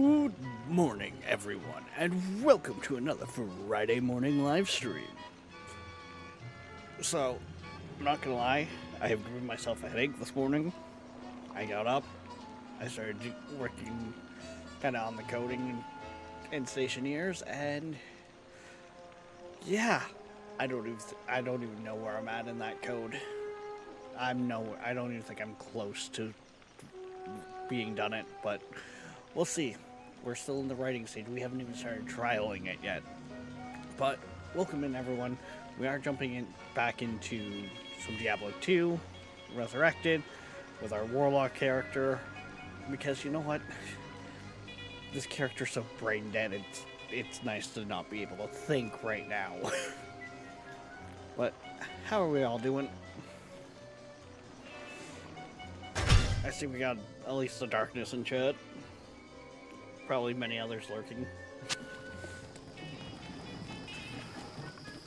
Good morning, everyone, and welcome to another Friday morning live stream. So, I'm not gonna lie, I have given myself a headache this morning. I got up, I started working kind of on the coding and stationeers, and yeah, I don't even know where I'm at in that code. I don't even think I'm close to being done it, but we'll see. We're still in the writing stage. We haven't even started trialing it yet. But welcome in, everyone. We are jumping back into some Diablo 2 Resurrected with our Warlock character, because you know what? This character's so brain dead. It's nice to not be able to think right now. But how are we all doing? I see we got at least the darkness in chat. Probably many others lurking.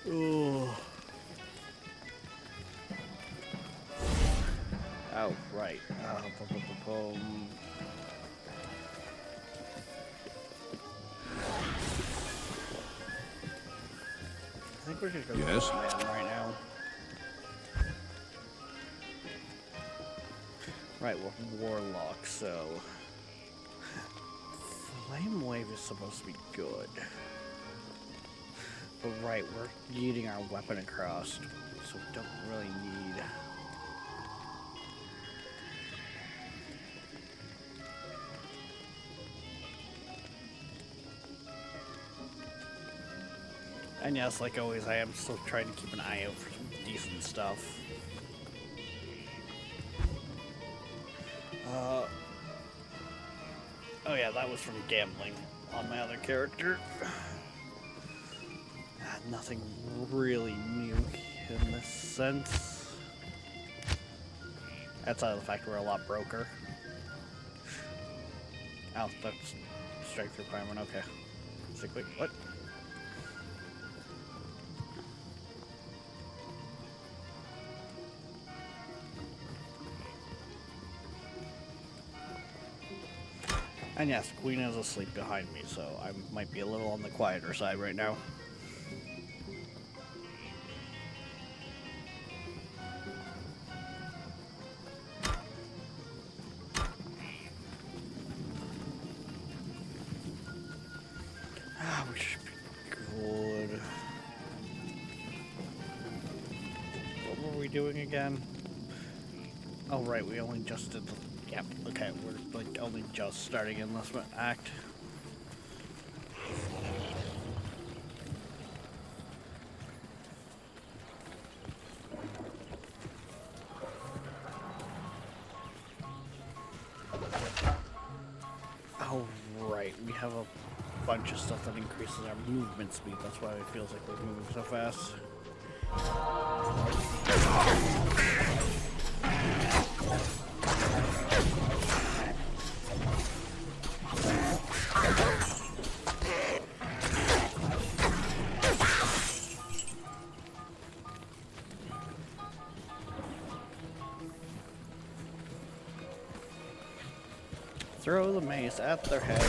Oh. Oh, right. I think we're gonna go Yes. right now. Right, we're Warlock, so Flame Wave is supposed to be good. But right, we're yeeting our weapon across, so we don't really need. And yes, like always, I am still trying to keep an eye out for some decent stuff. Oh yeah, that was from gambling on my other character. Nothing really new in this sense. Outside of the fact we're a lot broker. Oh, that's strength requirement, okay. It's like, wait, what? And yes, Queen is asleep behind me, so I might be a little on the quieter side right now. We should be good. What were we doing again? Oh right, we only just did the... Yep, okay, we're like only just starting in this act. Oh right, we have a bunch of stuff that increases our movement speed. That's why it feels like we're moving so fast. Throw the mace at their head.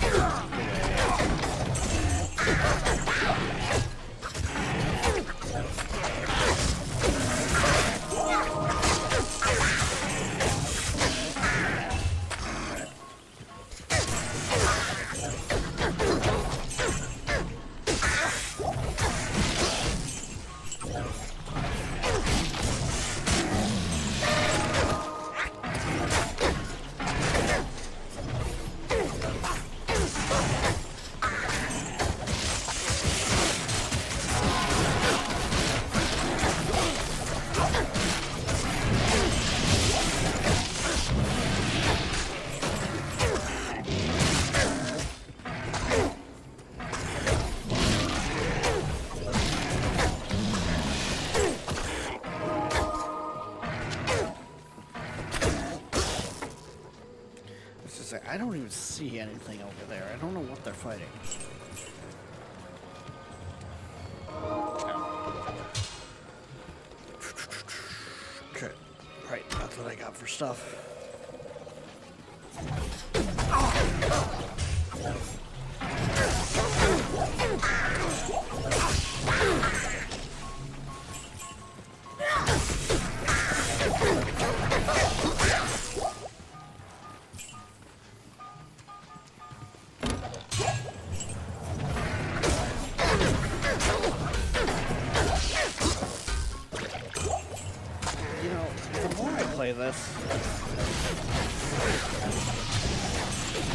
I don't even see anything over there. I don't know what they're fighting. Okay, right, that's what I got for stuff. this,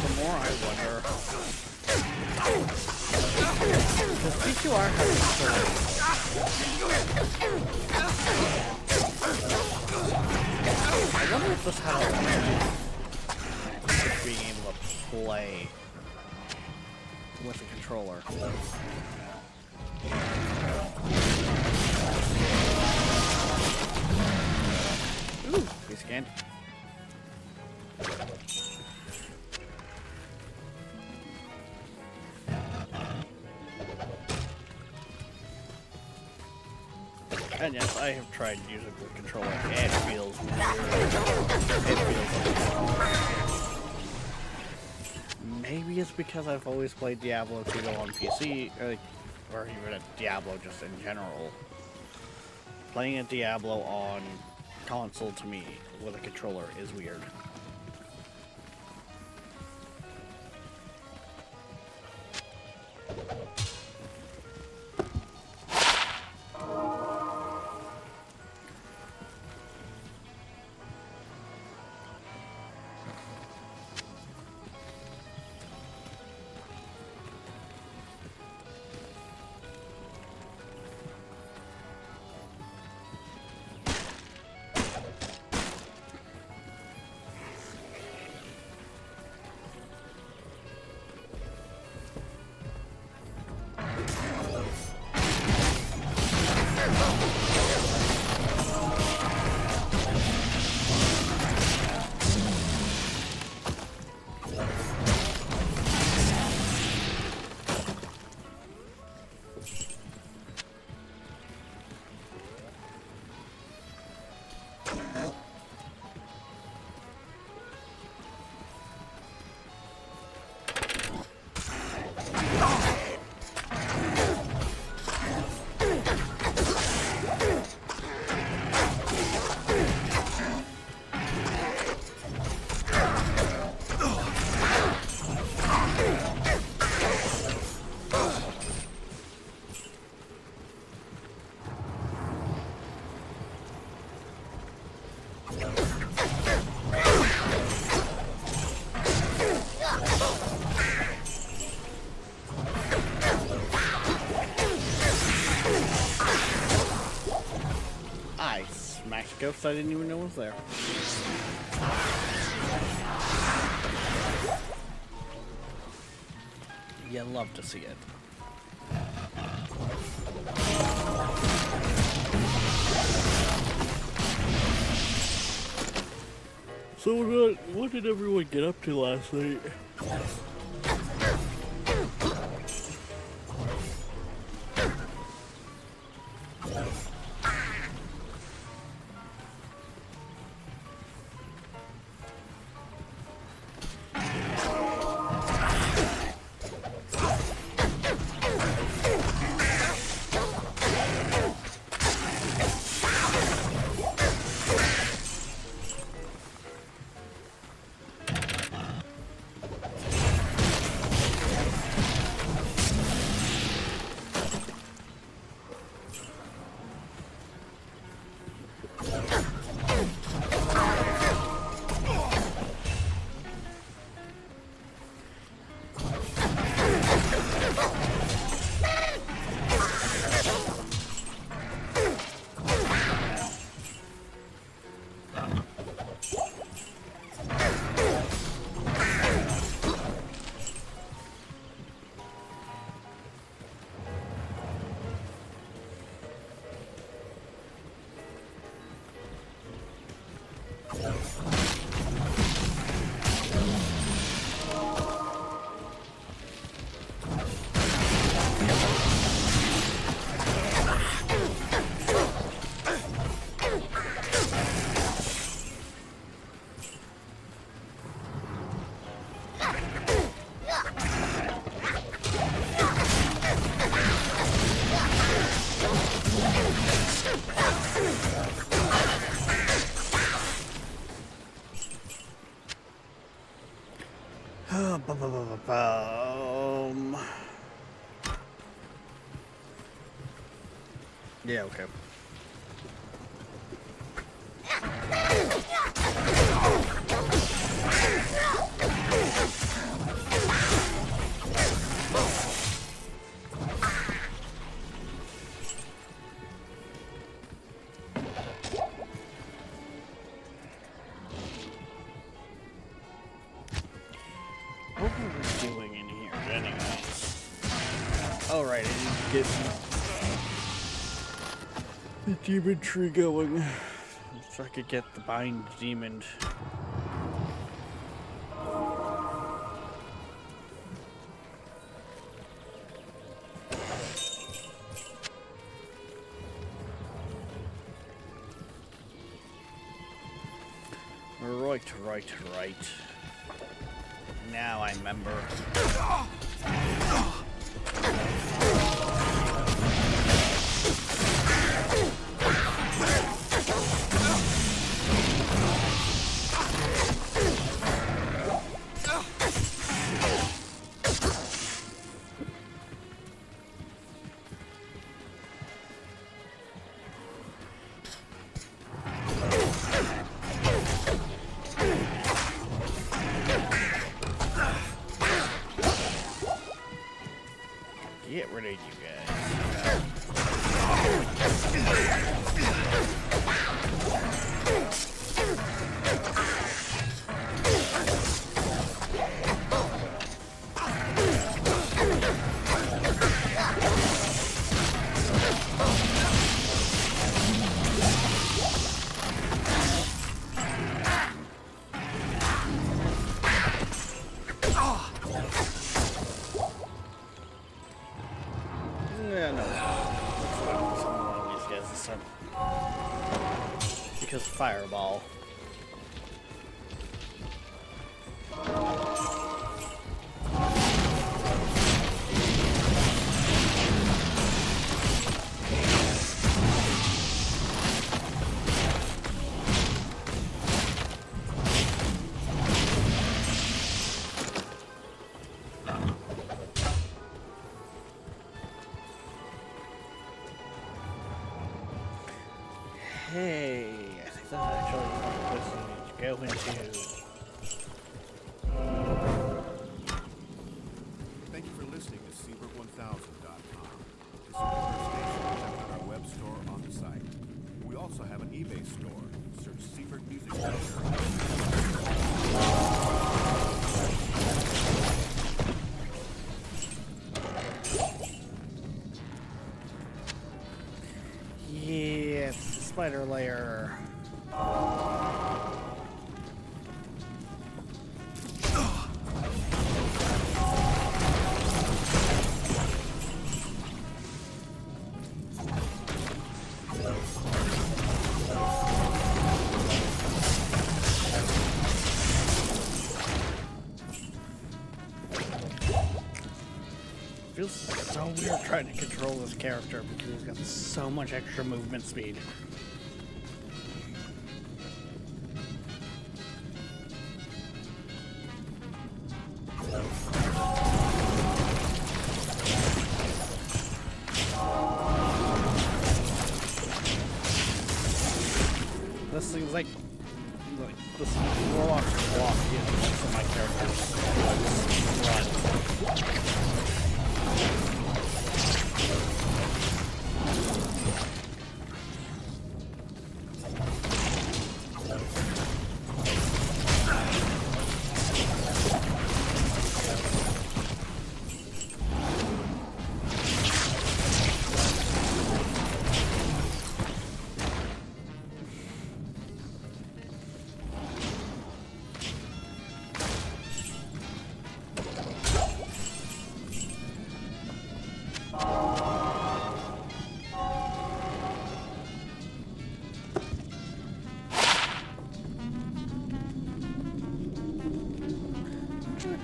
the more I wonder. Because PQR has I wonder if this had a being able to play with the controller. Ooh, piece of candy. And yes, I have tried using the controller. It feels weird. It feels maybe it's because I've always played Diablo 2 on PC, or even a Diablo just in general. Playing a Diablo on console to me with a controller is weird. Ghost I didn't even know was there. You love to see it. So what did everyone get up to last night? Yeah, okay. get the demon tree going so I could get the bind demon. Right. Now I remember. Get rid of you guys. Because fireball. Hey, I think that's actually what we need to go into. Thank you for listening to Seabrook1000.com. This is our station. Check out our web store on the site. We also have an eBay store. Search Seabrook Music Yes, spider lair. Feels so weird trying to control this character because he's got so much extra movement speed. This seems like this warlock's walk is most of my characters run.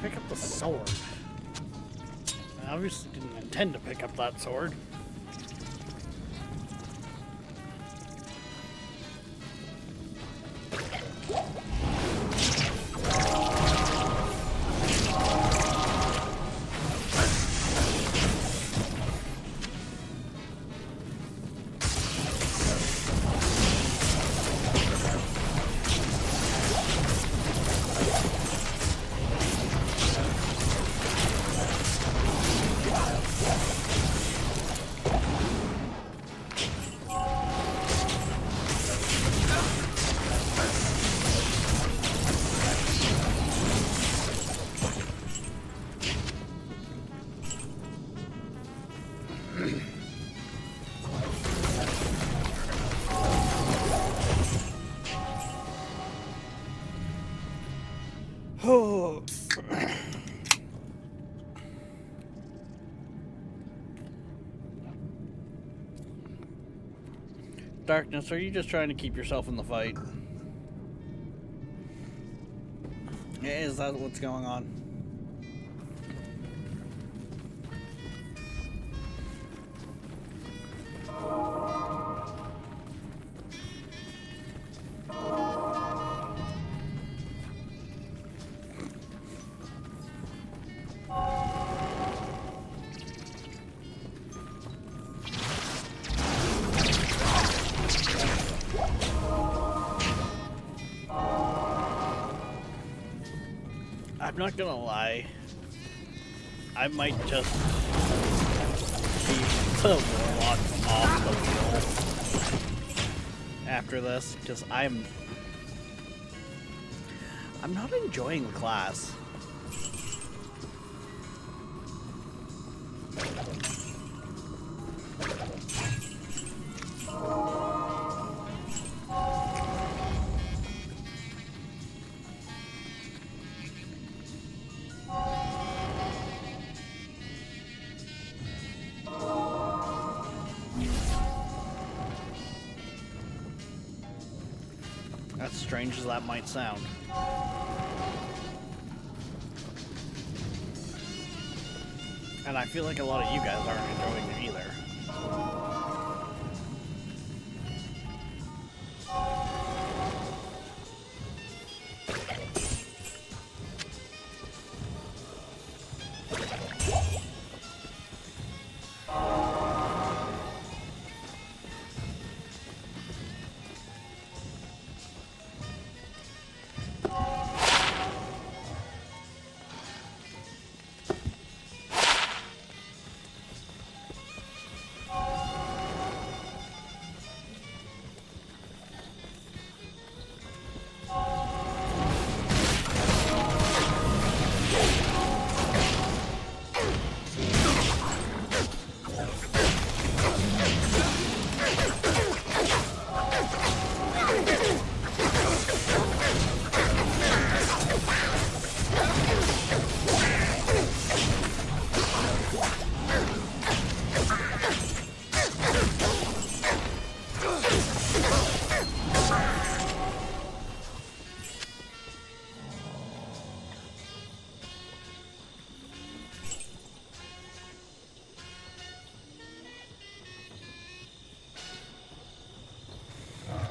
Pick up the sword. I obviously didn't intend to pick up that sword. Darkness, are you just trying to keep yourself in the fight? Is that what's going on? I'm not gonna lie, I might just leave the warlock off the wheel after this, because I'm not enjoying the class. As strange as that might sound. And I feel like a lot of you guys aren't enjoying it either.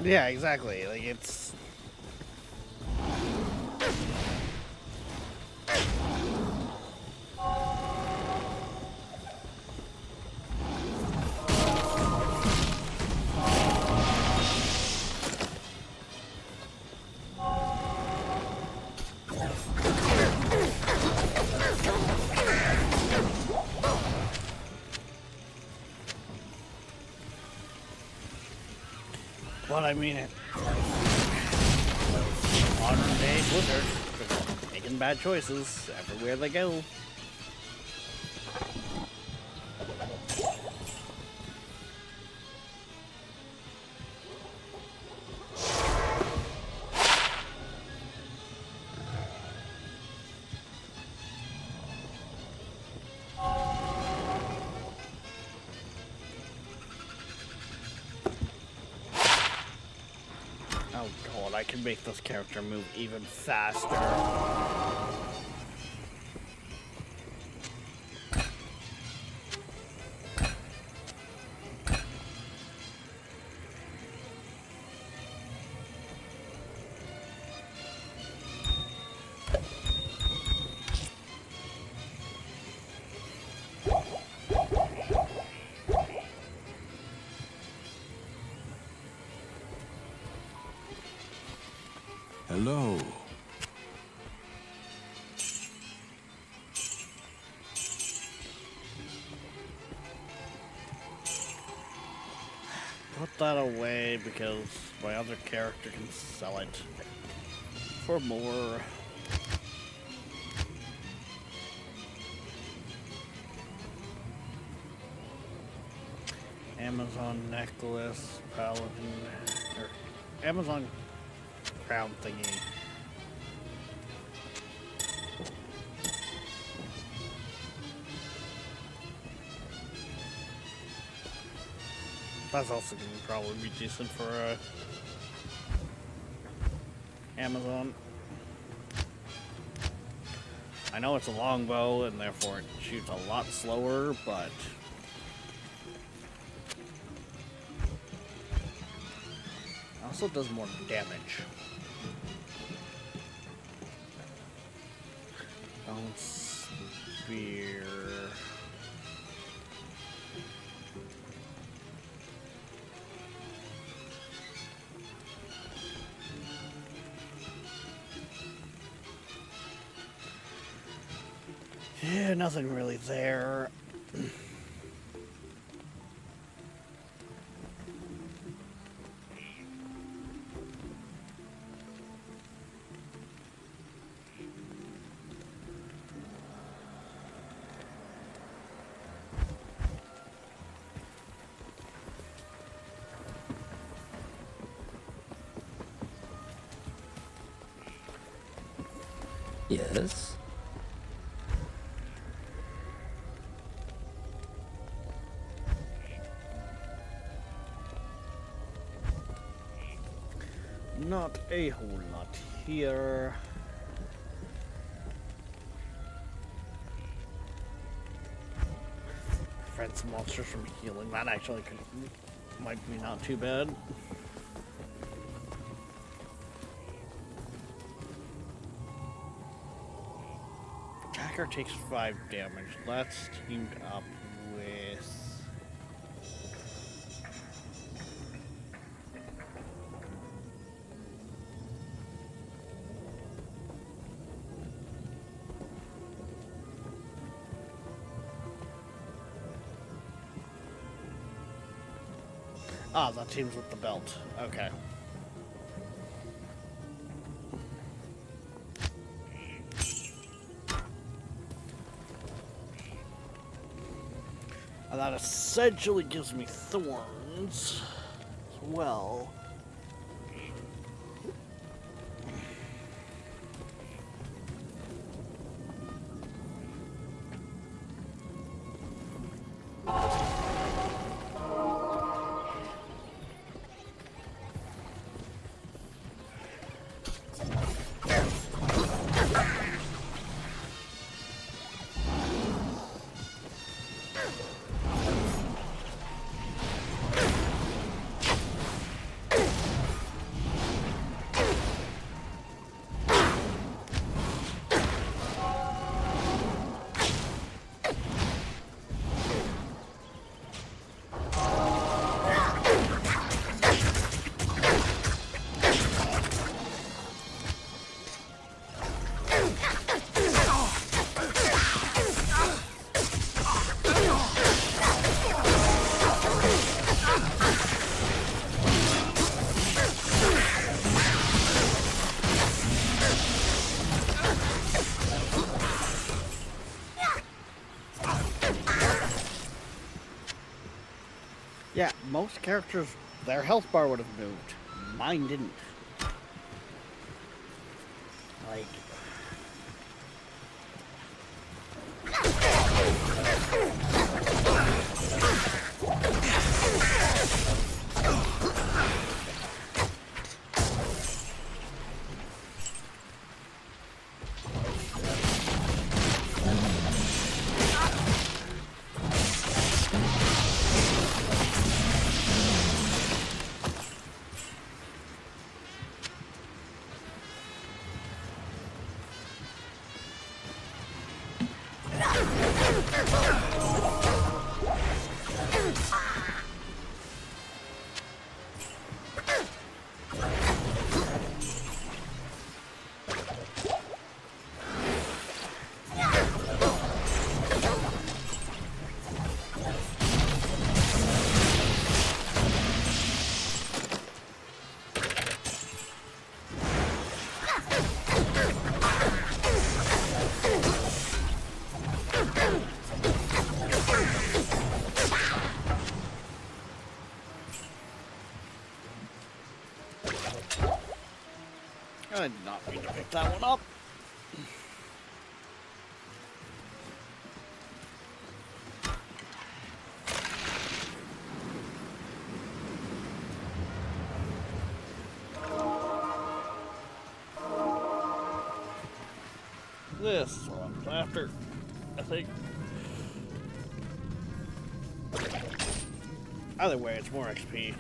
Yeah, exactly. Like, it's... But I mean it. Modern day Blizzard, making bad choices everywhere they go. Oh god, I can make this character move even faster. Hello. Put that away because my other character can sell it for more. Amazon necklace, paladin, or Amazon crown thingy. That's also going to probably be decent for Amazon. I know it's a longbow and therefore it shoots a lot slower, but it also does more damage. Bounce spear. Yeah, nothing really there. Yes. Not a whole lot here. Prevents monsters from healing. That actually might be not too bad. Attacker takes 5 damage. That's teamed up with... Ah, that teams with the belt. Okay. And that essentially gives me thorns as well. Yeah, most characters, their health bar would have moved. Mine didn't. Like... I did not mean to pick that one up. this one's after, I think. Either way, it's more XP.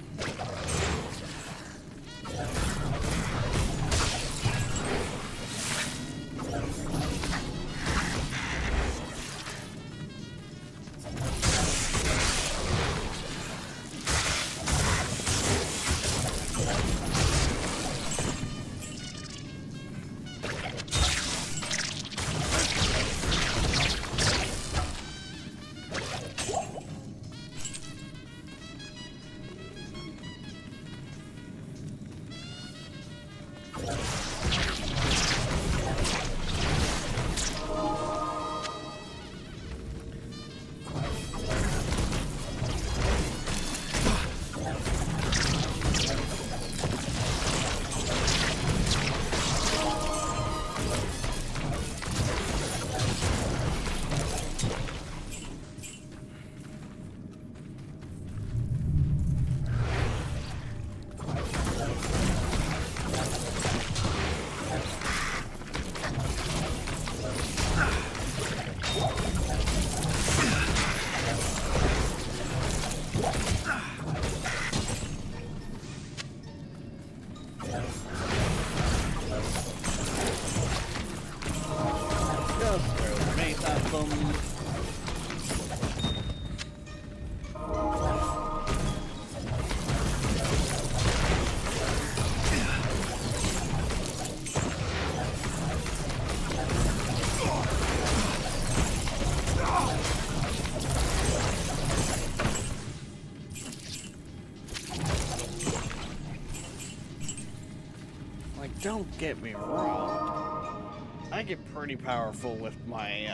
Don't get me wrong, I get pretty powerful with my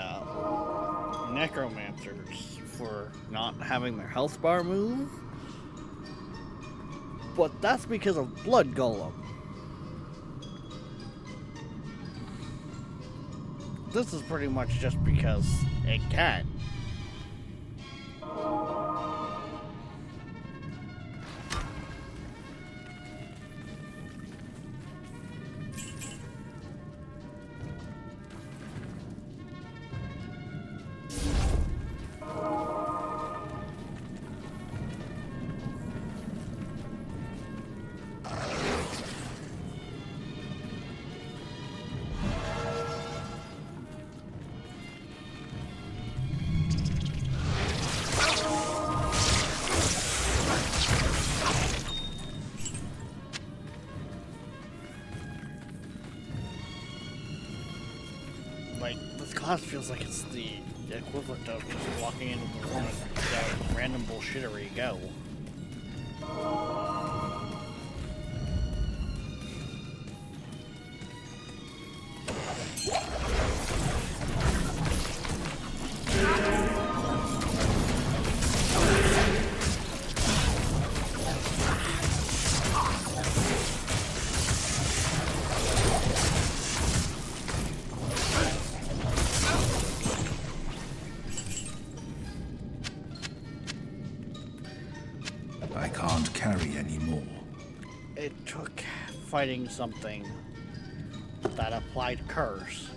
necromancers for not having their health bar move, but that's because of Blood Golem. This is pretty much just because it can. Like, this class feels like it's the equivalent of just walking into the room and random bullshittery go. I can't carry anymore. It took fighting something that applied curse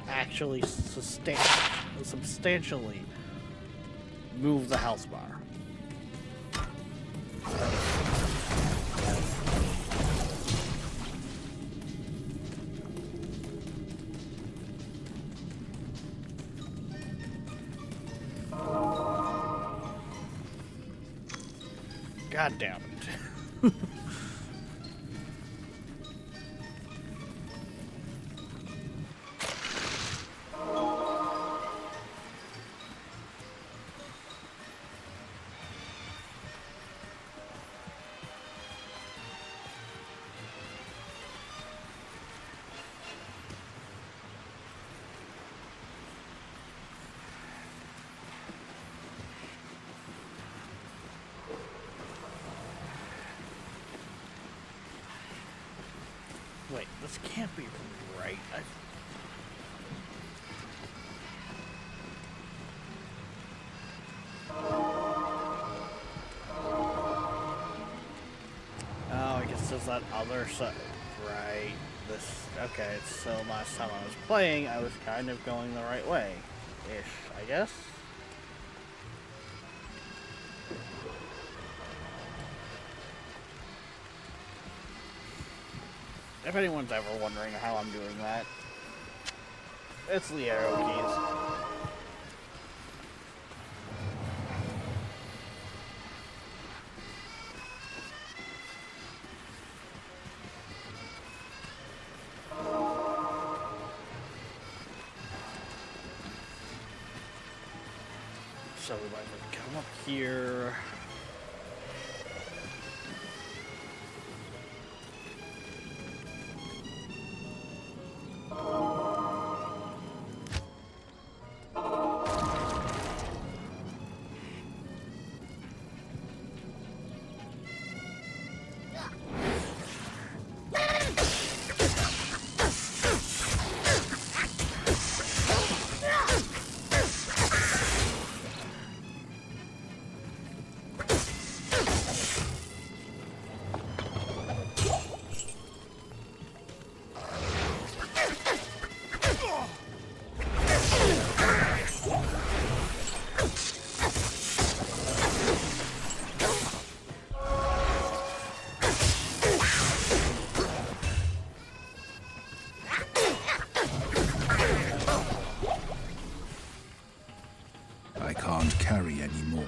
actually substantially move the health bar. God damn it. Wait, this can't be right. Oh, I guess there's that other side. right. Okay, so last time I was playing, I was kind of going the right way. Ish, I guess. If anyone's ever wondering how I'm doing that, it's the arrow keys. So we might as well come up here. I can't carry anymore.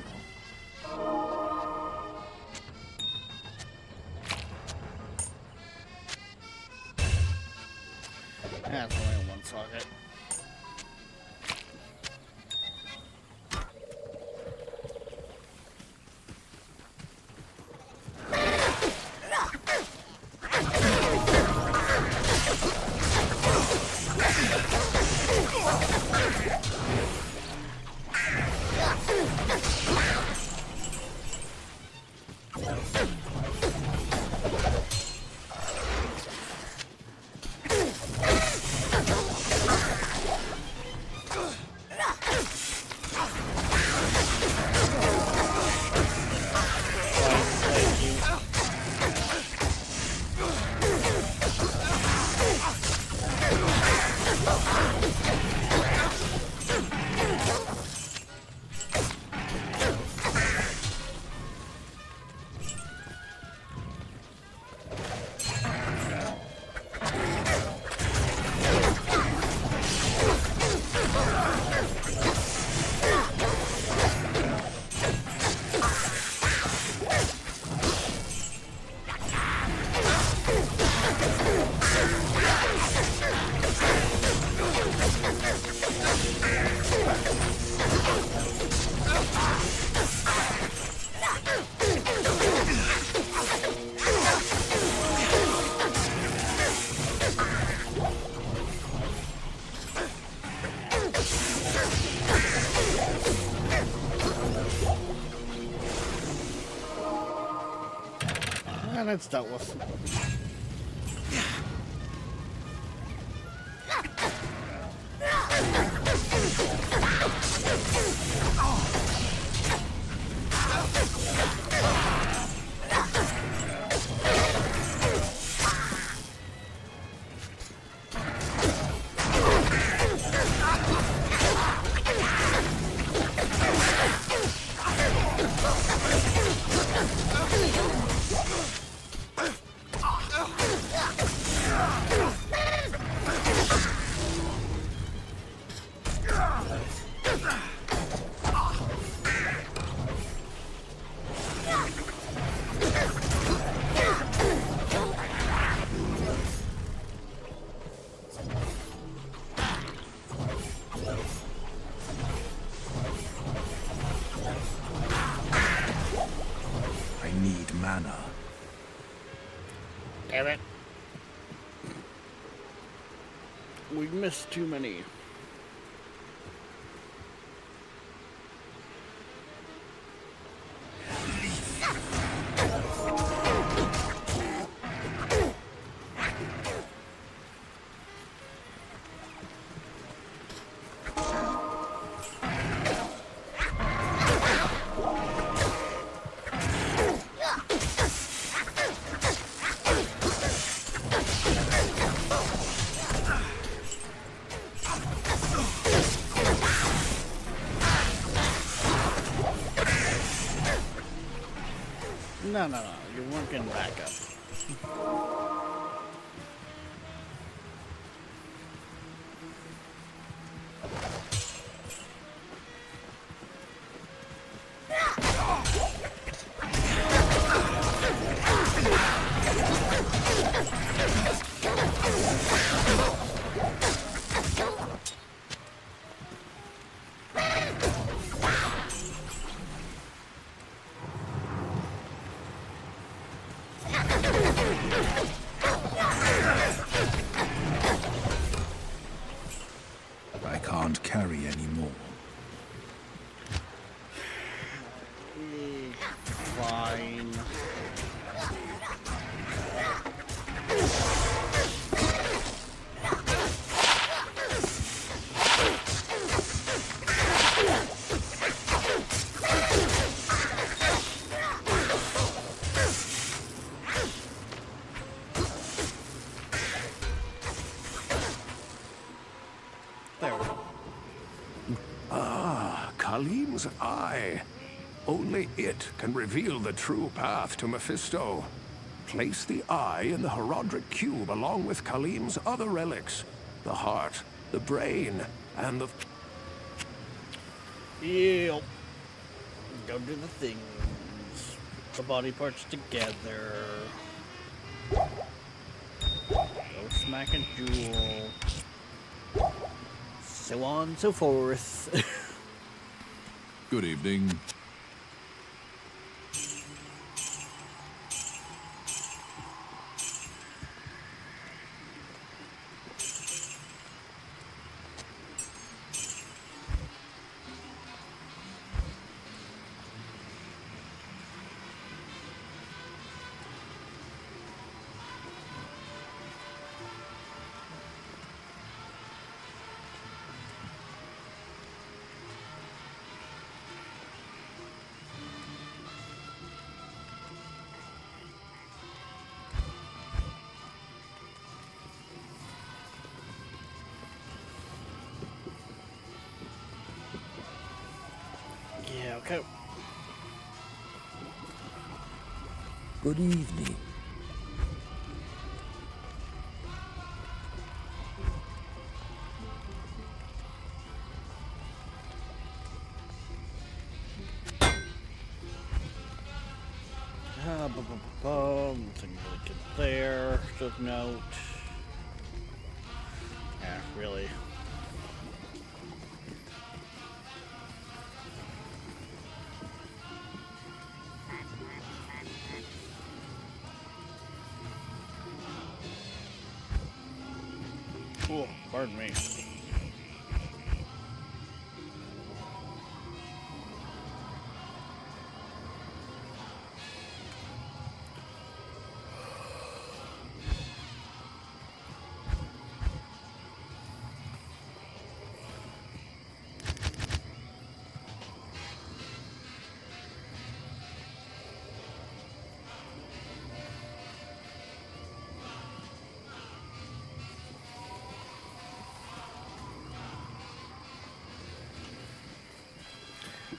That's only in one socket. And it's dealt with. I need mana. Damn it. We missed too many. No. You weren't getting back up. I can't carry anymore. Fine. There we go. Khalim's eye. Only it can reveal the true path to Mephisto. Place the eye in the Herodric cube along with Khalim's other relics. The heart, the brain, and the... Yep. Go do the things. Put the body parts together. Go smack a jewel. So on and so forth. Good evening. Yeah, okay. Good evening. Nothing really good there. Just note. Yeah, really. Cool. Pardon me.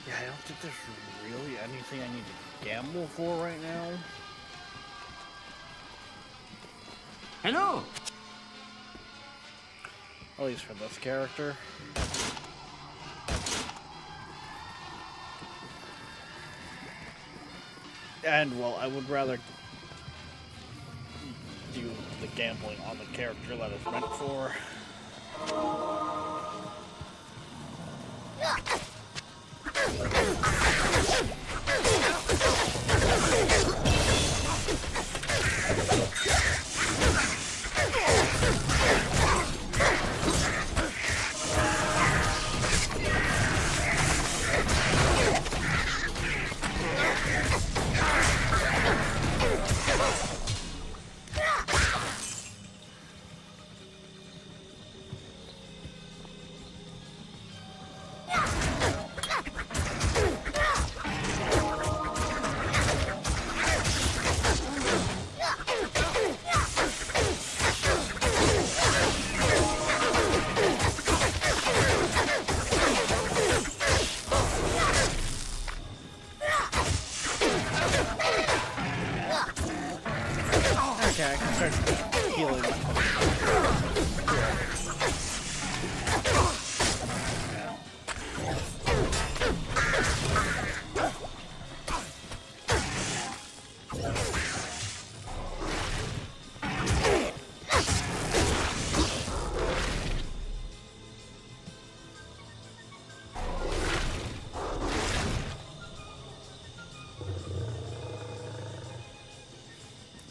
Yeah, I don't think there's really anything I need to gamble for right now. Hello. At least for this character. And, well, I would rather do the gambling on the character that it's meant for. Okay, I can start healing myself.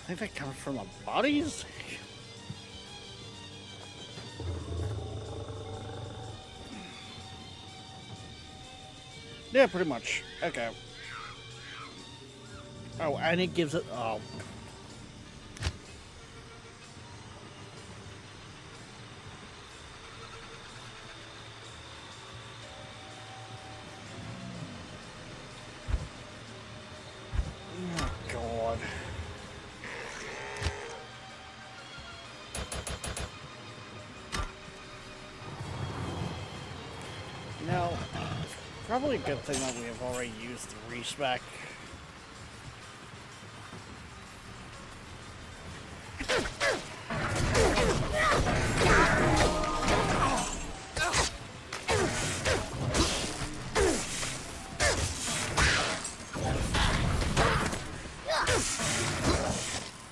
I think that comes from the bodies? Yeah, pretty much. Okay. Oh, and it gives it... Oh. Oh, God. No. Probably a good thing that we have already used the respec.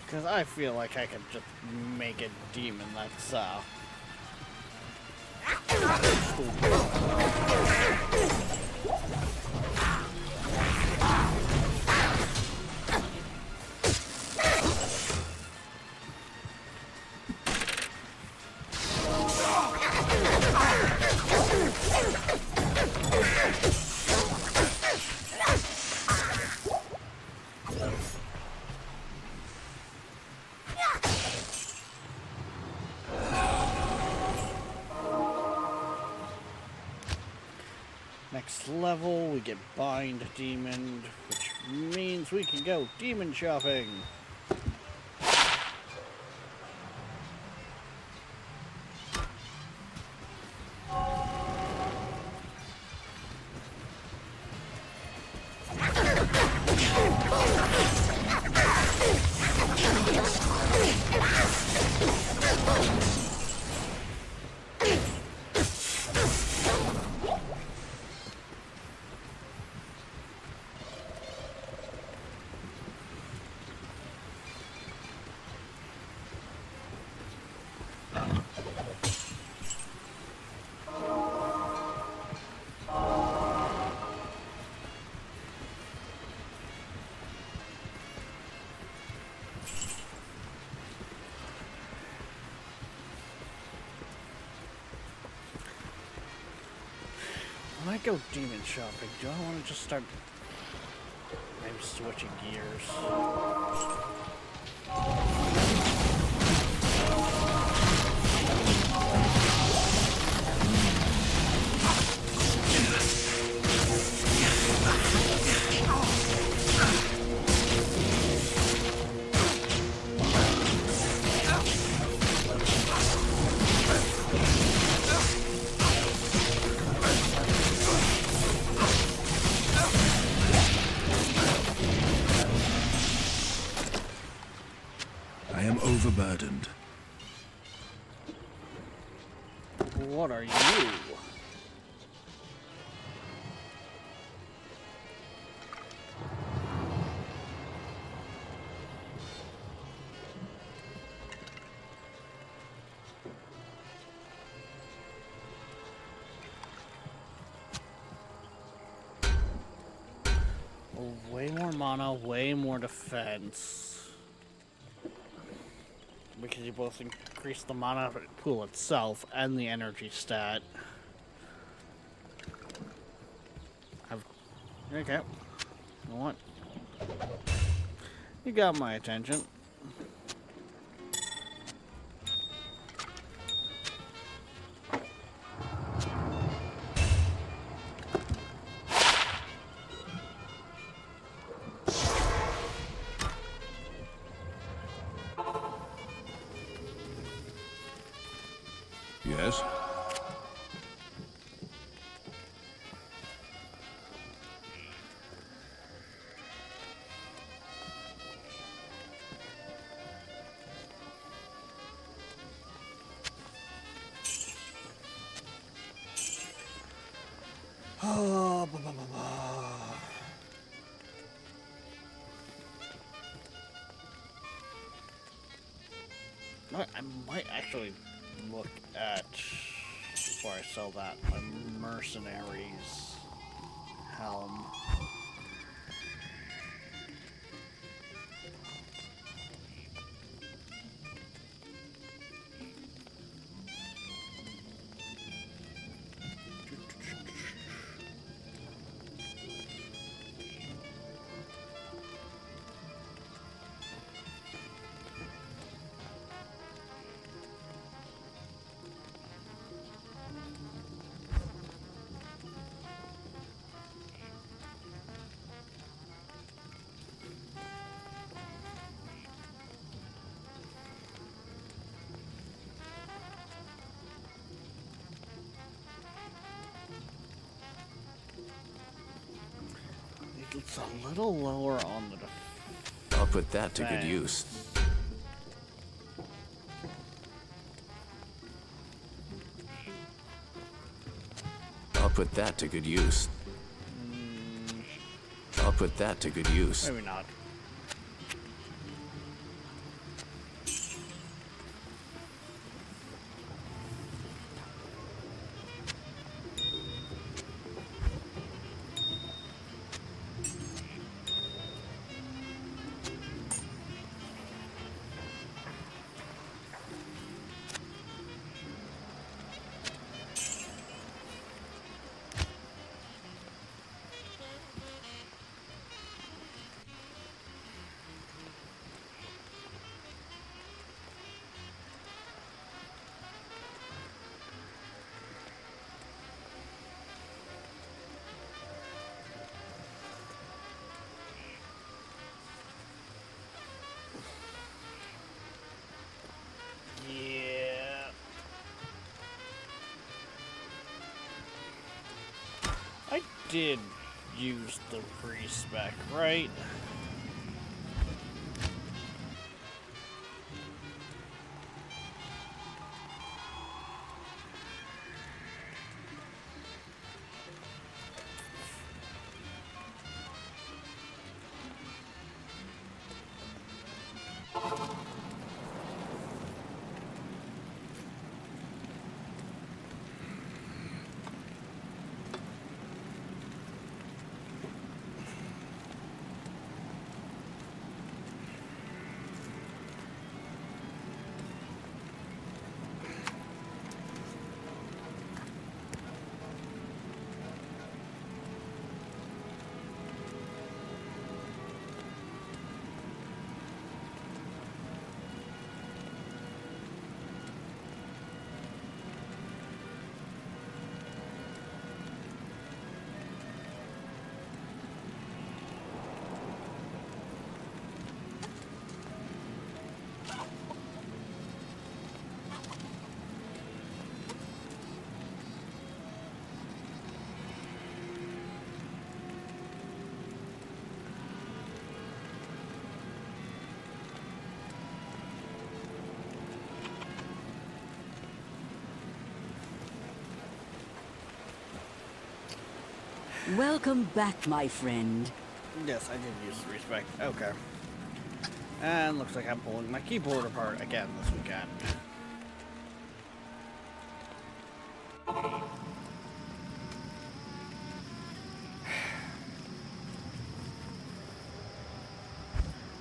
Because I feel like I could just make a demon that's, next level, we get Bind Demon, which means we can go demon shopping. When I go demon shopping, do I want to just start maybe switching gears? I am overburdened. What are you? Way more mana, way more defense. Because you both increase the mana pool itself and the energy stat. Okay. You know what? You got my attention. Yes? I might actually look at, before I sell that, my mercenaries helm. It's a little lower on the I'll put that to good defense. use. I'll put that to good use. I'll put that to good use. Maybe not. Yeah. I did use the respec, right? Welcome back, my friend. Yes, I did use the respec. Okay. And looks like I'm pulling my keyboard apart again this weekend.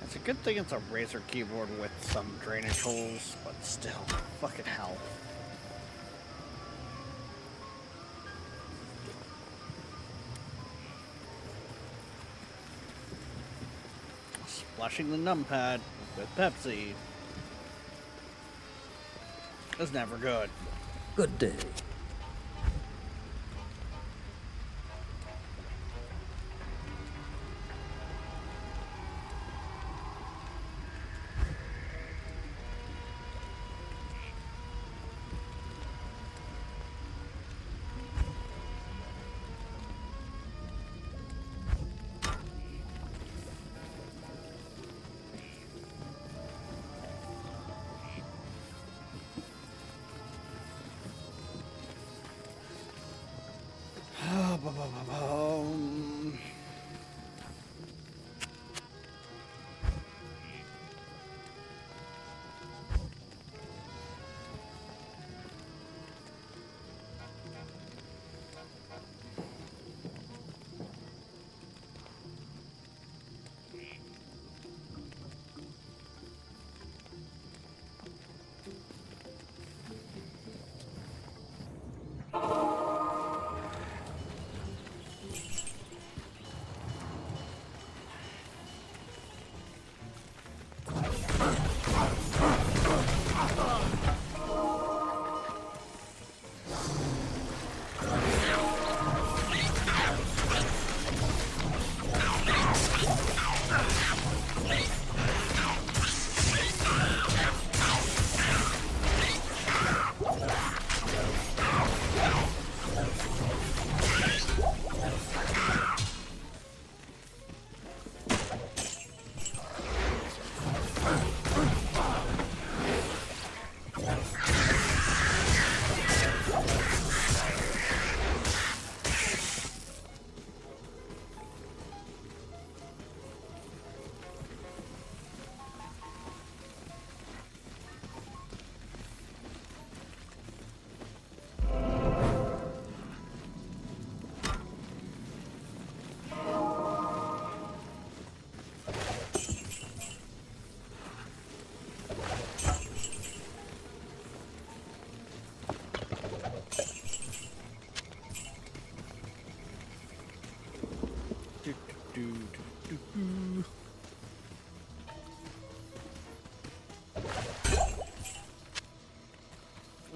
It's a good thing it's a Razer keyboard with some drainage holes, but still, fucking hell. Splashing the numpad with Pepsi is never good. Good day.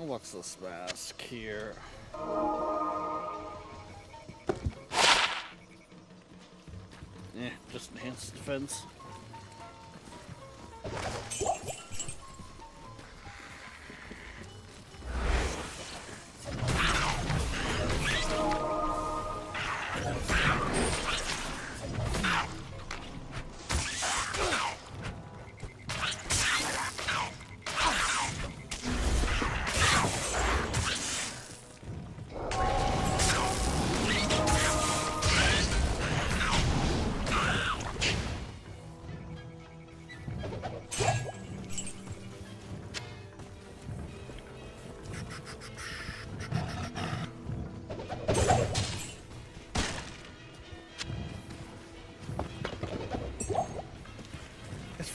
What's this mask here? Just enhanced defense.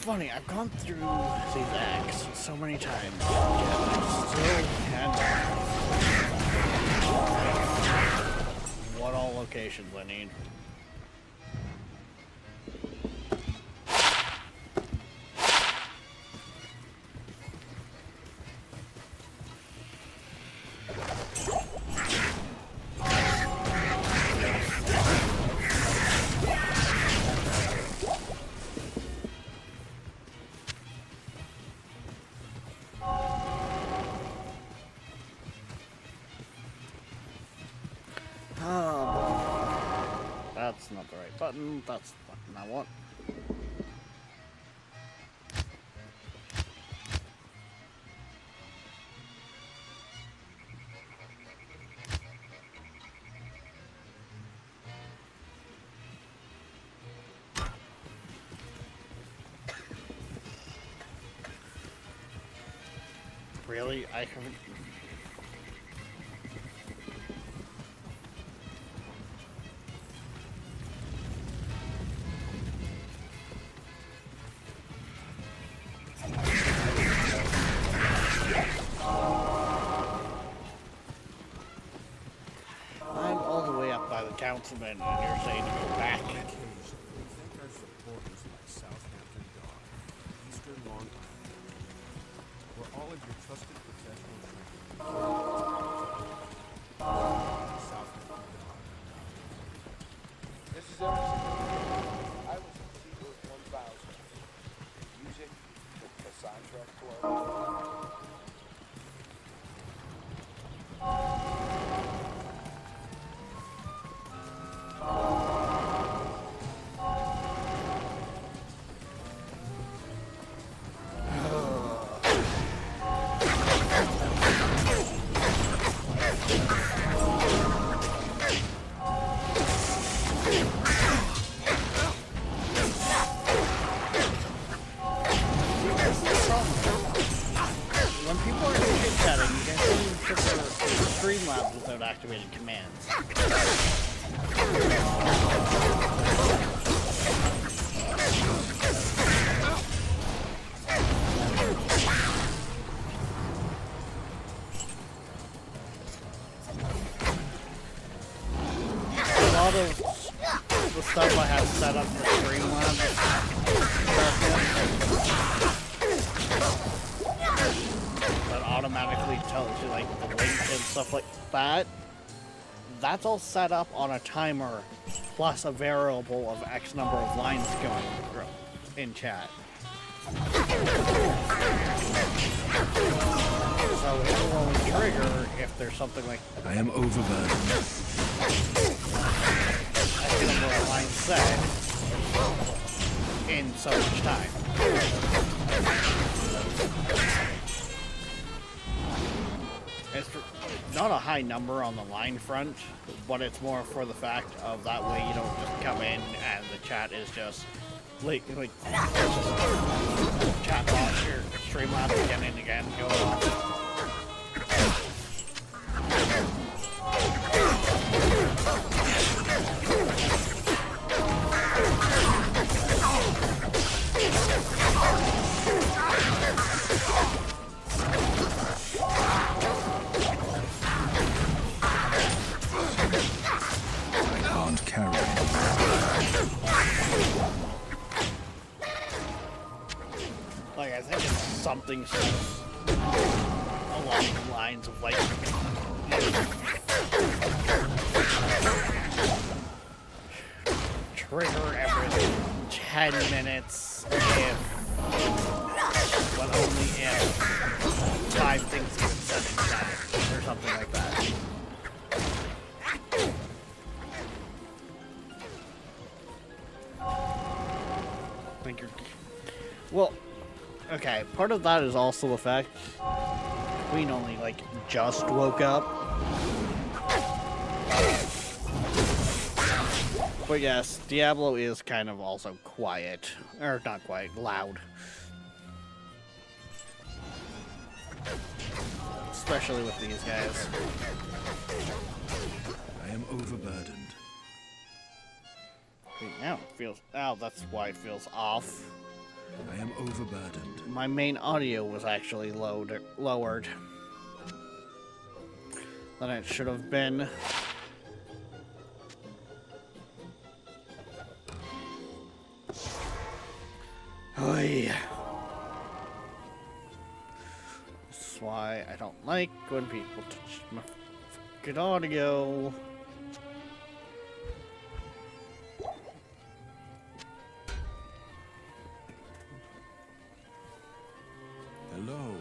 Funny, I've gone through these acts so many times, yet I still can't what all locations I need. That's not the right button, that's the button I want. Really? I haven't... Councilman, and you're saying to go back. On occasion, we thank our supporters like Southampton Dog, Eastern Long Island, where all of your trusted professional training. Southampton Dog. This is Emerson. I was in Seabird 1000. Music, the soundtrack to our lives. When people are chit-chatting, you can only put their Streamlabs without activating commands. A lot of the stuff I have set up for Streamlabs that automatically tells you like the link and stuff like that. That's all set up on a timer plus a variable of X number of lines going through in chat. So it will only trigger if there's something like I am overburdened. X number of lines set in so much time. It's not a high number on the line front, but it's more for the fact of that way you don't just come in and the chat is just like chat box your Streamlabs again and again go off. Carry. Like I think it's something along the lines of like trigger every 10 minutes but only if time things even setting or something like that. Well, okay, part of that is also the fact Queen only, like, just woke up. But yes, Diablo is kind of also quiet. Or not quiet, loud. Especially with these guys. I am overburdened. Wait, now it feels... Oh, that's why it feels off. I am overburdened. My main audio was actually lowered than it should have been. Oy. This is why I don't like when people touch my good audio. Hello.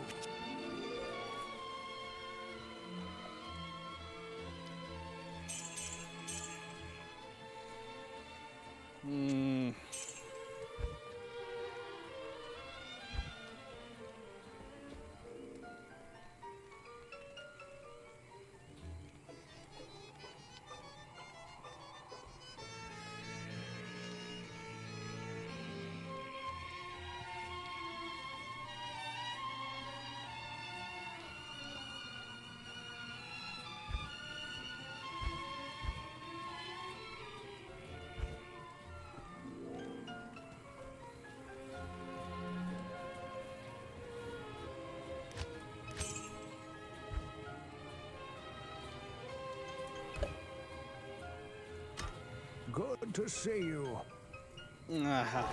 Good to see you.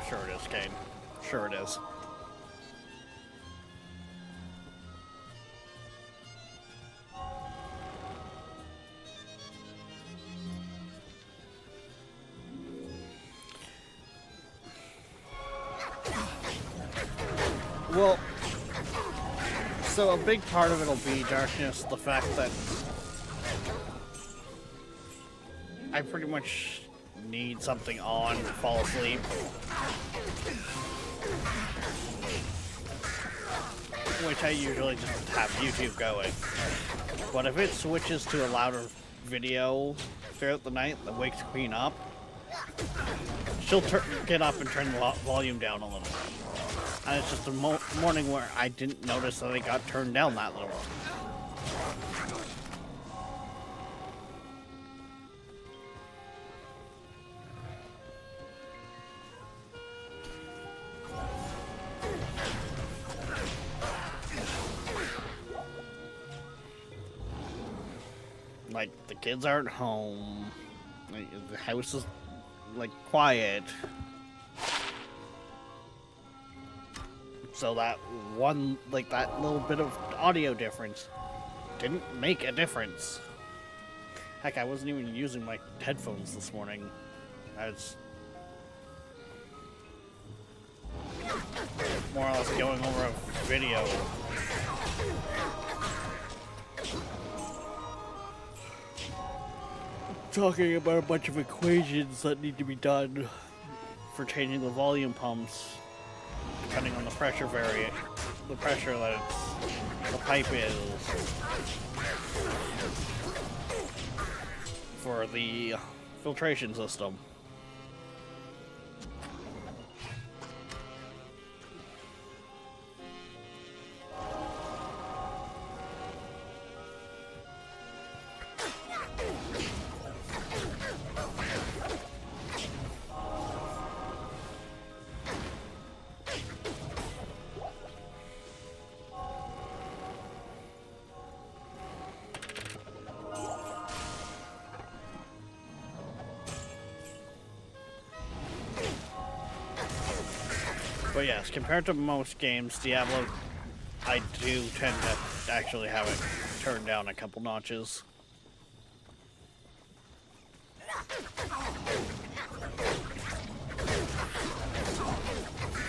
Sure it is, Kane. Sure it is. Well, so a big part of it'll be Darkness, the fact that I pretty much need something on to fall asleep. Which I usually just have YouTube going. But if it switches to a louder video throughout the night that wakes Queen up, she'll get up and turn the volume down a little bit. And it's just a morning where I didn't notice that it got turned down that little bit. Like, the kids aren't home, like, the house is, like, quiet. So that one, like, that little bit of audio difference didn't make a difference. Heck, I wasn't even using my headphones this morning. I was more or less going over a video. Talking about a bunch of equations that need to be done for changing the volume pumps depending on the pressure variant, the pressure that the pipe is for the filtration system. But yes, compared to most games, Diablo I do tend to actually have it turned down a couple notches.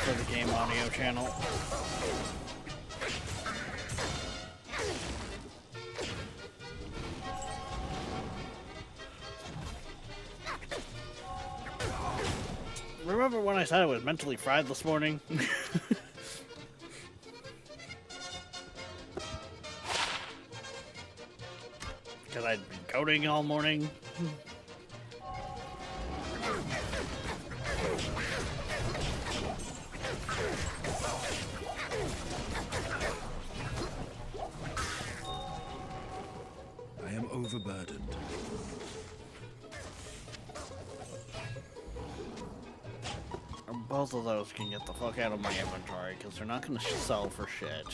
For the game audio channel. Remember when I said I was mentally fried this morning? Because I'd been coding all morning. I am overburdened. Both of those can get the fuck out of my inventory because they're not going to sell for shit.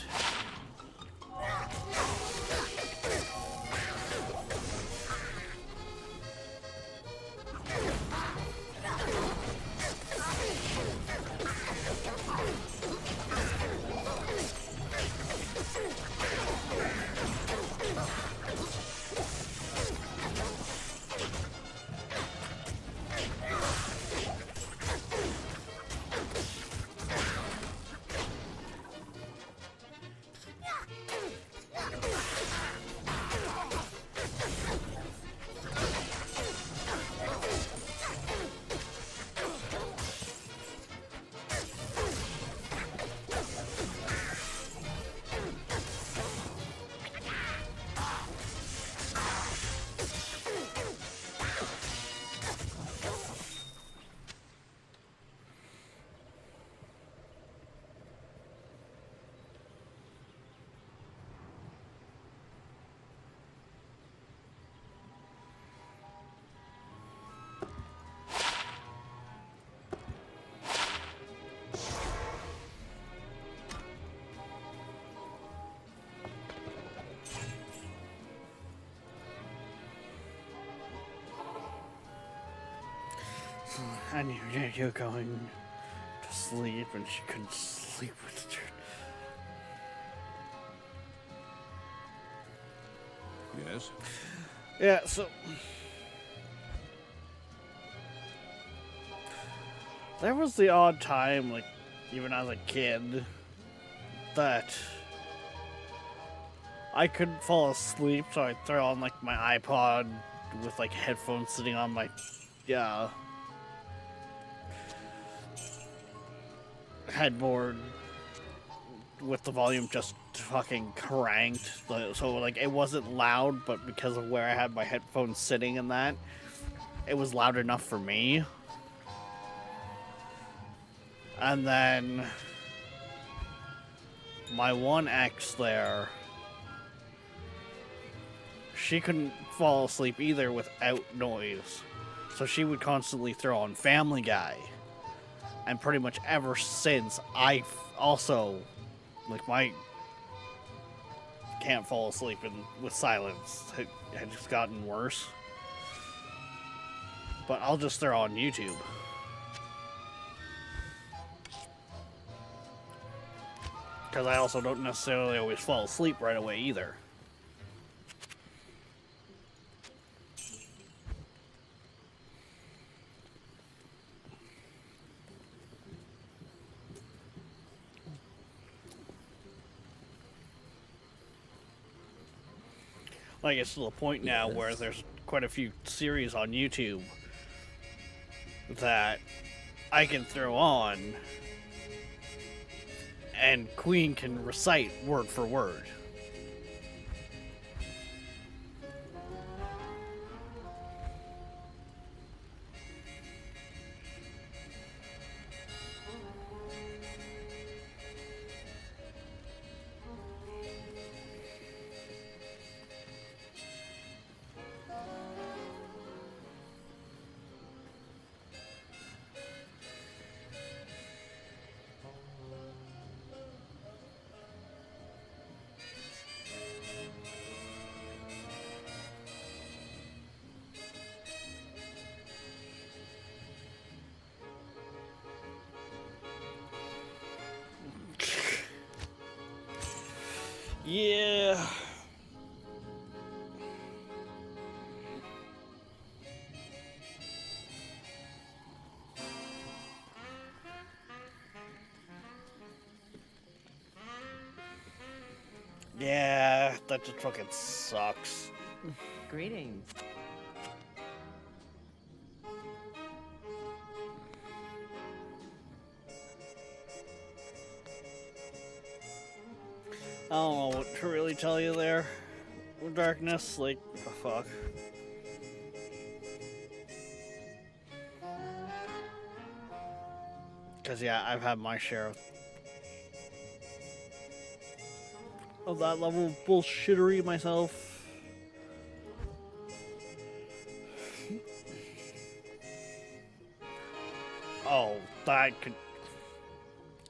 I knew you were going to sleep and she couldn't sleep with her. Yes? Yeah, so there was the odd time, like, even as a kid, that I couldn't fall asleep, so I'd throw on, like, my iPod with, like, headphones sitting on my, headboard with the volume just fucking cranked. So, like, it wasn't loud, but because of where I had my headphones sitting and that, it was loud enough for me. And then my one ex there, she couldn't fall asleep either without noise. So she would constantly throw on Family Guy. And pretty much ever since, I also, like, my can't fall asleep with silence had just gotten worse. But I'll just throw on YouTube. Because I also don't necessarily always fall asleep right away either. Like, it's to the point now where there's quite a few series on YouTube that I can throw on and Queen can recite word for word. Yeah. Yeah, that just fucking sucks. Greetings. I don't know what to really tell you there. Darkness, like, the fuck. Cause yeah, I've had my share of that level of bullshittery myself. Oh, that could.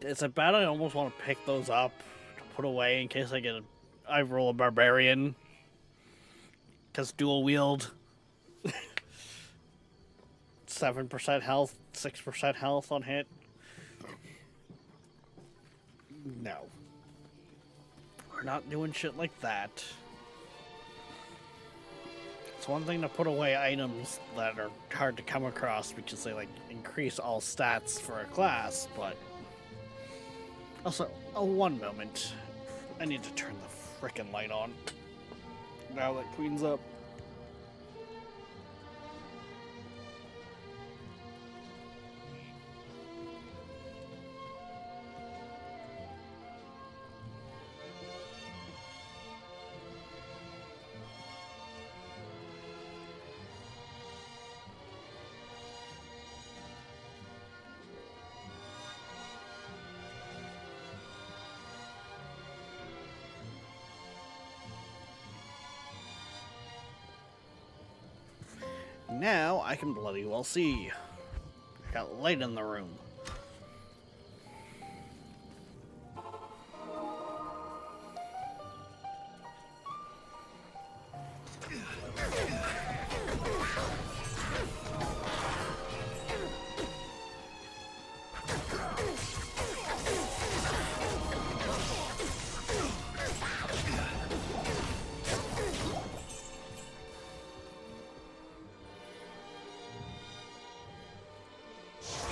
It's a bad. I almost want to pick those up to put away in case I roll a barbarian. Cause dual wield. 7% health, 6% health on hit. No. We're not doing shit like that. It's one thing to put away items that are hard to come across because they like increase all stats for a class, but also, one moment. I need to turn the frickin' light on. Now that Queen's up. Now I can bloody well see. I got light in the room.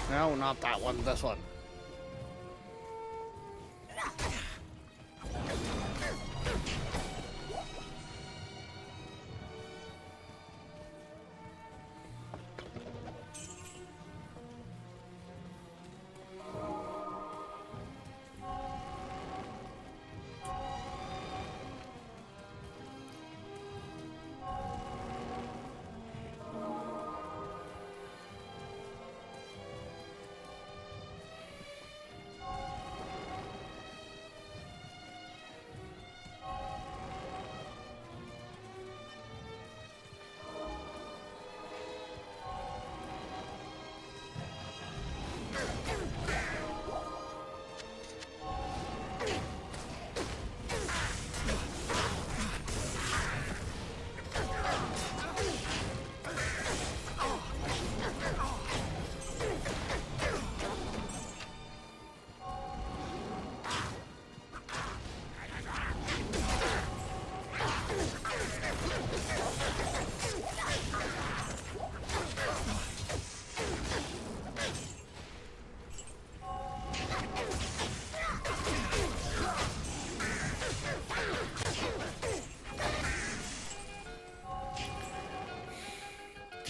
No, not that one, this one.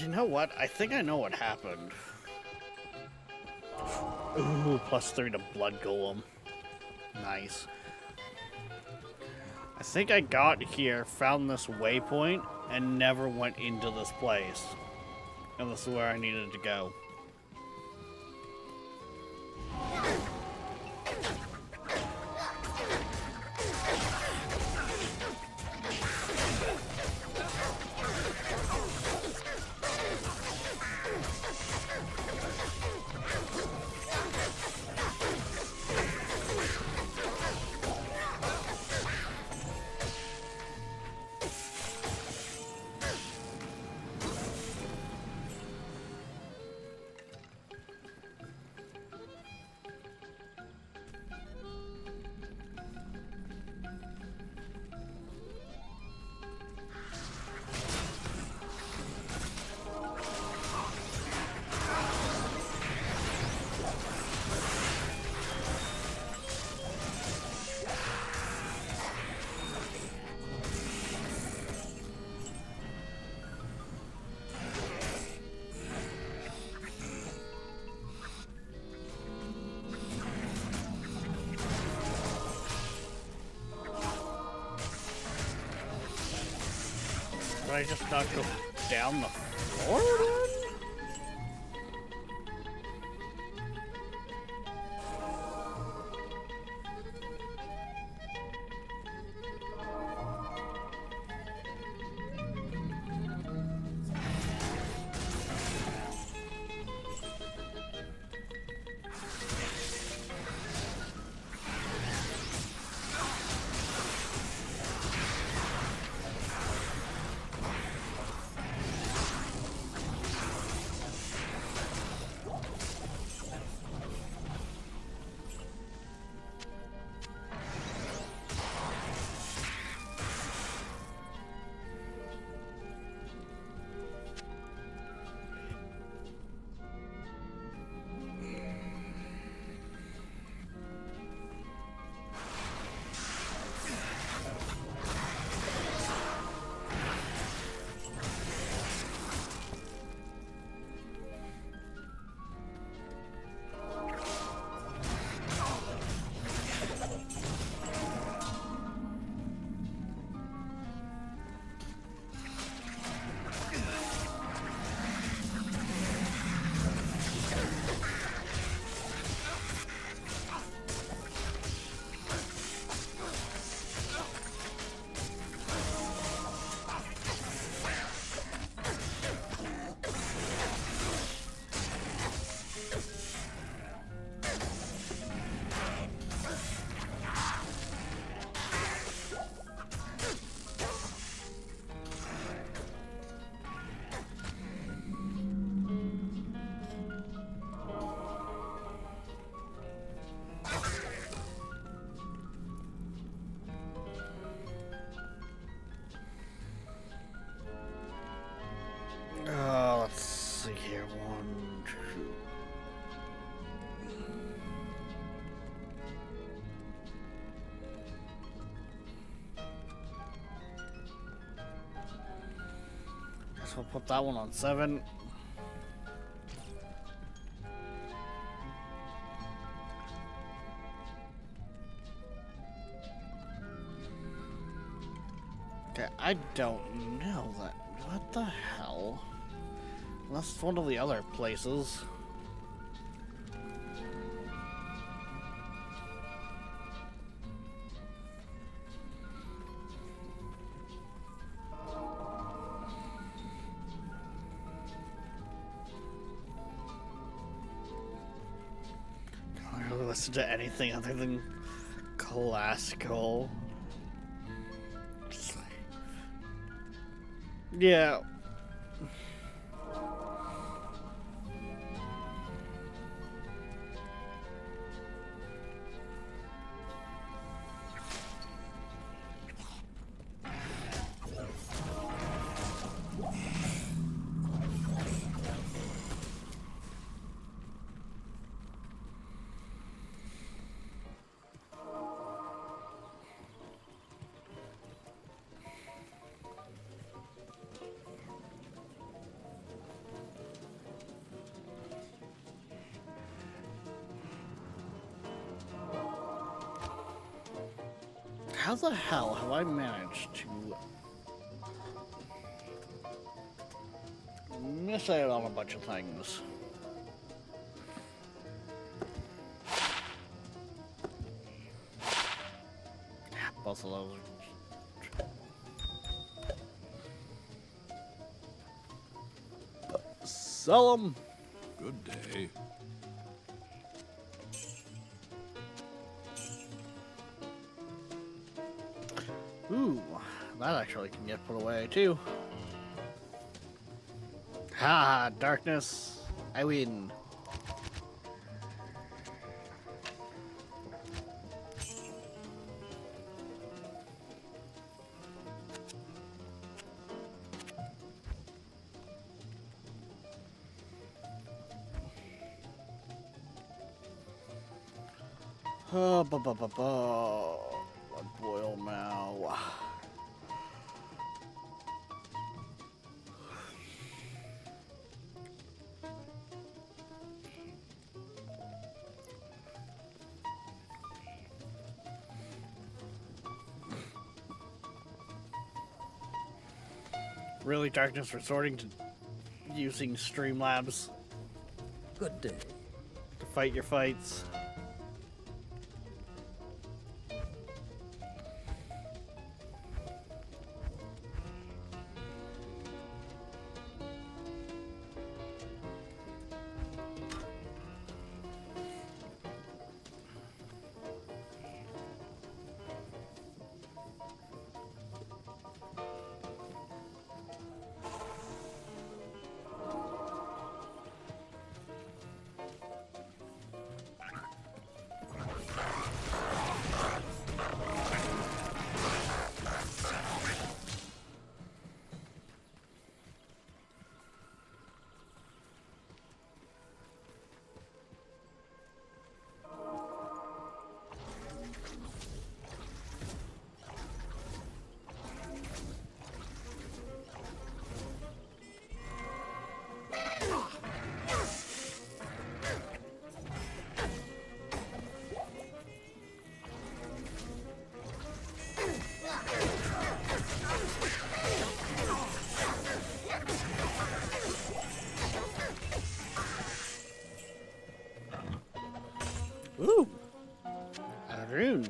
You know what? I think I know what happened. Ooh, +3 to Blood Golem. Nice. I think I got here, found this waypoint, and never went into this place. And this is where I needed to go. I just not go down the floor then? Let's see here. 1, 2. Guess we'll put that one on 7. Okay, I don't know that. What the hell? That's one of the other places. Don't really listen to anything other than classical. Yeah. How the hell have I managed to miss out on a bunch of things? Both of those. Sell them. Good day. Ooh, that actually can get put away too. Ha! Darkness. I win. Oh, Blood boil now. Really, Darkness resorting to using Streamlabs Good day. to fight your fights. Ooh! A rune.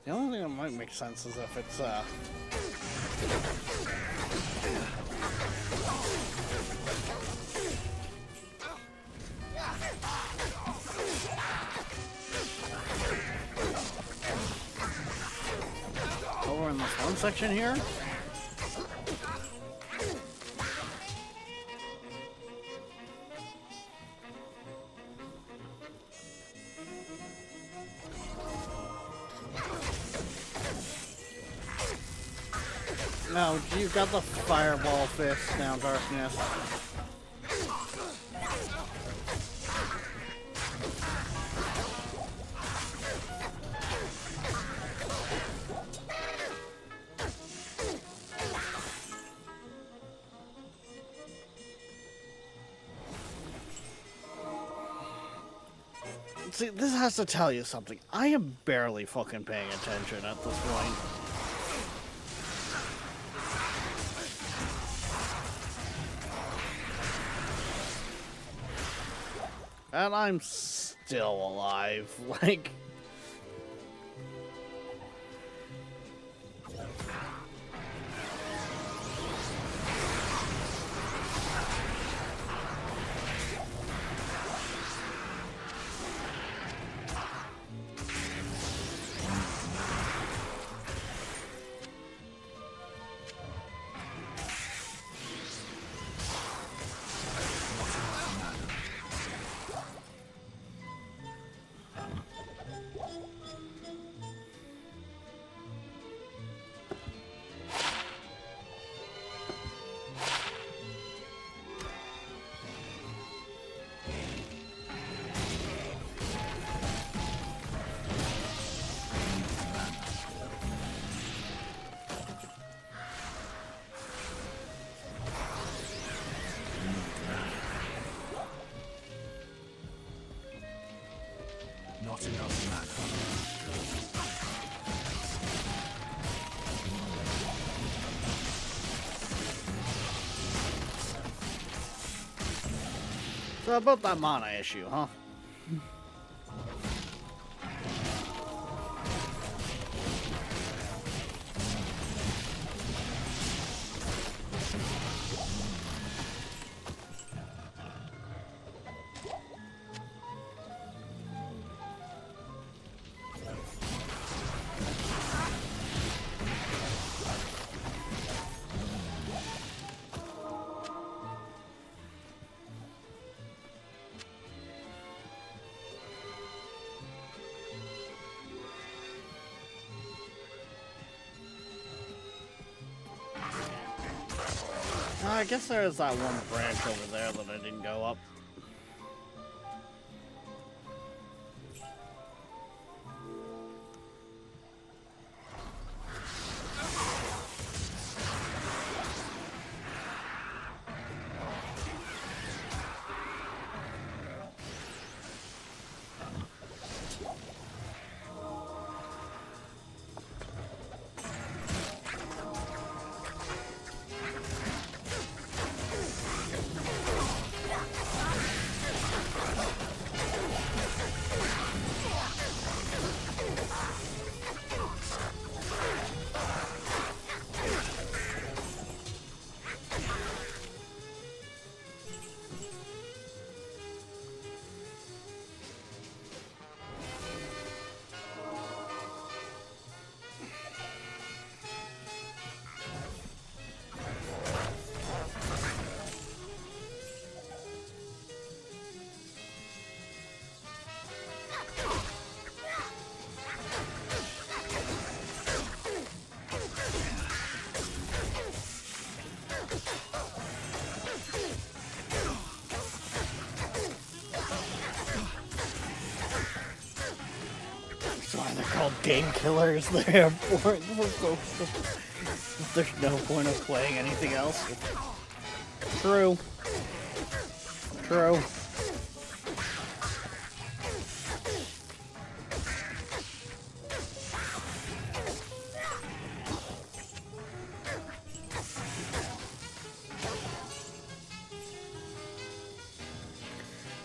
The only thing that might make sense is if it's over in this one section here. No, you got the fireball fist now, Darkness. See, this has to tell you something. I am barely fucking paying attention at this point. And I'm still alive. Like... Not enough mana. So about that mana issue, huh? I guess there is that one branch over there that I didn't go up. That's why they're called game killers. They're important for folks. There's no point of playing anything else. True. True.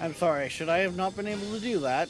I'm sorry, should I have not been able to do that?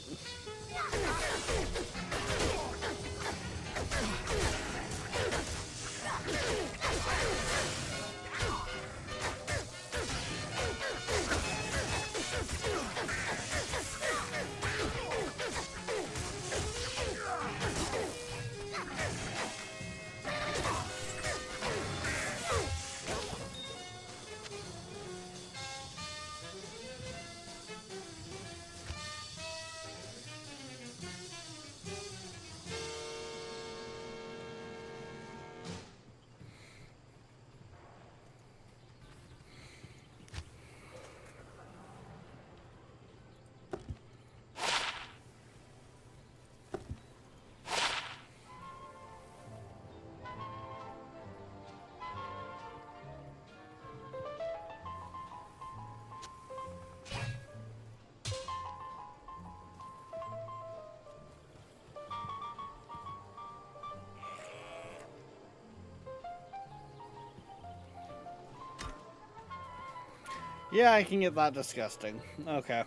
Yeah, I can get that disgusting. Okay.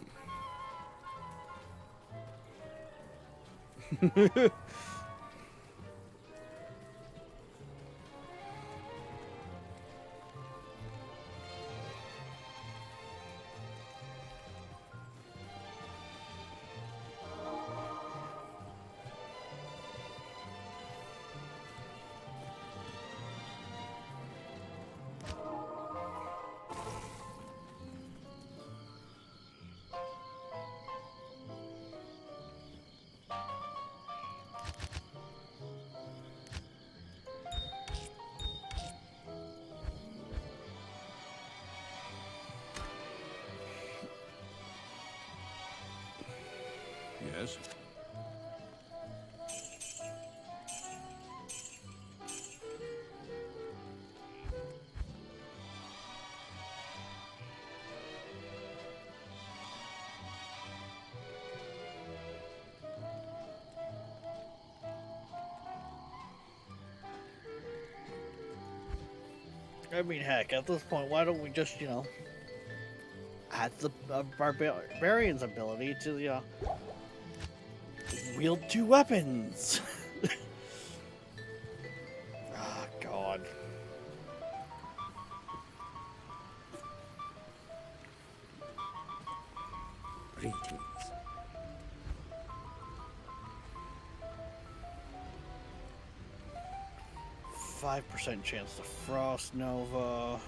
Yes? I mean, heck, at this point, why don't we just, you know, add the barbarian's ability to the, wield two weapons? Ah, God. Greetings. 5% chance to Frost Nova.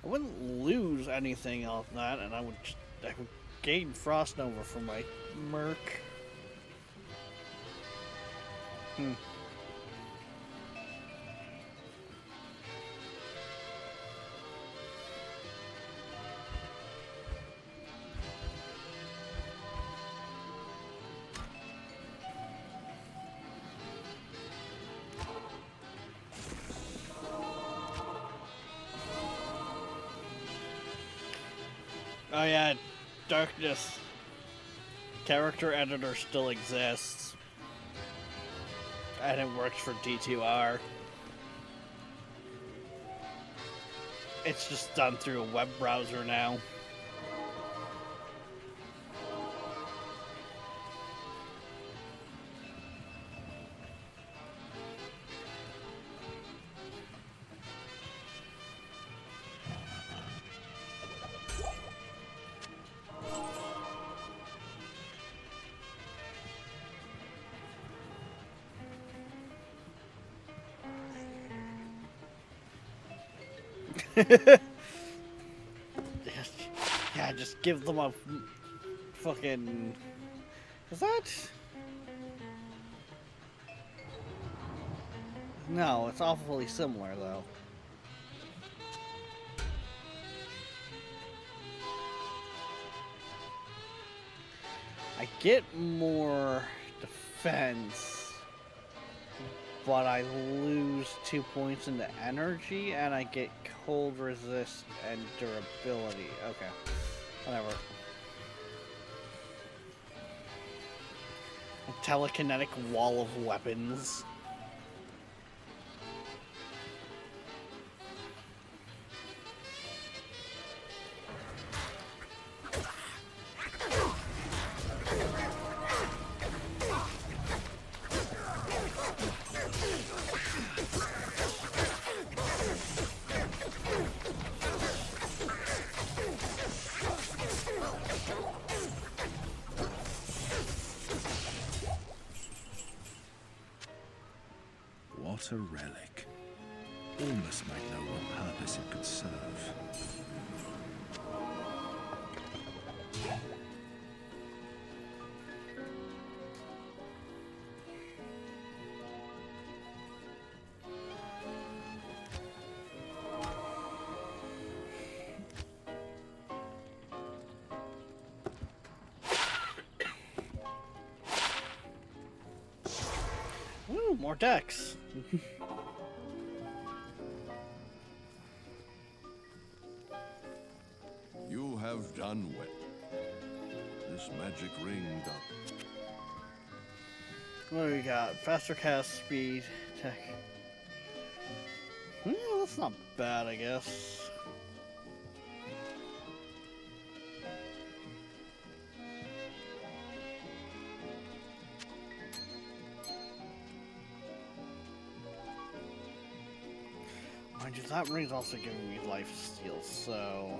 I wouldn't lose anything off that, and I would gain Frost Nova from my Merc. Oh yeah, Darkness character editor still exists. And it works for D2R. It's just done through a web browser now. Yeah, just give them a fucking... Is that... No, it's awfully similar though. I get more defense, but I lose 2 points into energy, and I get cold resist and durability. Okay, whatever. A telekinetic wall of weapons. What a relic. All must might know what purpose it could serve. Ooh, more decks. You have done well. This magic ring doth. What do we got? Faster cast speed, tech. That's not bad, I guess. Mind you, that ring's also giving me life steal, so.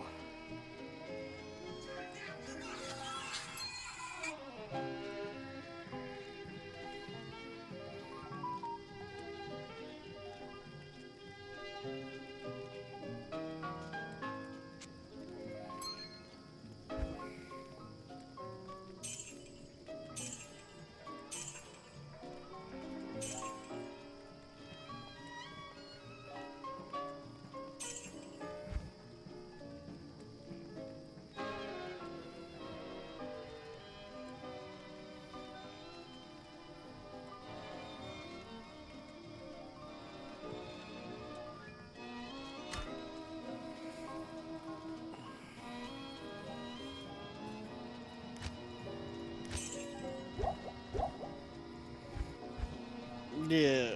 Yeah.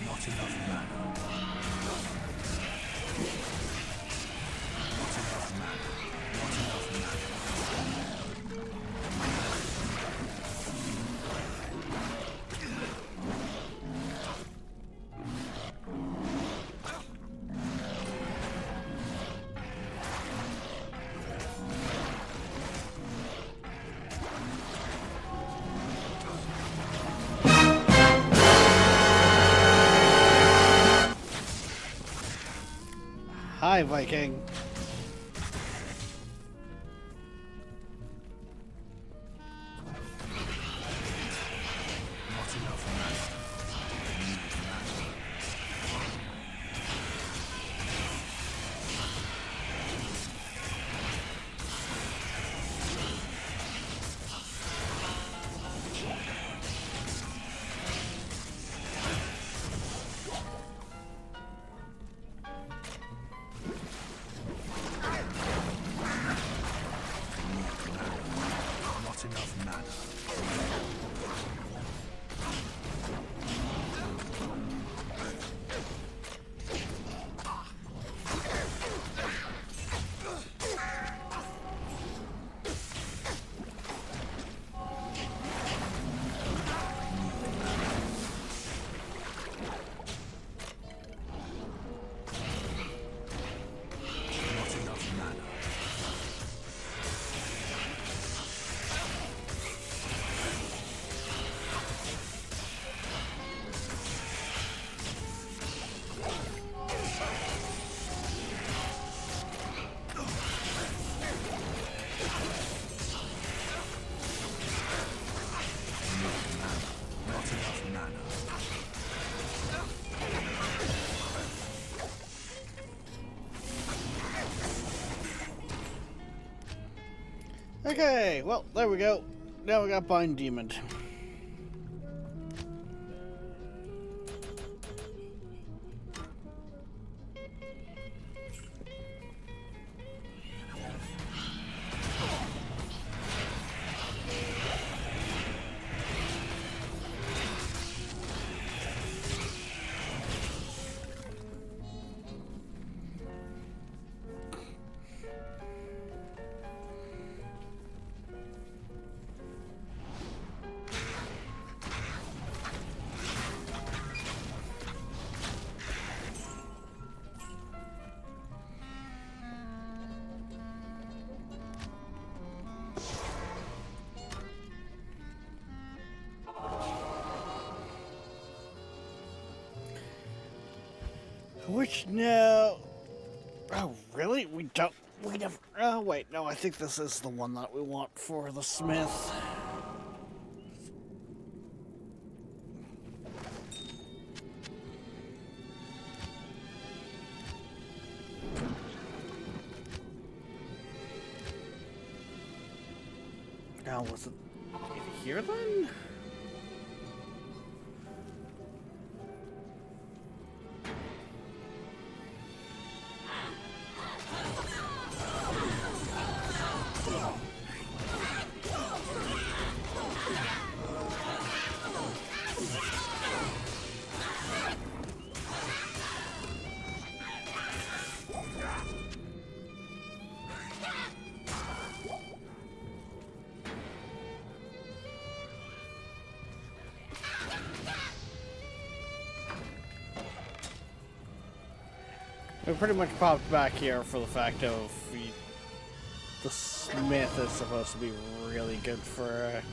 Not enough mana. Not enough mana. Not enough mana. Hi, Viking. Not enough mana. enough mana. Not enough mana. Not enough mana. Okay, well, there we go. Now we got Bind Demon. Which now? Oh, really? We don't. We never. Oh, wait. No, I think this is the one that we want for the Smith. Now, was it here then? We pretty much popped back here for the fact of the Smith is supposed to be really good for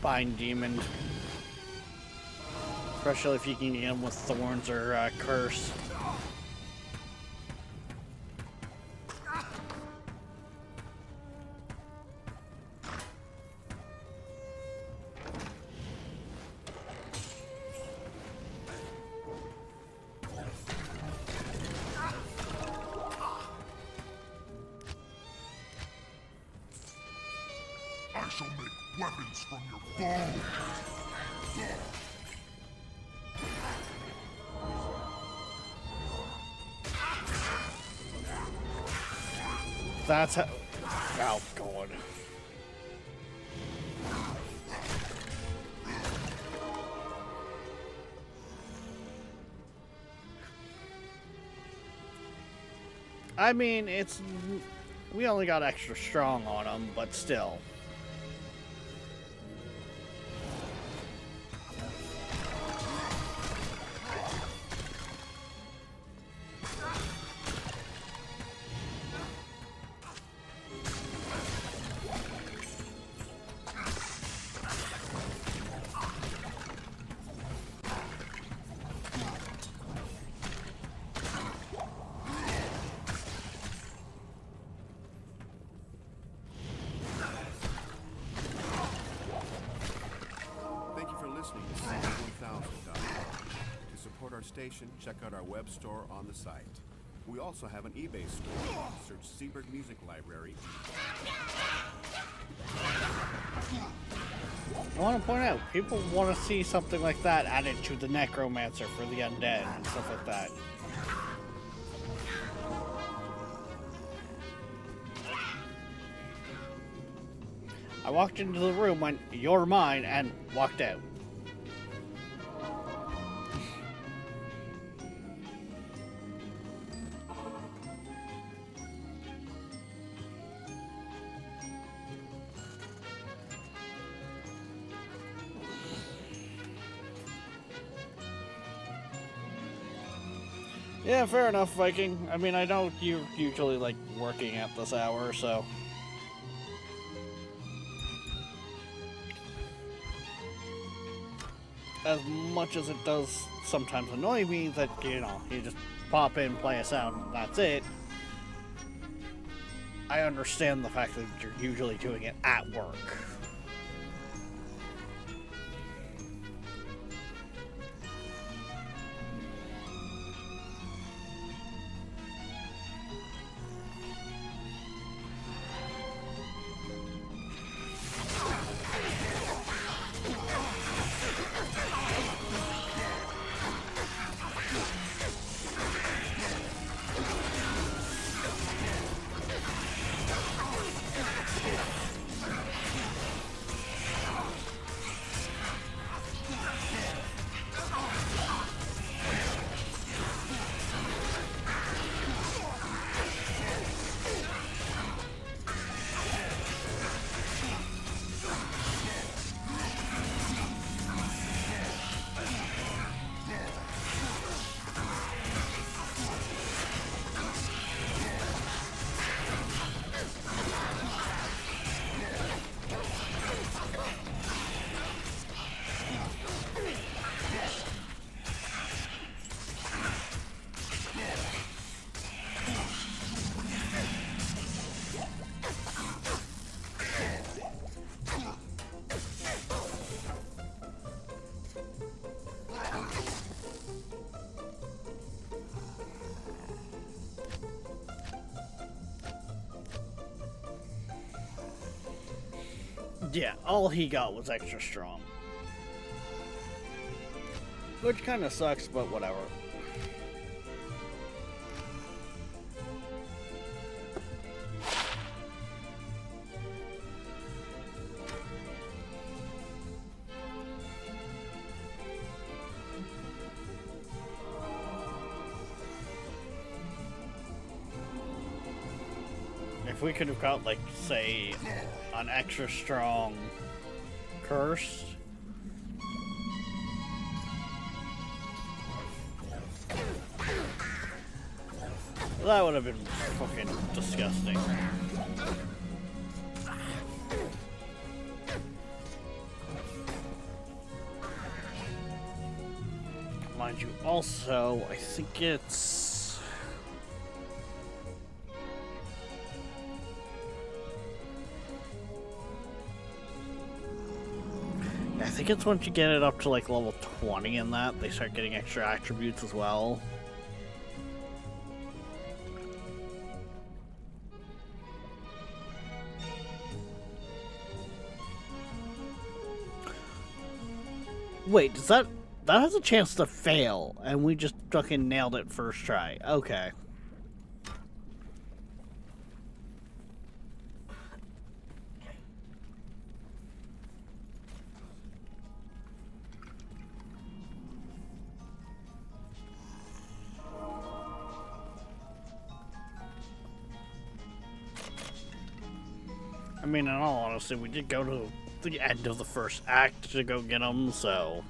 Bind Demon. Especially if you can get him with Thorns or Curse. I shall make weapons from your bone. That's how. Oh, God. I mean, it's. We only got extra strong on him, but still. Thank you for listening to Secret1000.com. To support our station, check out our web store on the site. We also have an eBay store. Search Seaberg Music Library. I want to point out, people want to see something like that added to the Necromancer for the undead and stuff like that. I walked into the room, went, "You're mine," and walked out. Yeah, fair enough, Viking. I mean, I know you're usually, like, working at this hour, so... As much as it does sometimes annoy me that, you know, you just pop in, play a sound, and that's it, I understand the fact that you're usually doing it at work. Yeah, all he got was extra strong. Which kind of sucks, but whatever. If we could have got, like, say, an extra strong curse. That would have been fucking disgusting. Mind you, also, I think it's... I think it's once you get it up to like level 20 in that, they start getting extra attributes as well. Wait, does that has a chance to fail, and we just fucking nailed it first try. Okay. I mean, in all honesty, we did go to the end of the first act to go get them, so...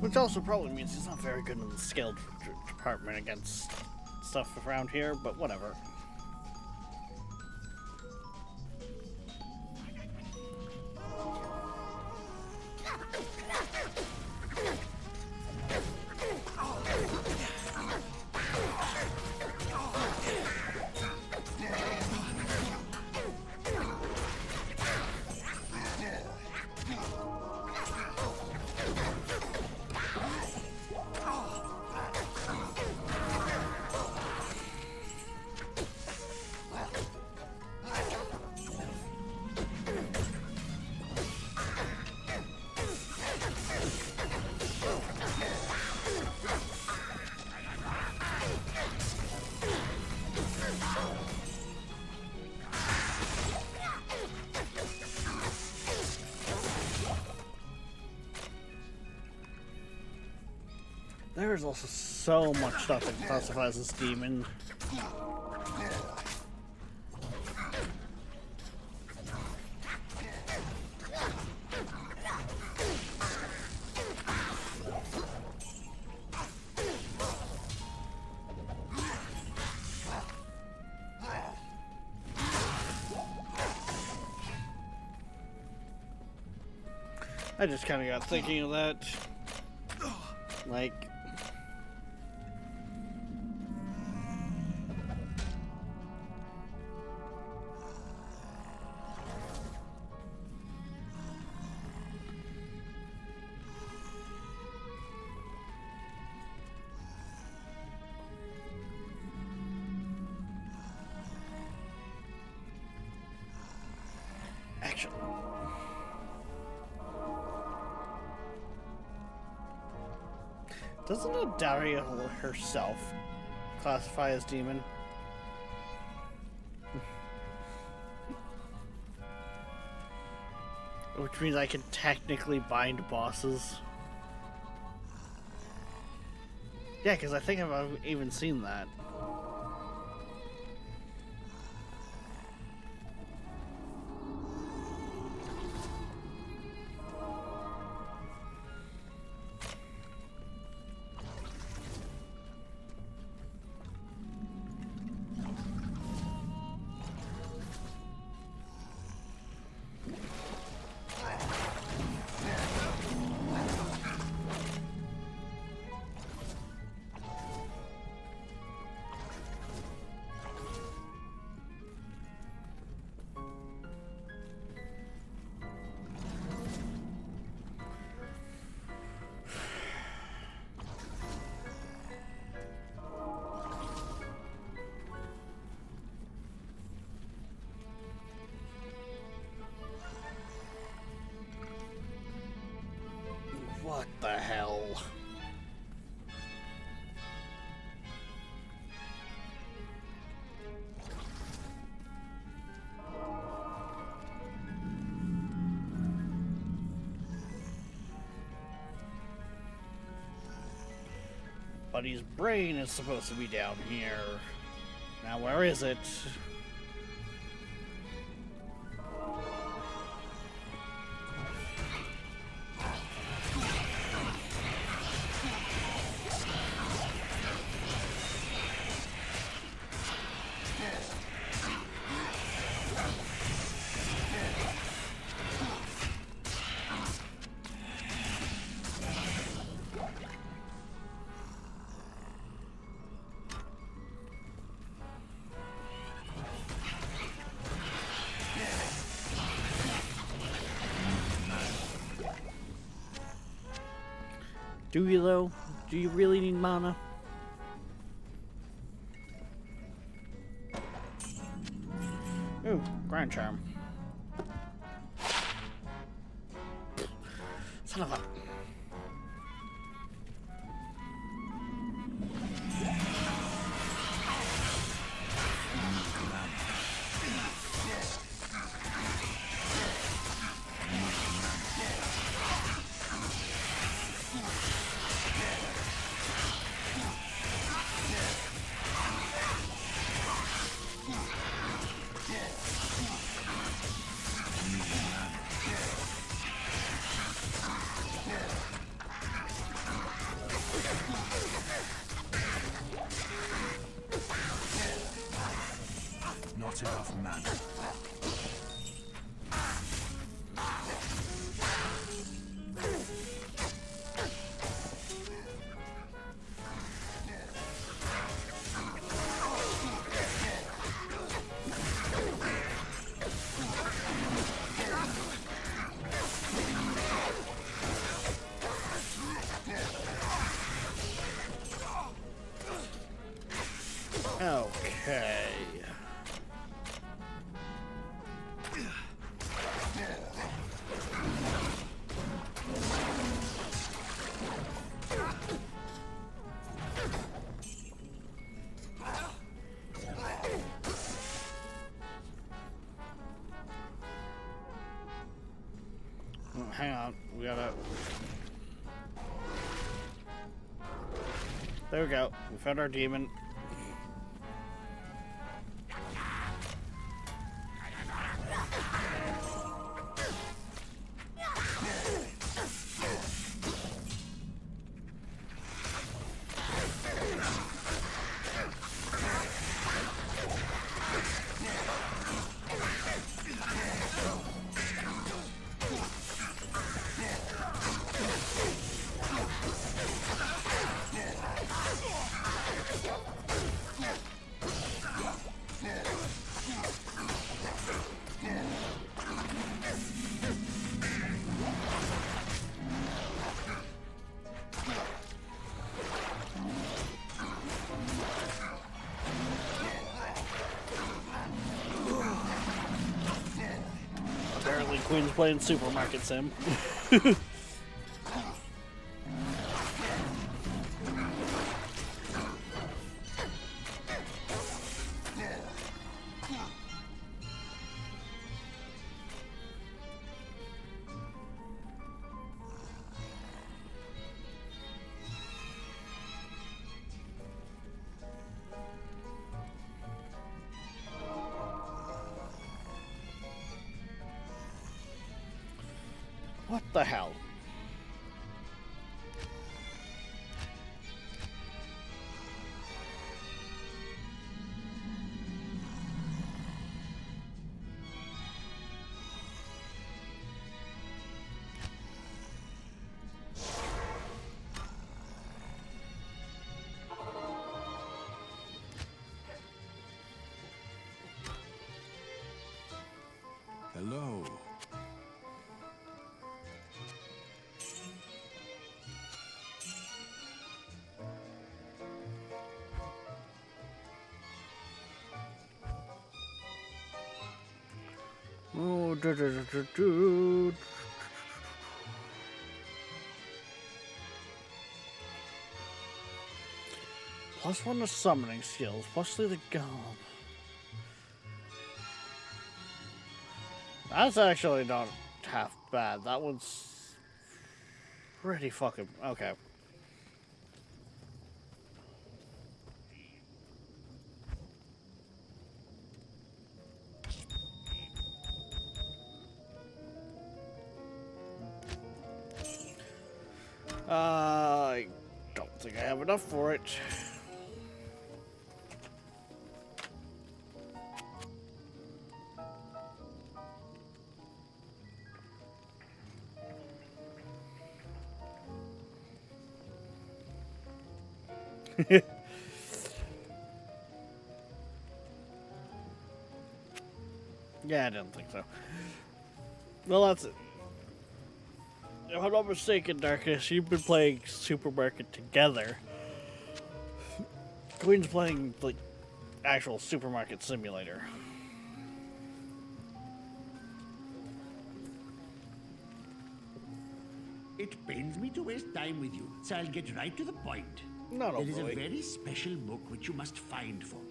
Which also probably means he's not very good in the skill department against stuff around here, but whatever. There is also so much stuff that classifies as demon. I just kind of got thinking of that. Like, action. Doesn't Adaria herself classify as demon? Which means I can technically bind bosses. Yeah, because I think I've even seen that. What the hell? Buddy's brain is supposed to be down here. Now where is it? Do you though? Do you really need mana? Ooh, Grand Charm. Son of a... Not enough mana. Okay. Oh, hang on, we gotta... There we go. We found our demon. Apparently Quinn's playing Supermarket Sim. What the hell? Hello. Oh, do. +1 to summoning skills, plus to the golem. That's actually not half bad. That one's pretty fucking okay. I don't think I have enough for it. Yeah, I didn't think so. Well, that's it. If I'm not mistaken, Darkness, you've been playing Supermarket together. Queen's playing, like, actual Supermarket Simulator. It pains me to waste time with you, so I'll get right to the point. No, There is a boy. very special book which you must find for me.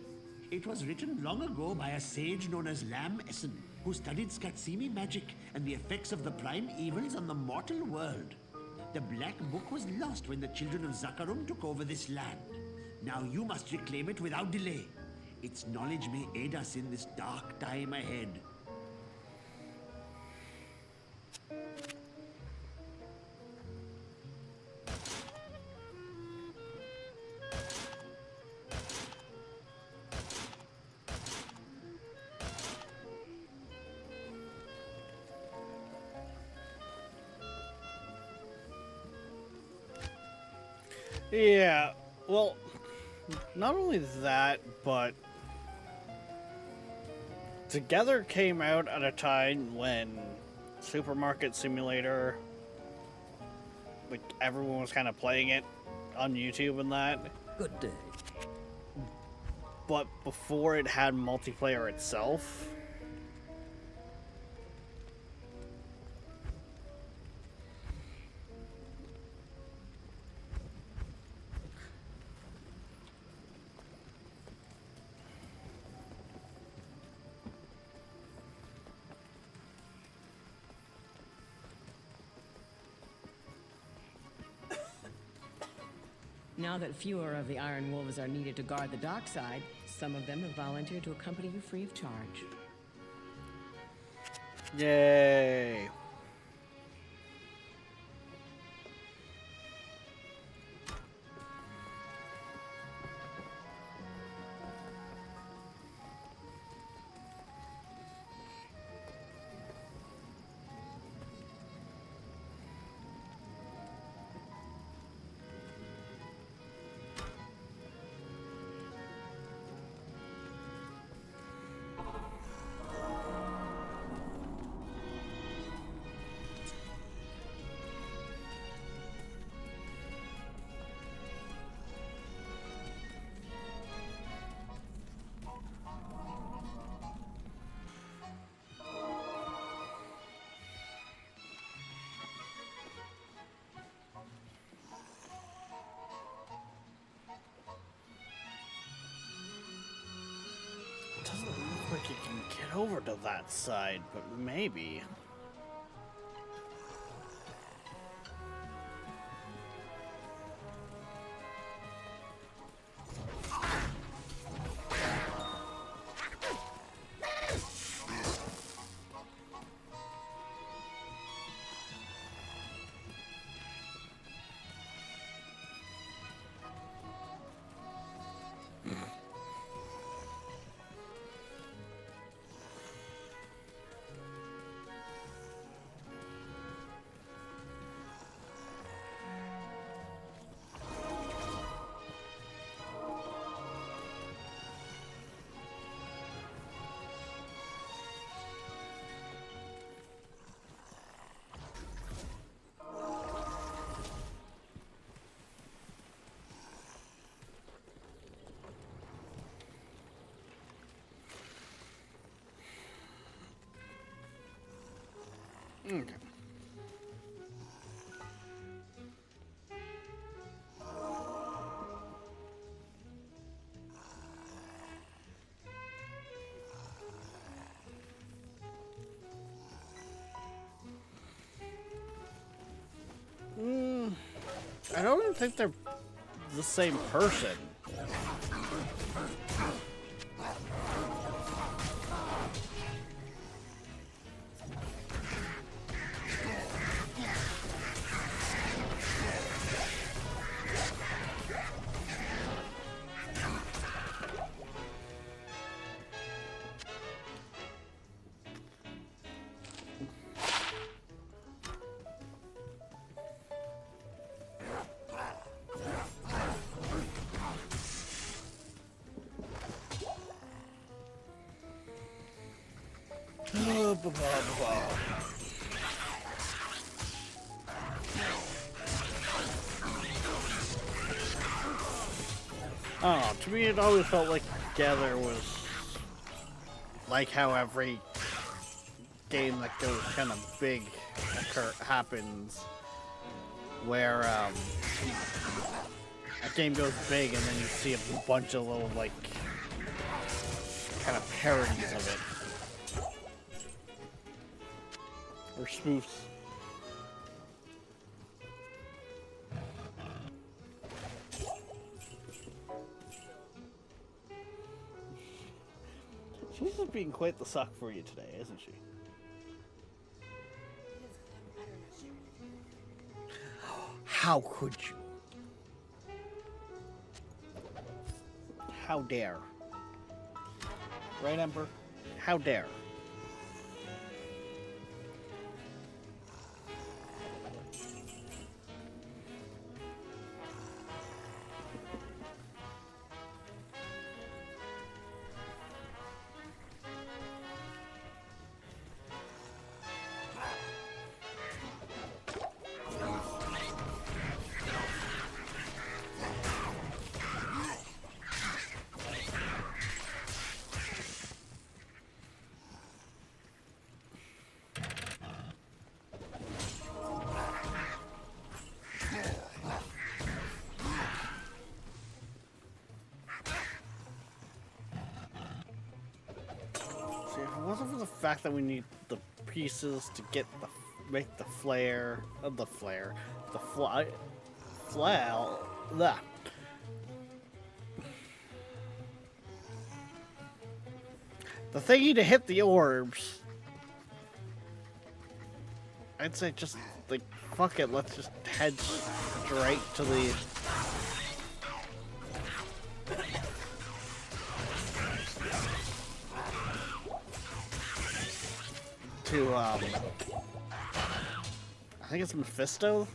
It was written long ago by a sage known as Lam Essen, who studied Skatsimi magic and the effects of the prime evils on the mortal world. The Black Book was lost when the children of Zakarum took over this land. Now you must reclaim it without delay. Its knowledge may aid us in this dark time ahead. Yeah, well, not only that, but Together came out at a time when Supermarket Simulator, like, everyone was kind of playing it on YouTube and that, Good day. but before it had multiplayer itself. Now that fewer of the Iron Wolves are needed to guard the dark side, some of them have volunteered to accompany you free of charge. Yay! Doesn't look like you can get over to that side, but maybe. Okay. I don't even think they're the same person. Oh, to me it always felt like Gather was like how every game that goes kind of big happens, where a game goes big and then you see a bunch of little like kind of parodies of it. Or spoofs. She's just being quite the suck for you today, isn't she? How could you? How dare? Right, Ember? How dare? If it wasn't for the fact that we need the pieces to get the make the flare of the flare, the flail, the thingy to hit the orbs. I'd say just, like, fuck it, let's just head straight to the... I think it's Mephisto?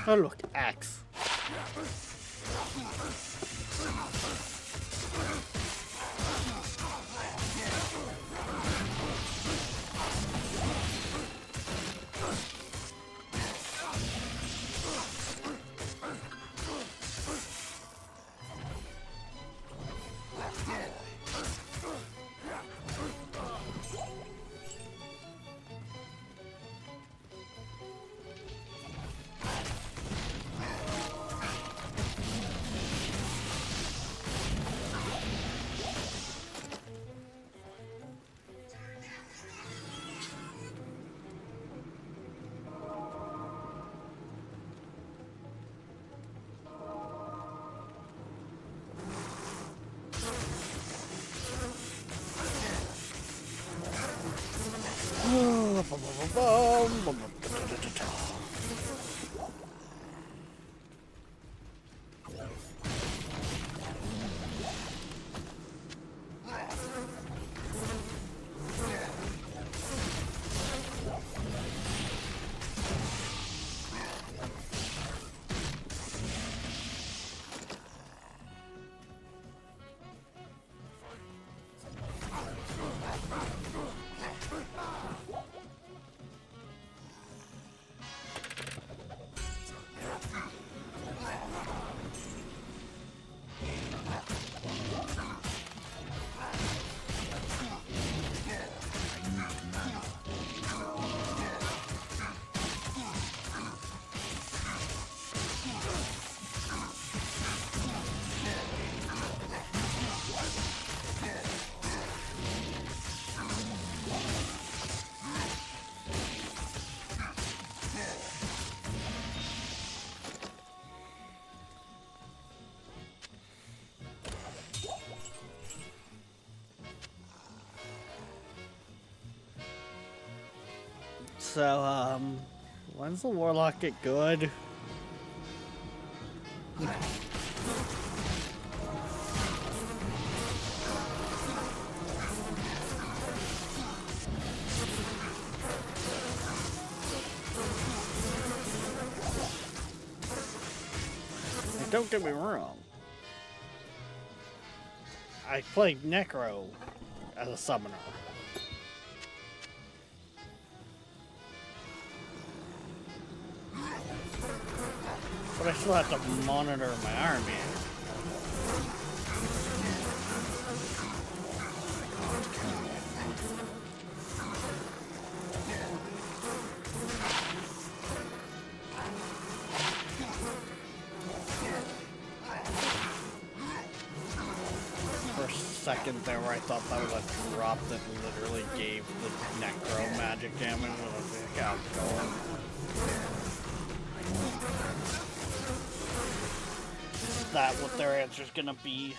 Oh look, axe. So, when's the Warlock get good? Don't get me wrong. I played Necro as a summoner. But I still have to monitor my army. For a second there where I thought that was a drop that literally gave the Necro magic damage. I was like, God, going. Is that what their answer's gonna be?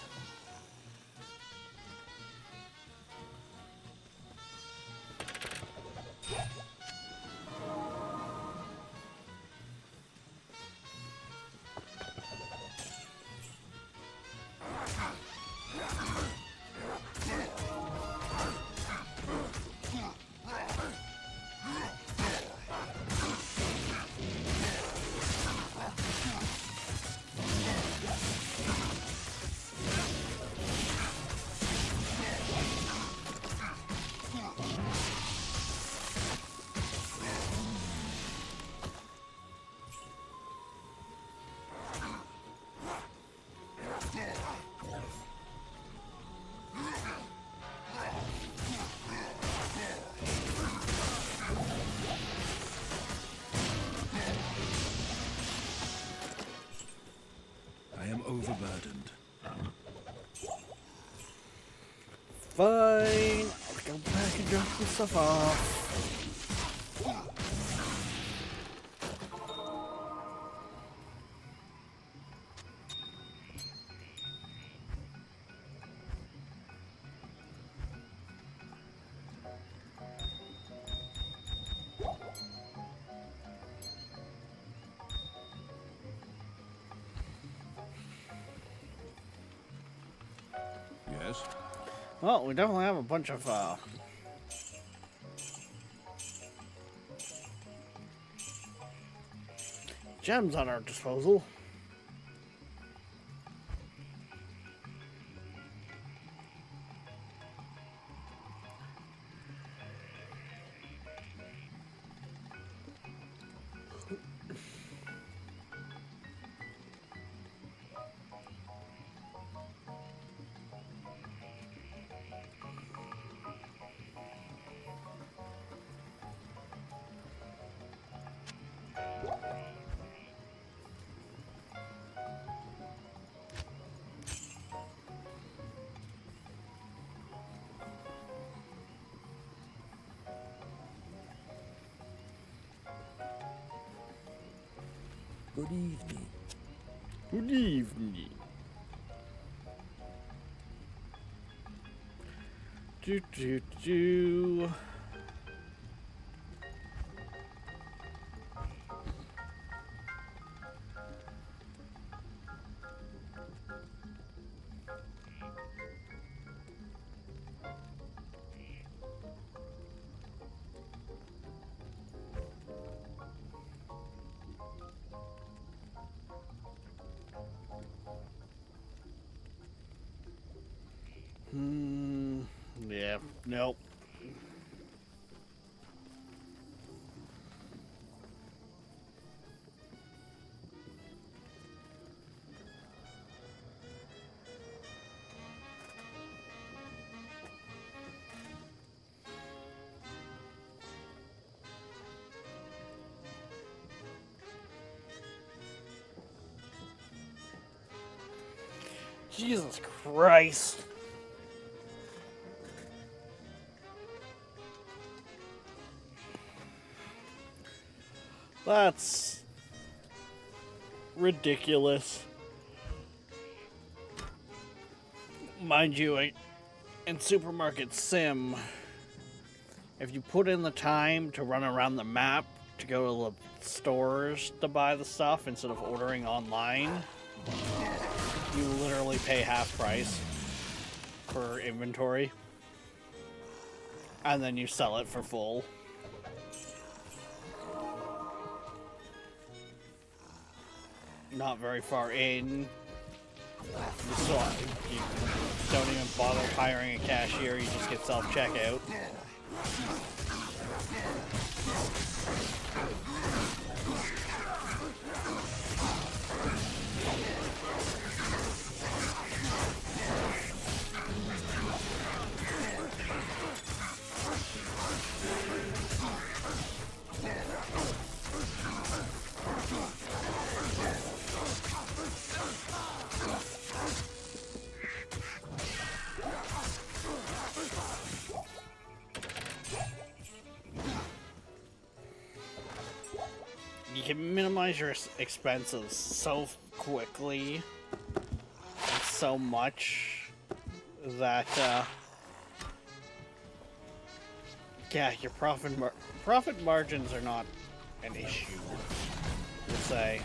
fine. I'll go back and drop some stuff off. Yes? Well, we definitely have a bunch of gems at our disposal. Good evening. Good evening. Do. Yeah, nope. Jesus Christ. That's ridiculous. Mind you, in Supermarket Sim, if you put in the time to run around the map to go to the stores to buy the stuff instead of ordering online, you literally pay half price for inventory. And then you sell it for full. Not very far in. You don't even bother hiring a cashier, you just get self-checkout. You can minimize your expenses so quickly and so much that, yeah, your profit margins are not an issue, we'll say.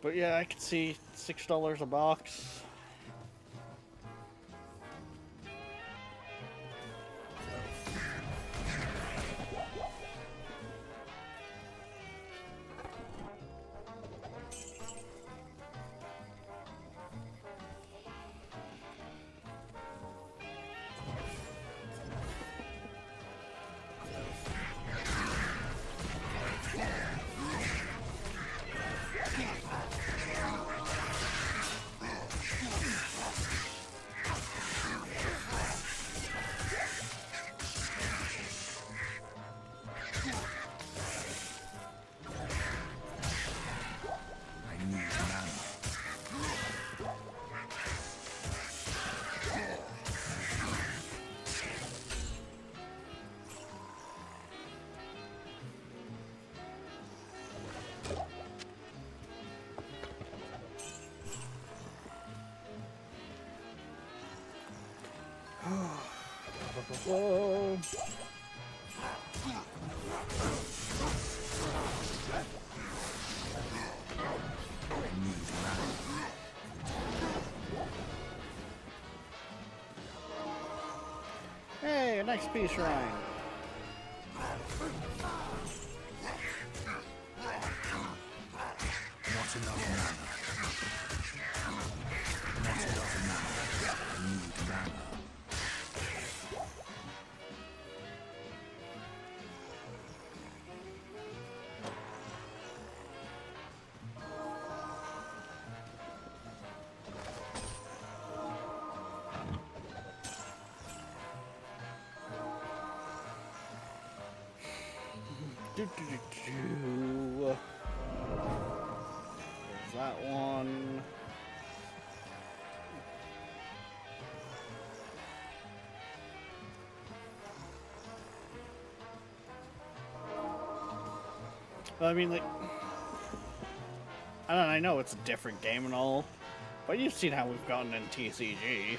But yeah, I could see $6 a box. Whoa. Hey, an XP shrine. Not enough mana. Not enough mana. I need mana. There's that one. I mean, like, I know it's a different game and all, but you've seen how we've gotten in TCG.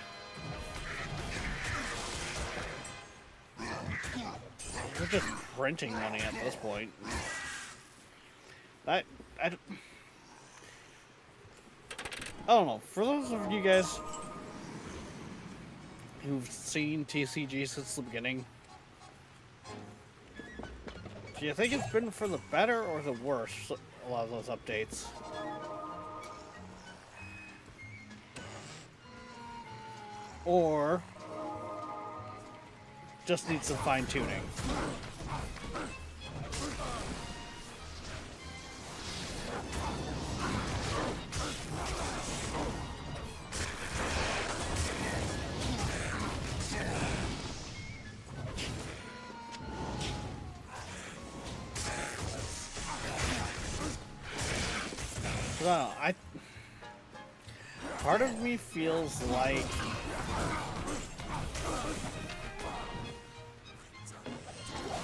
We're just printing money at this point. I don't know. For those of you guys who've seen TCG since the beginning, do you think it's been for the better or the worse, a lot of those updates? Or just needs some fine-tuning? Well, part of me feels like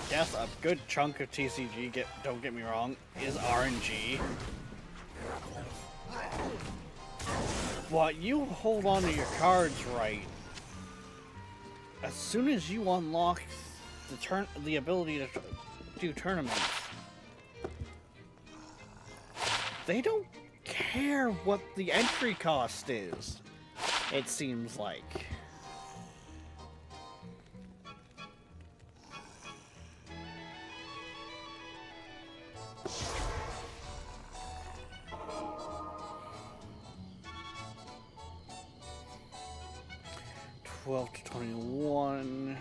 yes, a good chunk of TCG, don't get me wrong, is RNG. But you hold on to your cards right, as soon as you unlock the ability to do tournaments, they don't care what the entry cost is, it seems like. $12 to $21,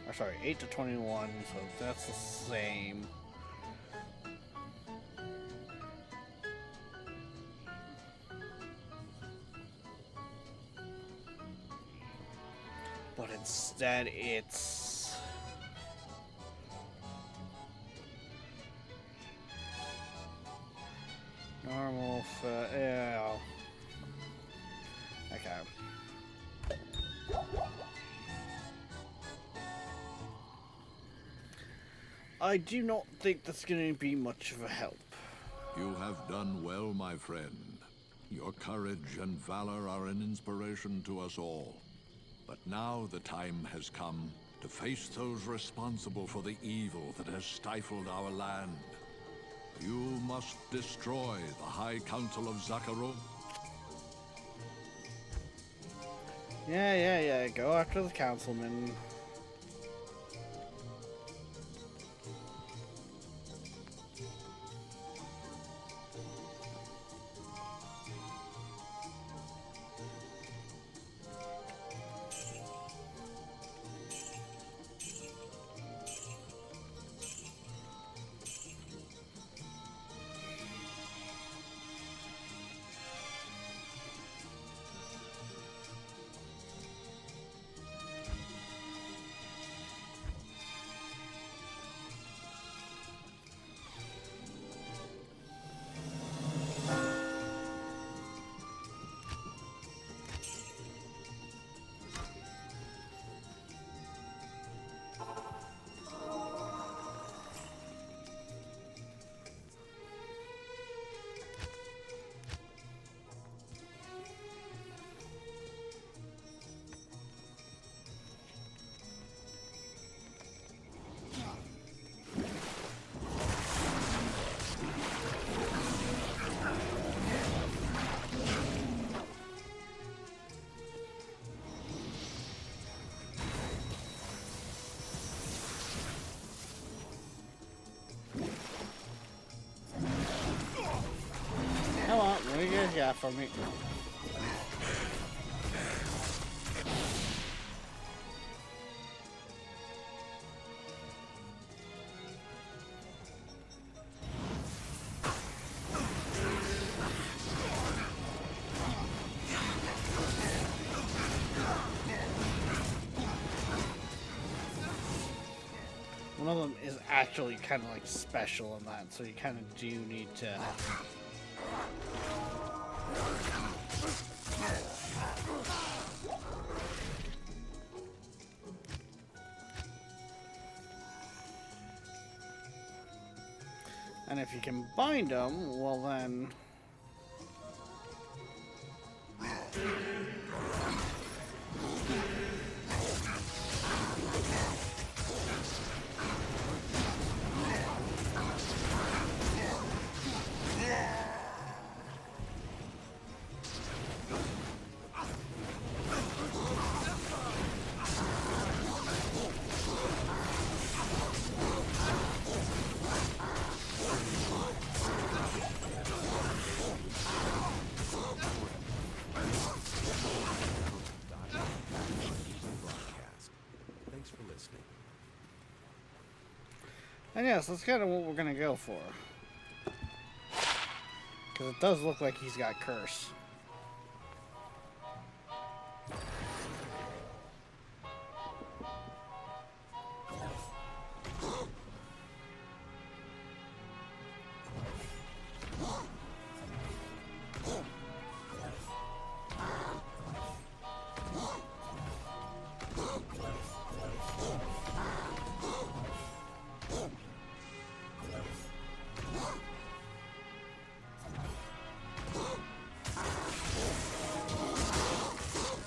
or sorry, $8 to $21, so that's the same. But instead it's normal, yeah. Okay. I do not think that's going to be much of a help. You have done well, my friend. Your courage and valor are an inspiration to us all. But now the time has come to face those responsible for the evil that has stifled our land. You must destroy the High Council of Zakharov. Yeah. Go after the councilman. Come on, what do you guys got for me? One of them is actually kind of like special in that, so you kind of do need to. And if you can bind them, well then. Thanks for listening. And yes, that's kind of what we're gonna go for. Because it does look like he's got curse.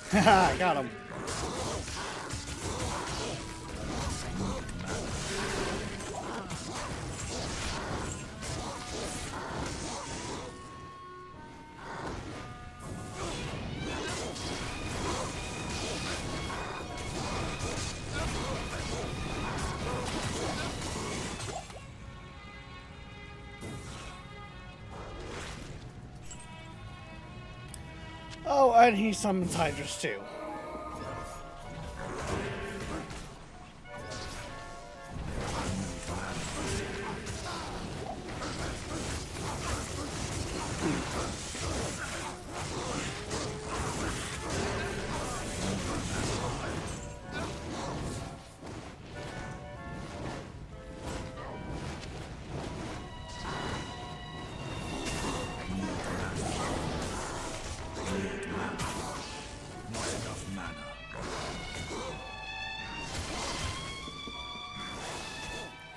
Haha, got him. Oh, and he summons Hydras too.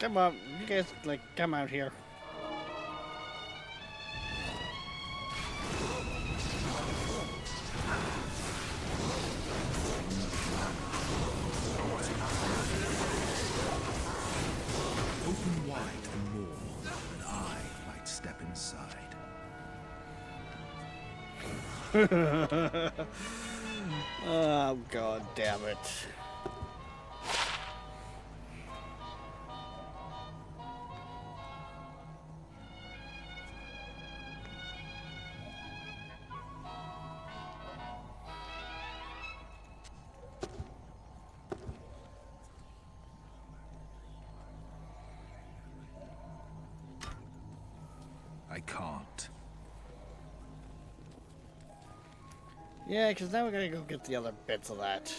Come on, you guys, like, come out here. Open wide for more, and I inside. Oh, god damn it. I can't. Yeah, because now we gotta go get the other bits of that.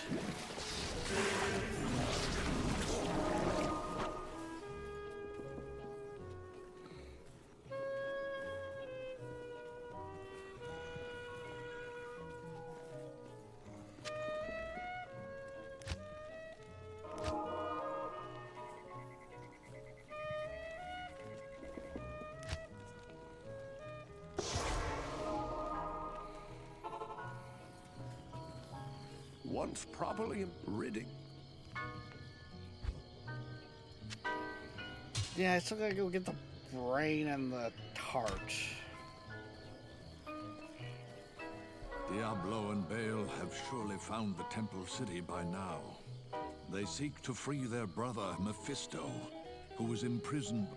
Once properly ridding. Yeah, I still gotta go get the brain and the tart. Diablo and Baal have surely found the Temple City by now. They seek to free their brother, Mephisto, who is imprisoned.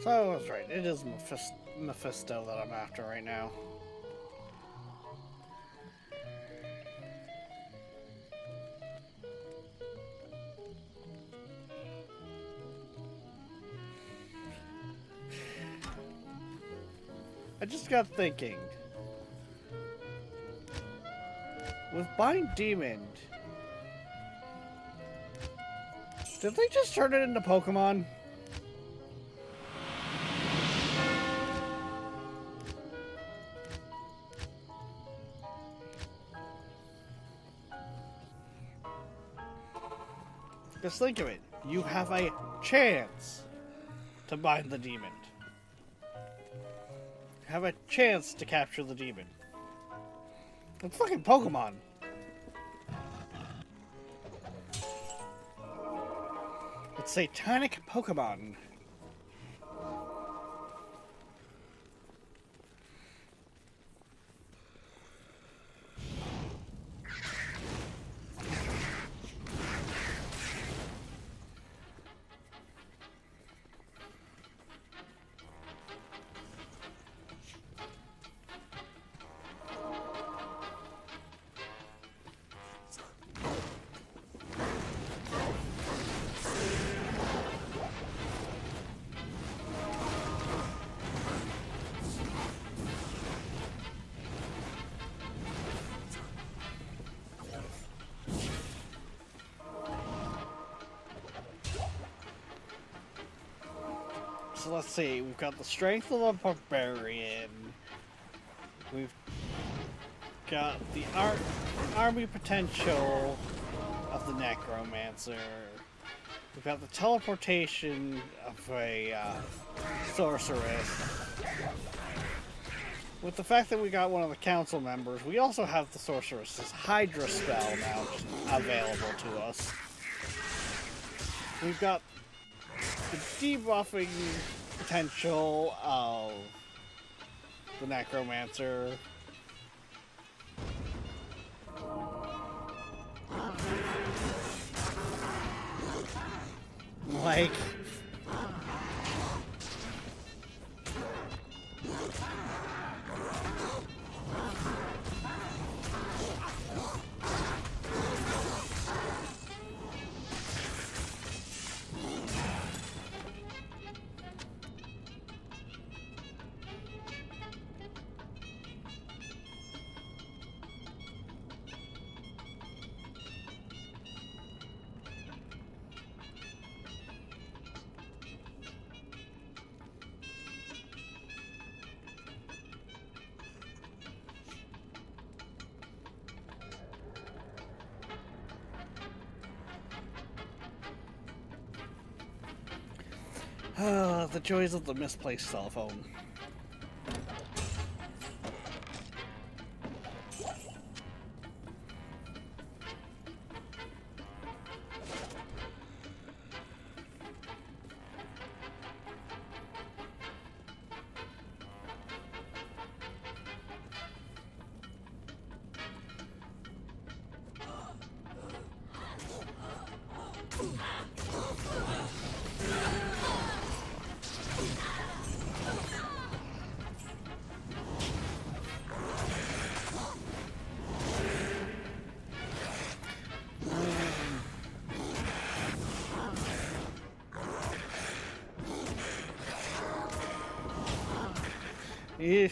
So I was right, it is Mephisto that I'm after right now. I just got thinking. With Bind Demon, did they just turn it into Pokemon? Just think of it. You have a chance to bind the demon. You have a chance to capture the demon. It's fucking Pokemon. It's satanic Pokemon. So let's see, we've got the strength of a barbarian. We've got the army potential of the necromancer. We've got the teleportation of a sorceress. With the fact that we got one of the council members, we also have the sorceress's Hydra spell now available to us. We've got the debuffing potential of the necromancer. Like, the joys of the misplaced cell phone. Eh.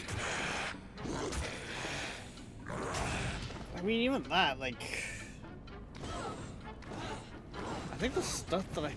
I mean, even that, like... I think the stuff that I...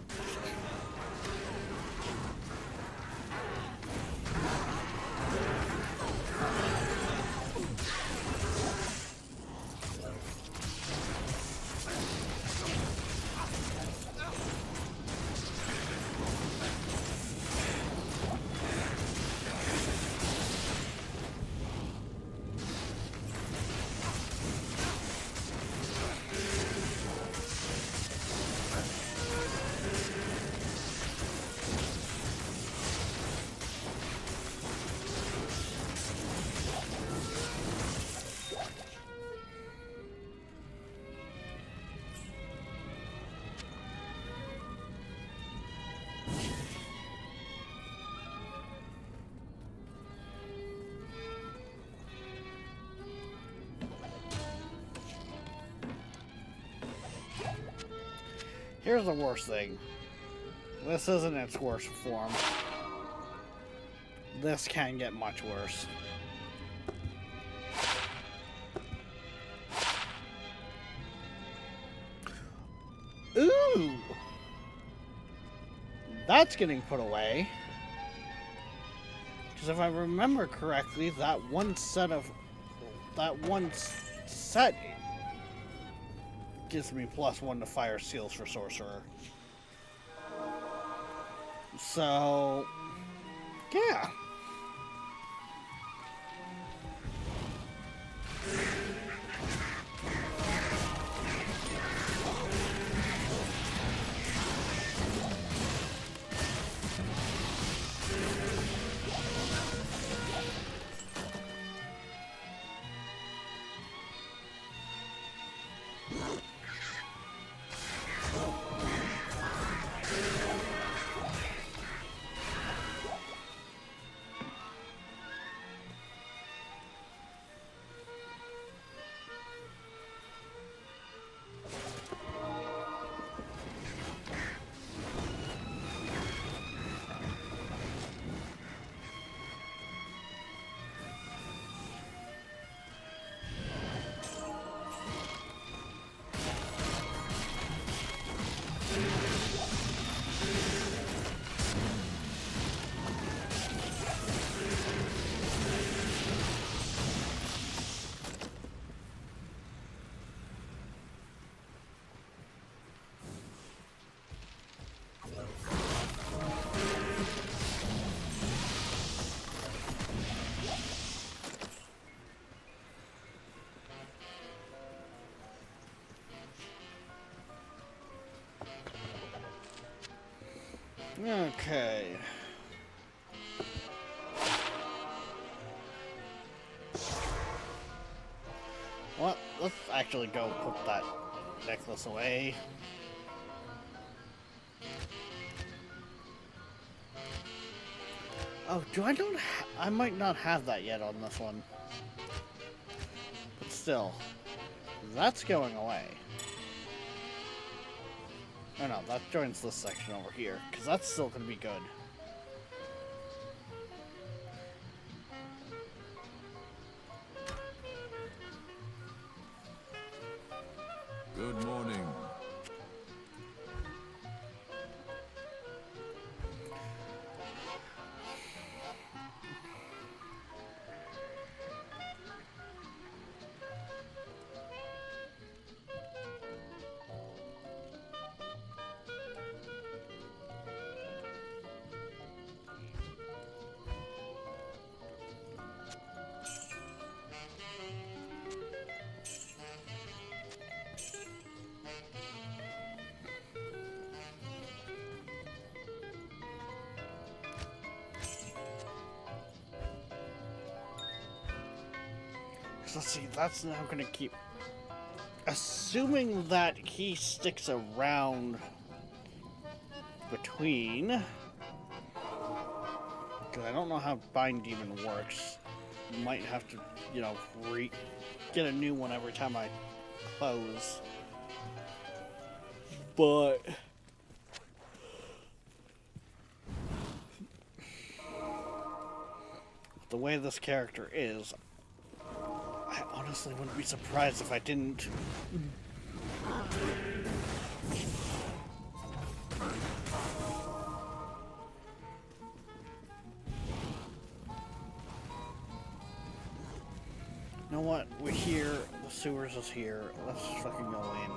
Here's the worst thing. This isn't its worst form. This can get much worse. Ooh! That's getting put away. Because if I remember correctly, that one set gives me +1 to fire seals for sorcerer. So, yeah. Okay. Well, let's actually go put that necklace away. Oh, do I don't I might not have that yet on this one. But still, that's going away. Oh no, that joins this section over here, because that's still going to be good. Good morning. Let's see, that's now going to keep... Assuming that he sticks around between... Because I don't know how Bind Demon works. You might have to, you know, get a new one every time I close. But... the way this character is, I honestly wouldn't be surprised if I didn't. You know what? We're here. The sewers is here. Let's fucking go in.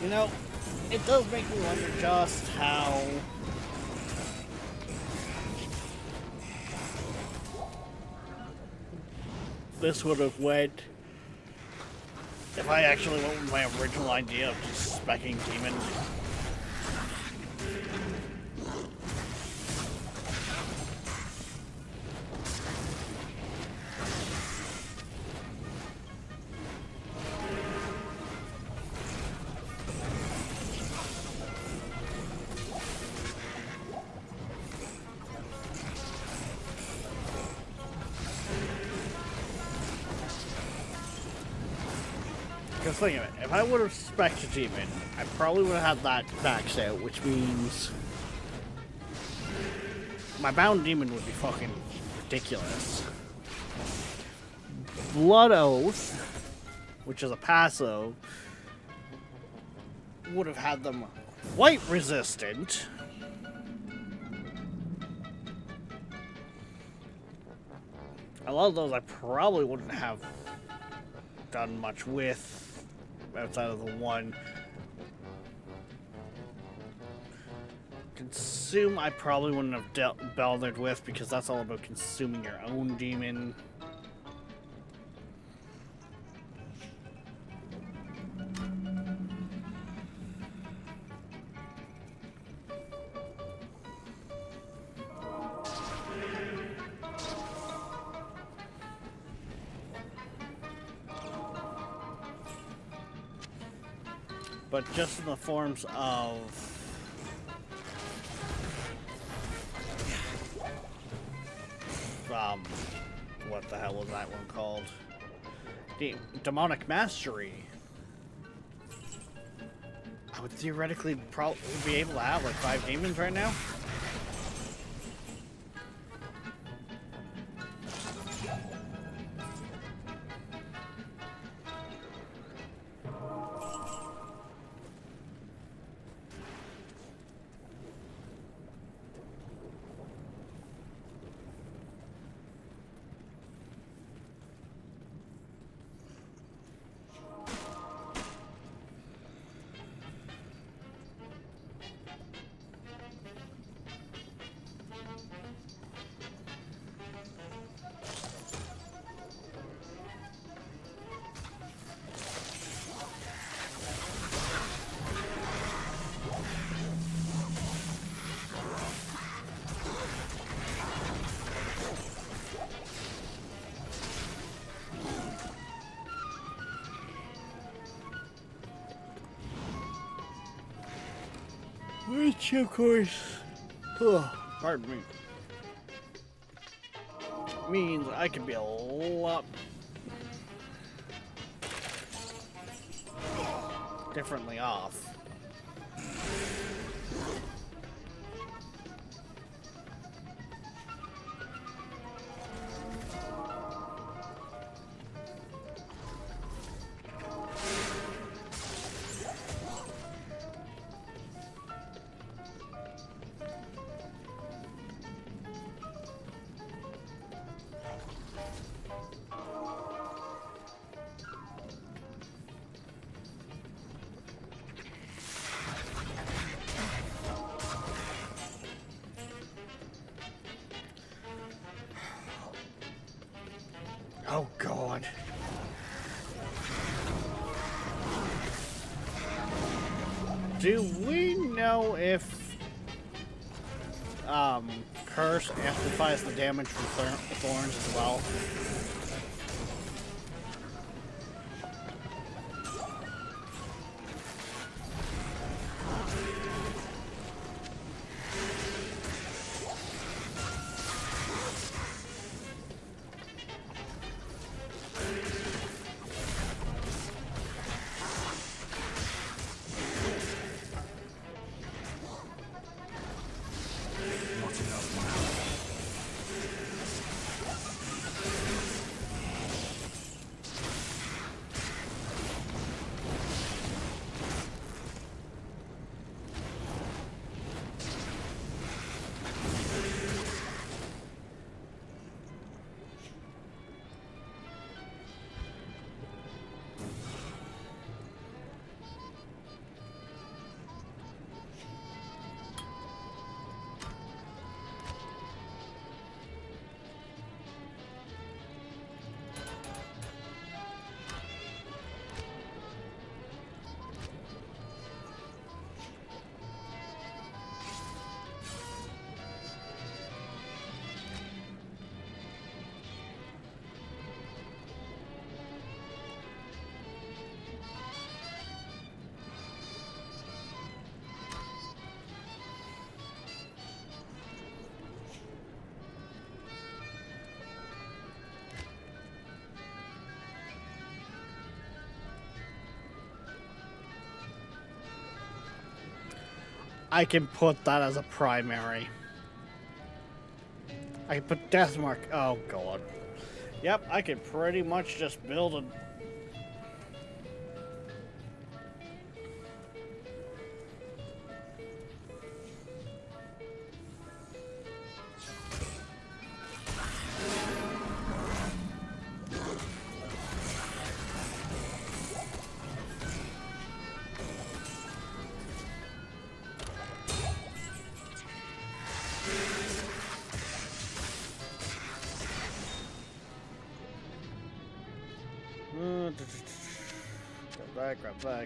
You know, it does make me wonder just how this would have went if I actually went with my original idea of just specking Demon. Because think of it, if I would have spec'd a Demon, I probably would have had that maxed out, which means my bound Demon would be fucking ridiculous. Blood Oath, which is a passive, would have had them quite resistant. A lot of those I probably wouldn't have done much with outside of the one. Consume I probably wouldn't have bothered with because that's all about consuming your own demon. But just in the forms of what the hell was that one called? Demonic Mastery. I would theoretically probably be able to have like 5 demons right now. Which, of course, pardon me, means I could be a lot differently off. Oh, God. Do we know if Curse amplifies the damage from thorns as well? I can put that as a primary. I can put Deathmark. Oh, God. Yep, I can pretty much just build a...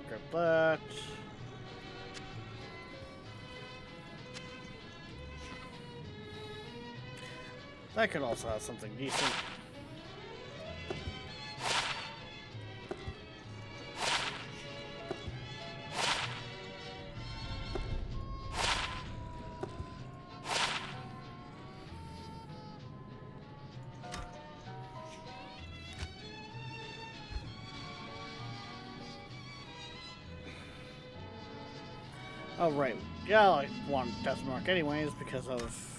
Grab that. That could also have something decent. Oh, right. Yeah, I want Deathmark anyways because of...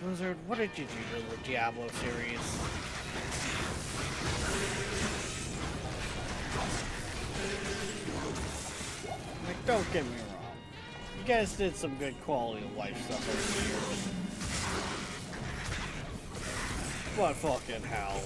Blizzard, what did you do to the Diablo series? Like, don't get me wrong. You guys did some good quality of life stuff over the years. But fucking hell.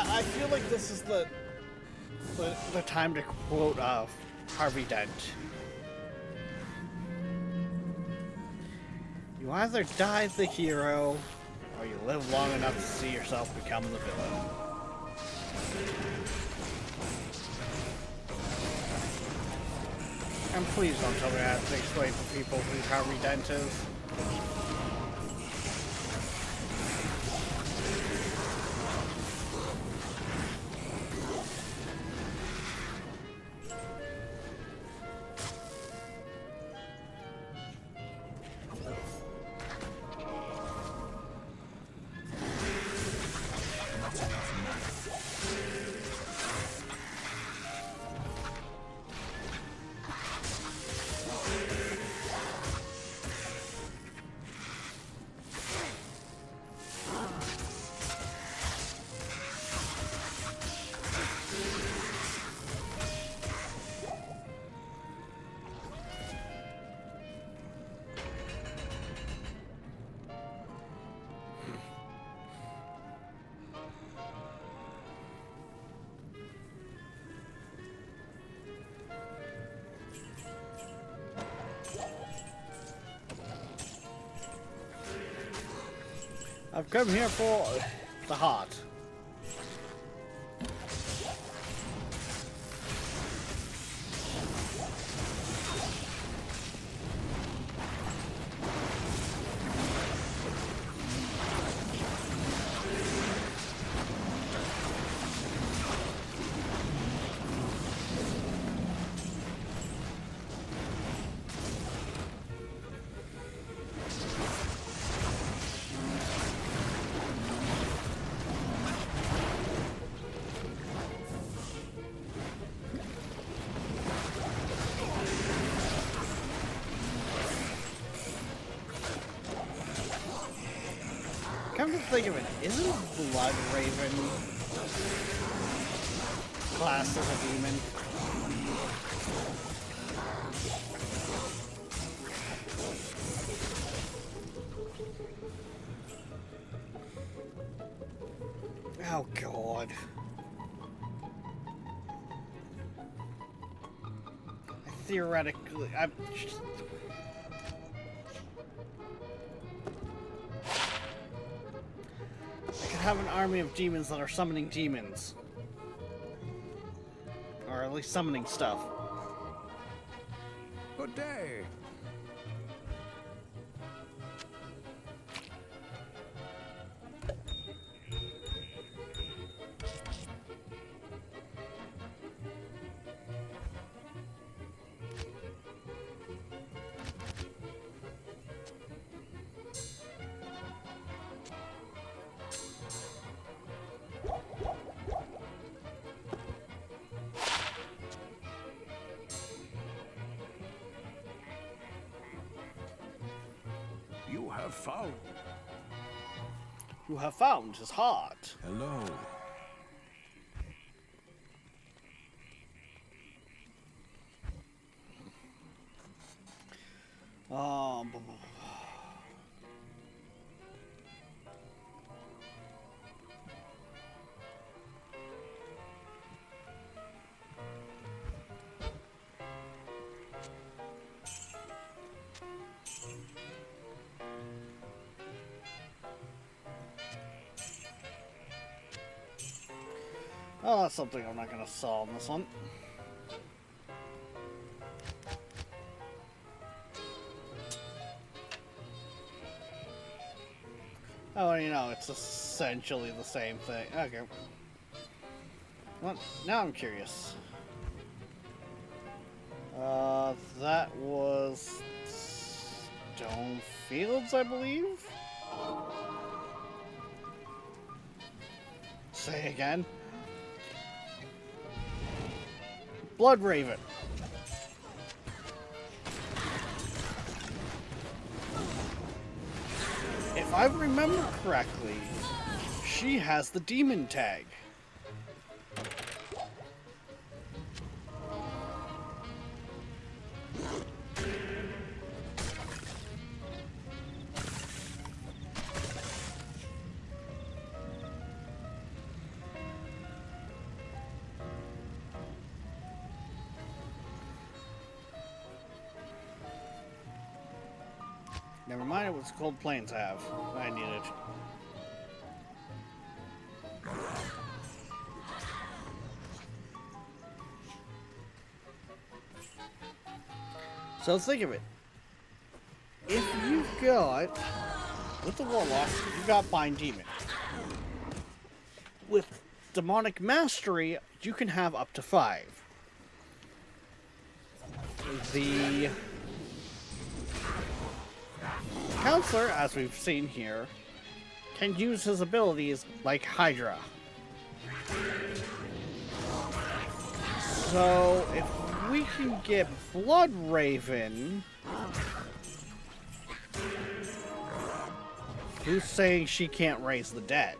I feel like this is the time to quote Harvey Dent. You either die the hero, or you live long enough to see yourself become the villain. And please don't tell me I have to explain to people who Harvey Dent is. I've come here for the heart. Come to think of it, isn't Blood Raven classed as a demon? Oh God. Theoretically, I'm just... I could have an army of demons that are summoning demons. Or at least summoning stuff. Good day. You have found his heart. Hello. Oh, that's something I'm not gonna solve in this one. Oh, you know, it's essentially the same thing. Okay. Well, now I'm curious. That was Stonefields, I believe? Say again. Bloodraven. If I remember correctly, she has the demon tag. Never mind, it was Cold Plains have. I needed. So think of it. If you've got, with the Warlock, you got Bind Demon. With Demonic Mastery, you can have up to 5. The Counselor, as we've seen here, can use his abilities like Hydra. So, if we can get Bloodraven, who's saying she can't raise the dead?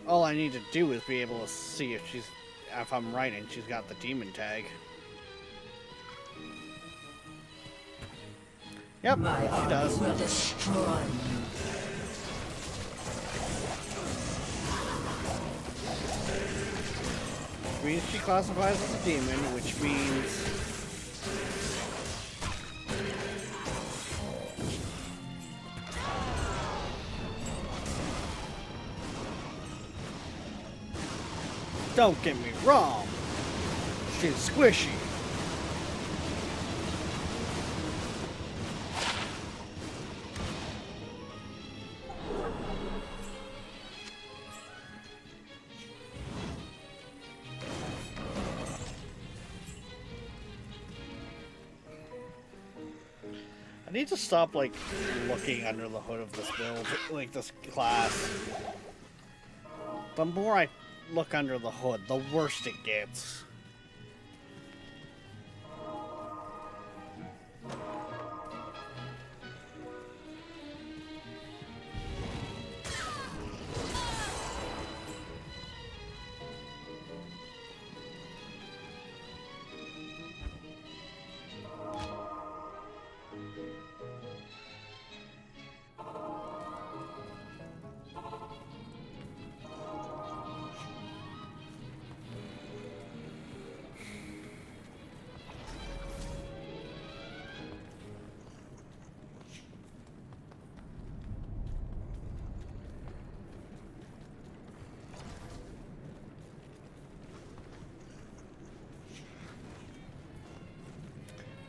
All I need to do is be able to see if I'm right and she's got the demon tag. Yep, she does. Will destroy you. Which means she classifies as a demon, which means don't get me wrong, she's squishy. I need to stop, like, looking under the hood of this build, like this class. The more I look under the hood, the worse it gets.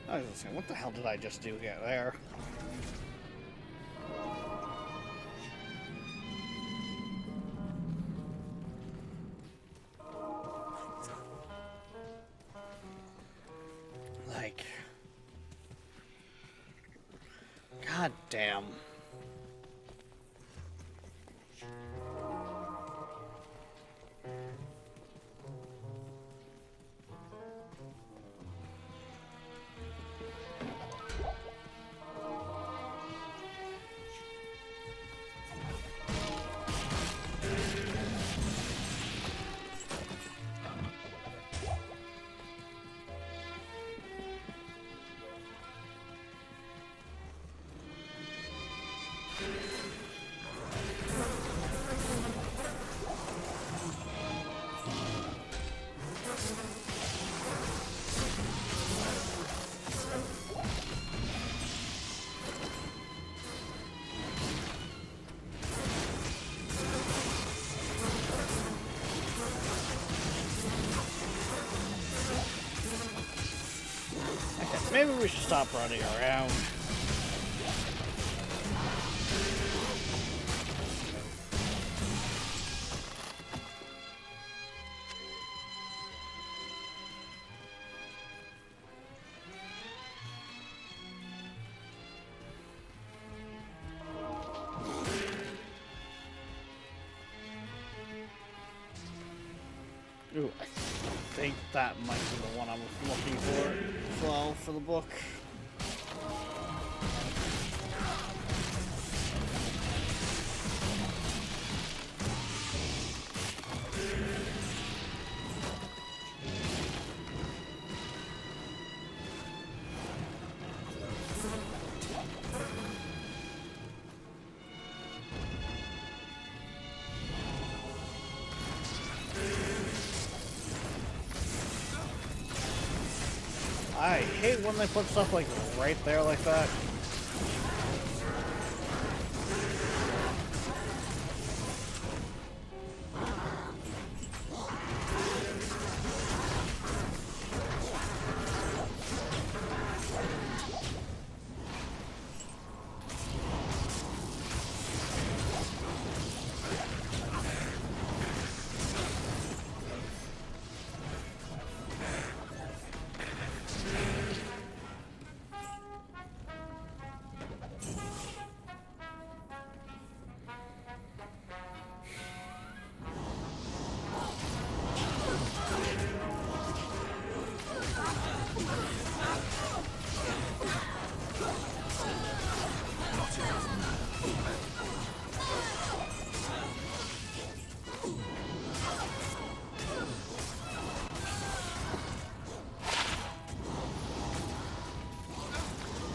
I was saying, what the hell did I just do here? There. Like, god damn. Maybe we should stop running around. Ooh, I think that might be the one I was looking for as well for the book. I hate when they put stuff like right there like that.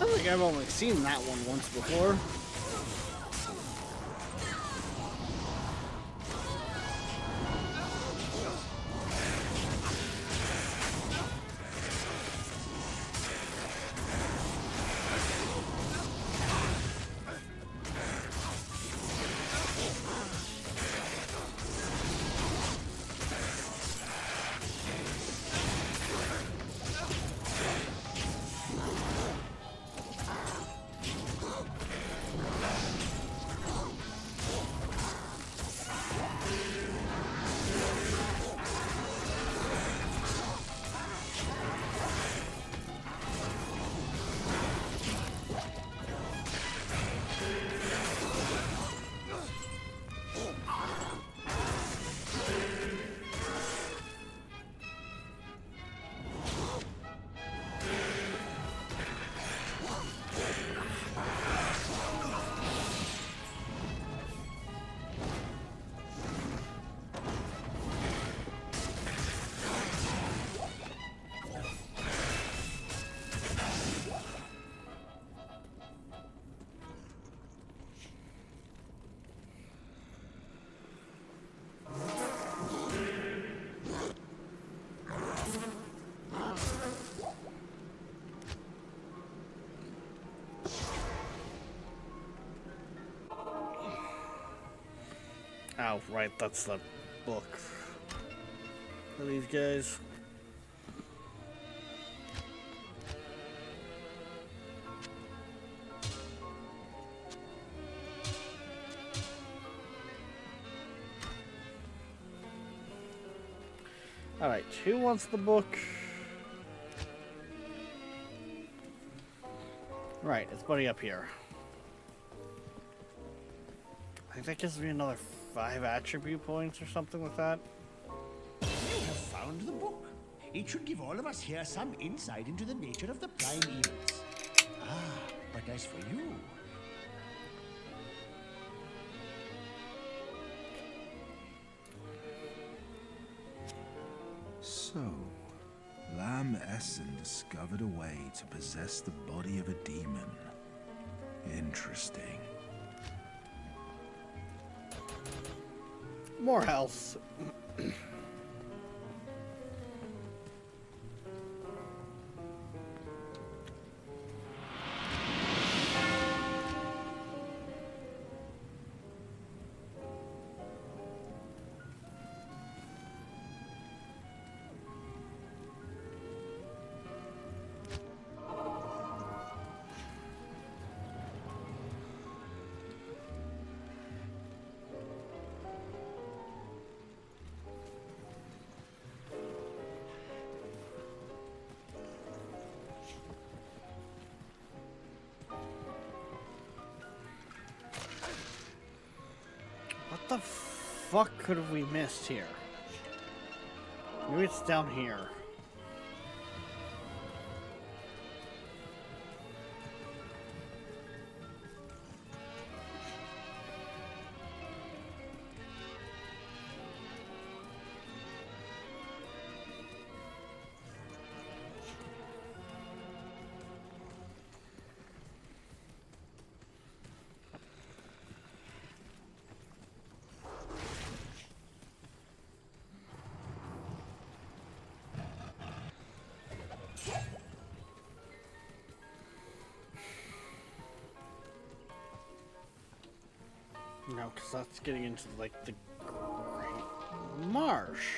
I think I've only seen that one once before. Oh, right, that's the book for these guys. Alright, who wants the book? Right, it's Buddy up here. I think that gives me another 5 attribute points or something with that. You have found the book. It should give all of us here some insight into the nature of the prime evils. Ah, but as for you... So, Lam Essen discovered a way to possess the body of a demon. Interesting. More health. the fuck could have we missed here? Maybe it's down here. No, because that's getting into, like, the Great Marsh.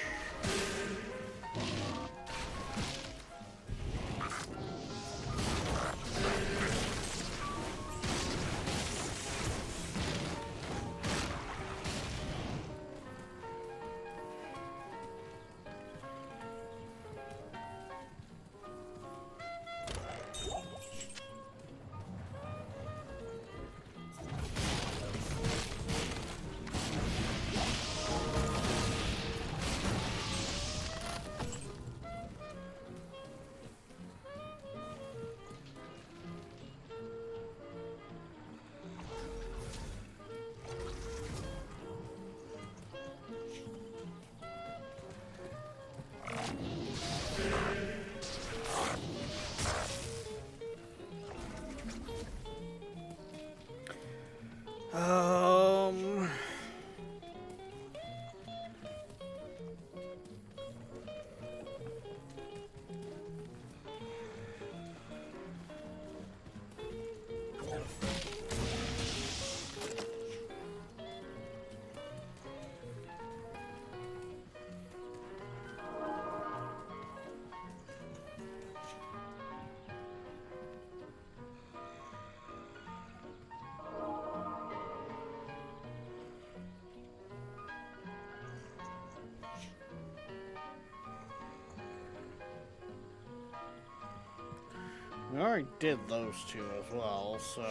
We already did those two as well, so...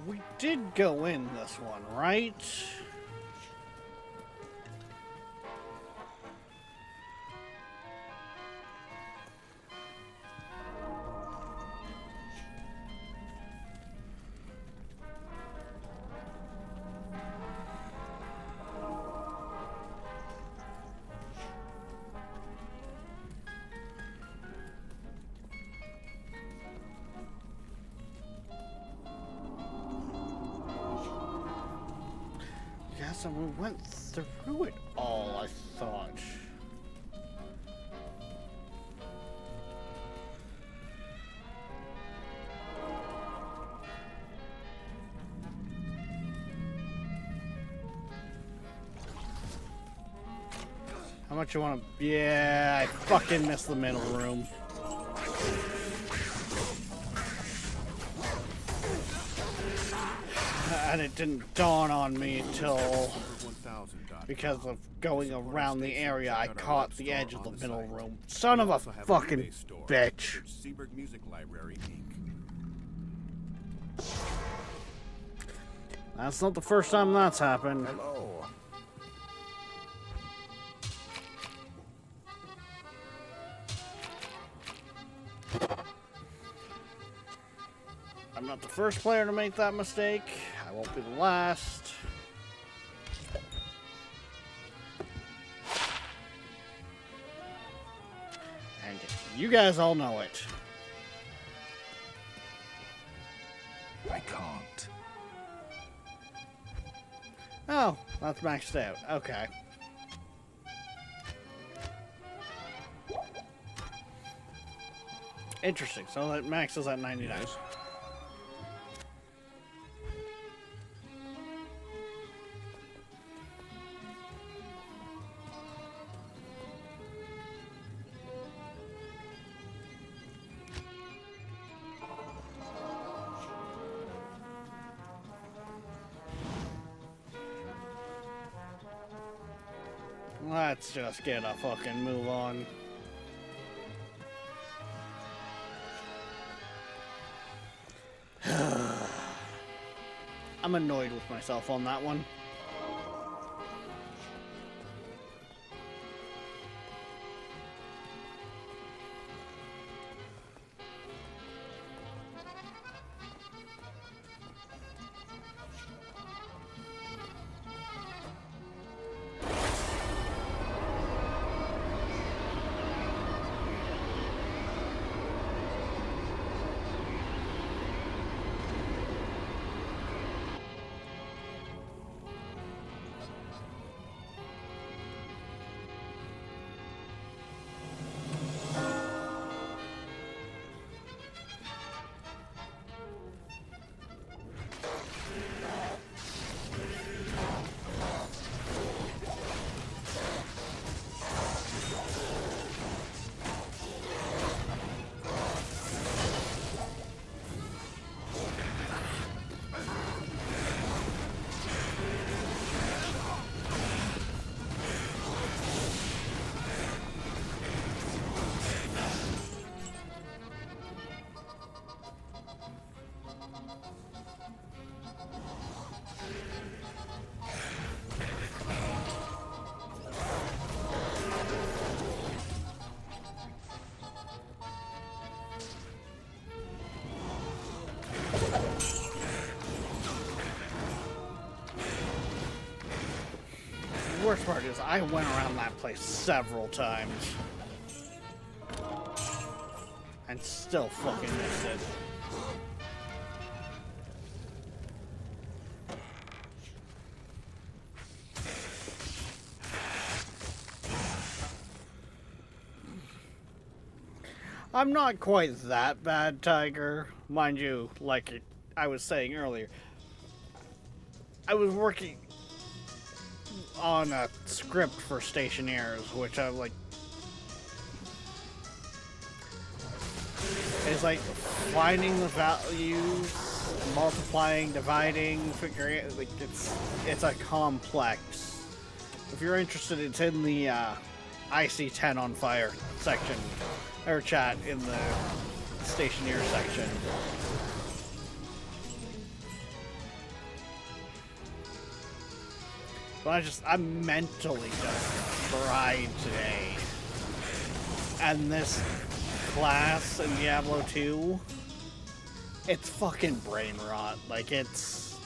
We did go in this one, right? Yes, and we went through it all, I thought. How much you want to... Yeah, I fucking missed the middle room. And it didn't dawn on me until, because of going around the area, I caught the edge of the middle room. Son of a fucking bitch. Seaberg Music Library, Inc. That's not the first time that's happened. Hello. I'm not the first player to make that mistake. I won't be the last. And you guys all know it. I can't. Oh, that's maxed out. Okay. Interesting. So that max is at 99. Yes. Let's just get a fucking move on. I'm annoyed with myself on that one. The worst part is I went around that place several times and still fucking missed it. I'm not quite that bad, Tiger. Mind you, like I was saying earlier, I was working on a script for Stationeers, which I'm like, it's like finding the values, multiplying, dividing, figuring it, like it's a complex. If you're interested, it's in the IC10 on Fire section, or chat in the Stationeer section. But I'm mentally just fried today. And this class in Diablo 2, it's fucking brain rot. Like, it's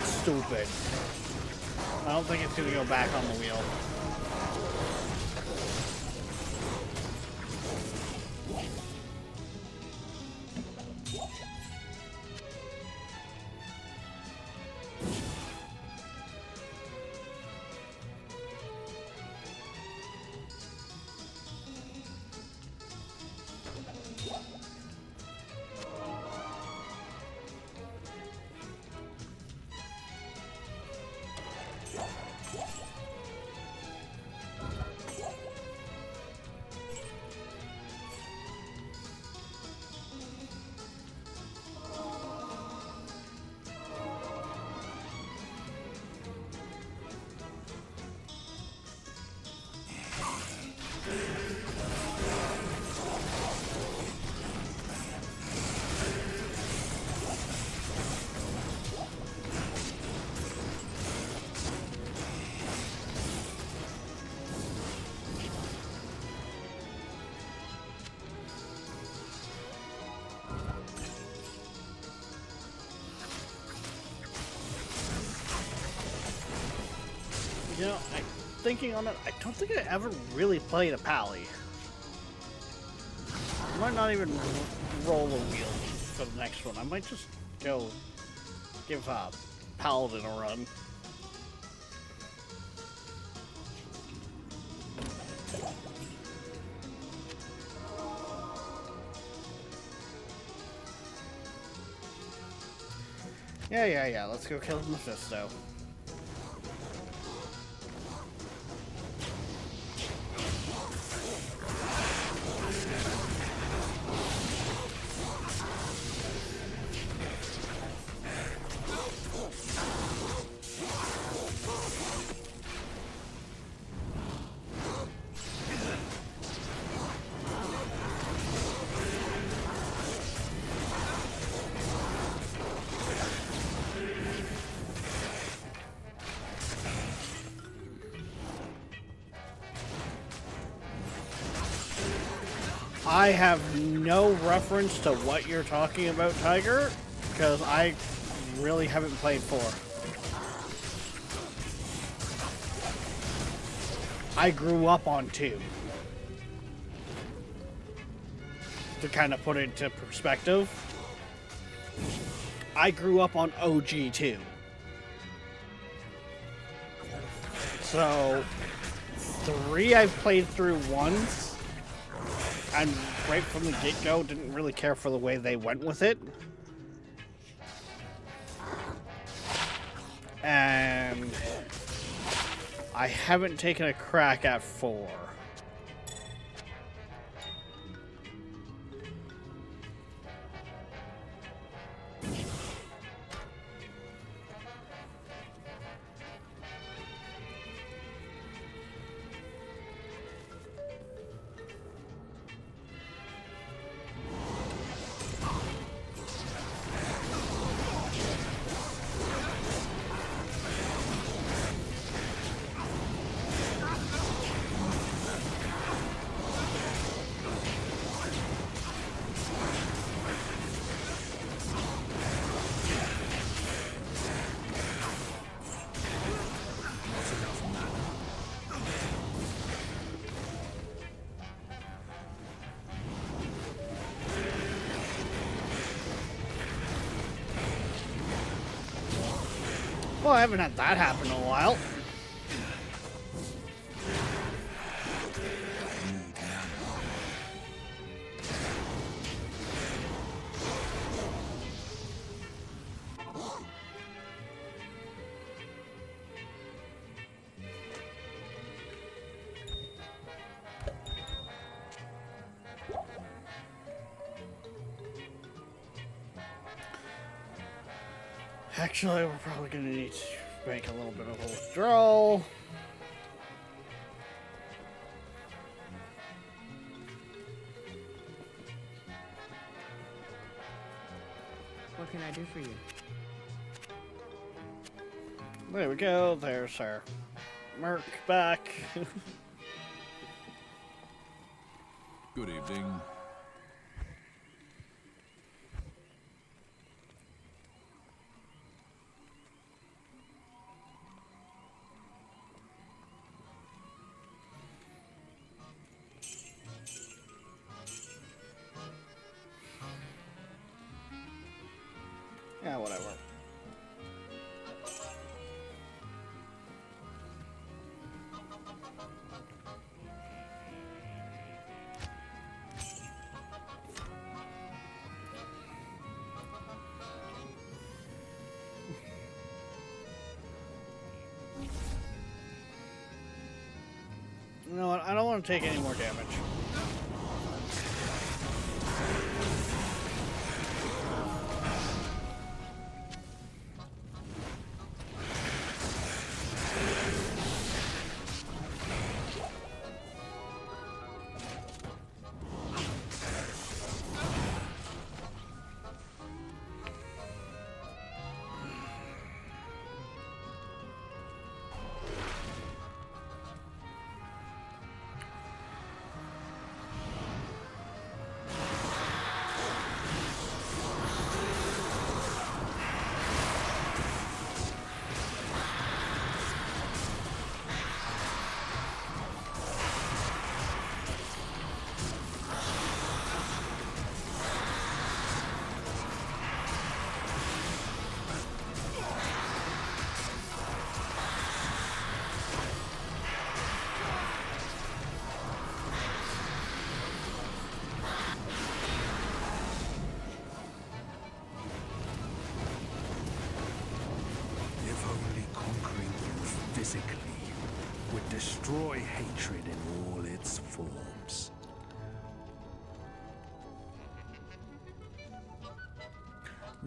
stupid. I don't think it's gonna go back on the wheel. You know, thinking on it, I don't think I ever really played a Pally. I might not even roll a wheel for the next one. I might just go give Paladin a run. Yeah. Let's go kill Mephisto. I have no reference to what you're talking about, Tiger, because I really haven't played 4. I grew up on 2. To kind of put it into perspective, I grew up on OG 2. So, 3 I've played through once. And right from the get-go, didn't really care for the way they went with it. And I haven't taken a crack at 4. Well, I haven't had that happen in a while. Actually, we're probably going to need to make a little bit of a withdrawal. What can I do for you? There we go. There's our Merc back. Good evening. Yeah, whatever. You know what? I don't want to take any more damage.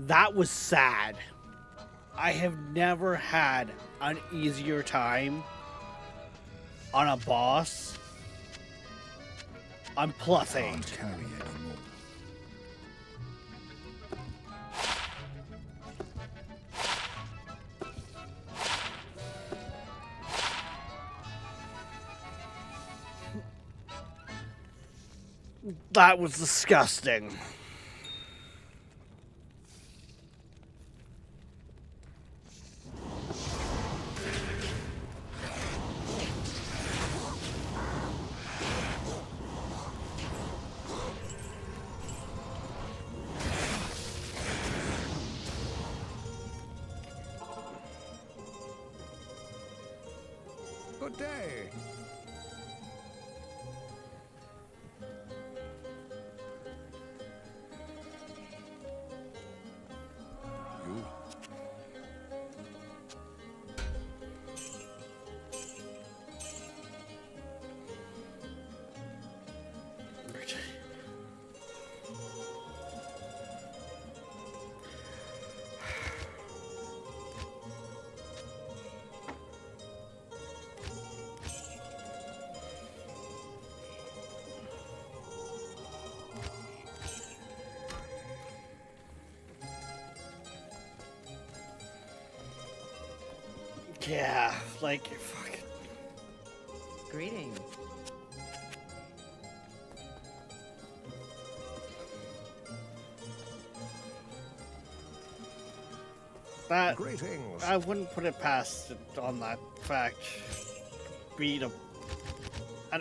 That was sad. I have never had an easier time on a boss. I'm plus 8. Can't carry anymore. That was disgusting. Good day. You. Yeah, like, fucking. Greetings. That, Greetings. I wouldn't put it past it on that fact. Beat an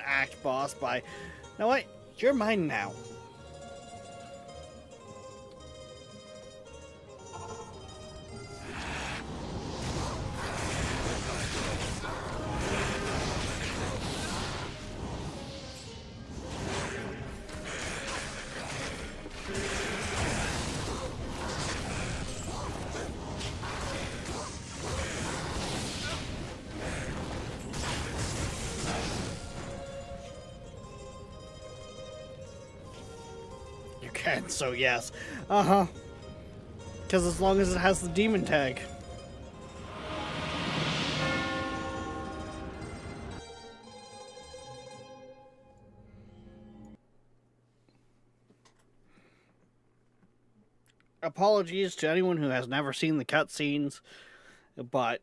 act boss by. You know what? You're mine now. You can, so yes. Uh-huh. Because as long as it has the demon tag. Apologies to anyone who has never seen the cutscenes, but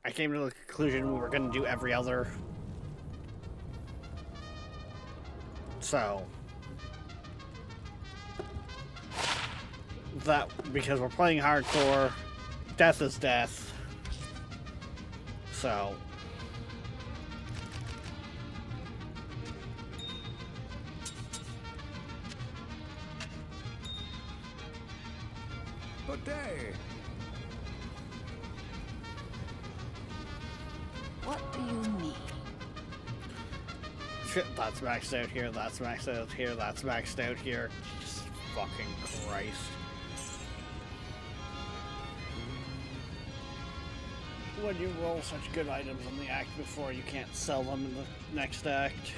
I came to the conclusion we were going to do every other. So that, because we're playing hardcore, death is death. So Good day. What do you need? shit, that's maxed out here, that's maxed out here, that's maxed out here. Jesus fucking Christ. When you roll such good items on the act before, you can't sell them in the next act.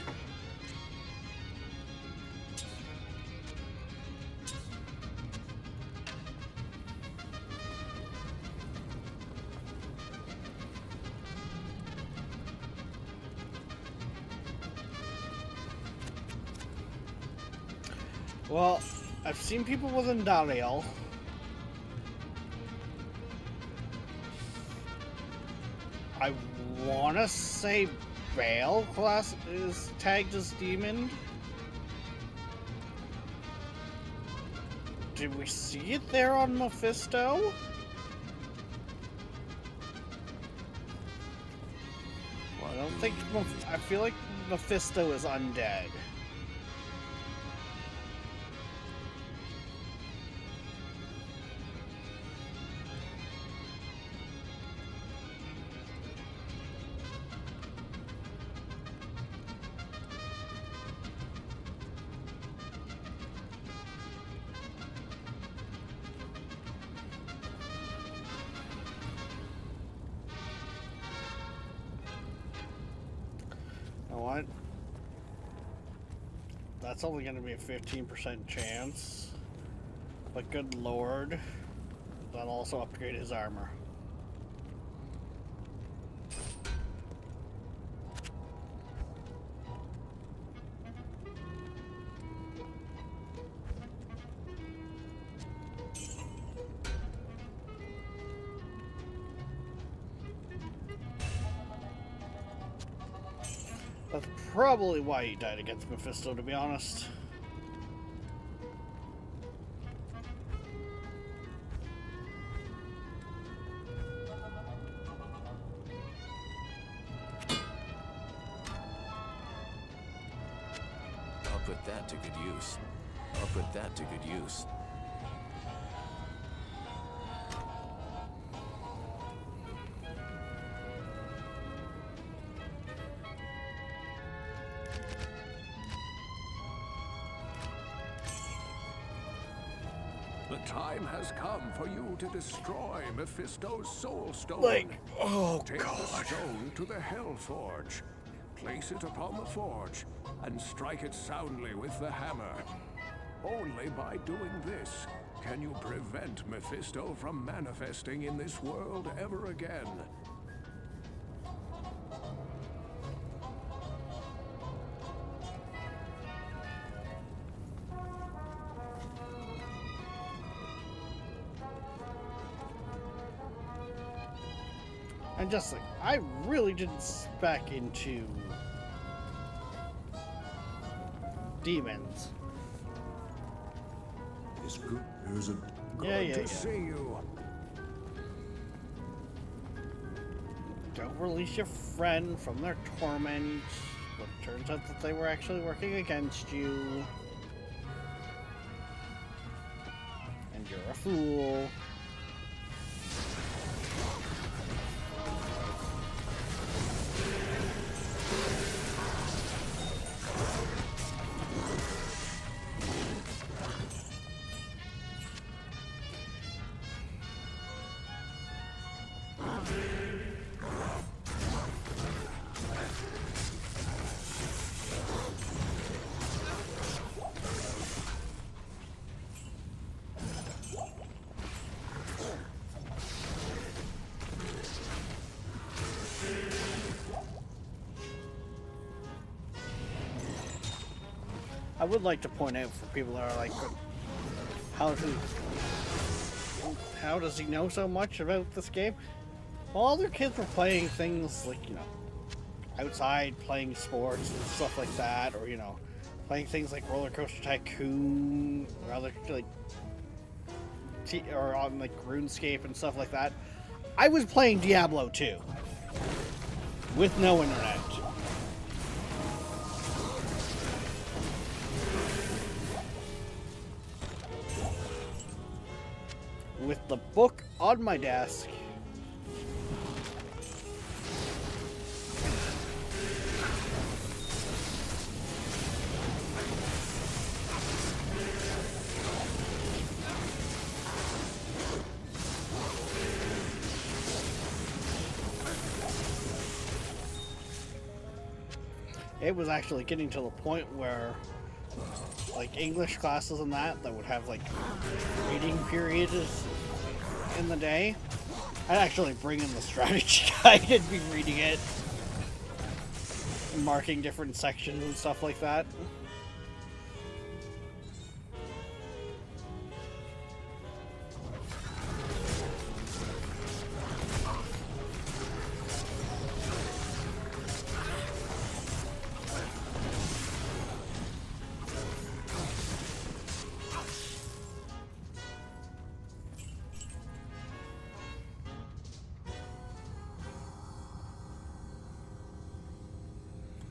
Well, I've seen people with Andariel. I wanna say Bale class is tagged as demon. Did we see it there on Mephisto? Well, I don't think I feel like Mephisto is undead. What? That's only going to be a 15% chance. But good lord, that'll also upgrade his armor. That's probably why he died against Mephisto, to be honest. I'll put that to good use. I'll put that to good use. The time has come for you to destroy Mephisto's Soul Stone. Like, oh Take god. the stone to the Hell Forge. Place it upon the forge and strike it soundly with the hammer. Only by doing this can you prevent Mephisto from manifesting in this world ever again. And just like, I really didn't spec into demons. It's good. There's a Good to see you. Don't release your friend from their torment. But it turns out that they were actually working against you. And you're a fool. I would like to point out for people that are like, how does he know so much about this game? Well, other kids were playing things like, you know, outside, playing sports and stuff like that, or, you know, playing things like Roller Coaster Tycoon, or other, like, or on, like, RuneScape and stuff like that. I was playing Diablo 2 with no internet. With the book on my desk. It was actually getting to the point where, like, English classes and that would have, like, reading periods in the day, I'd actually bring in the strategy guide and be reading it and marking different sections and stuff like that.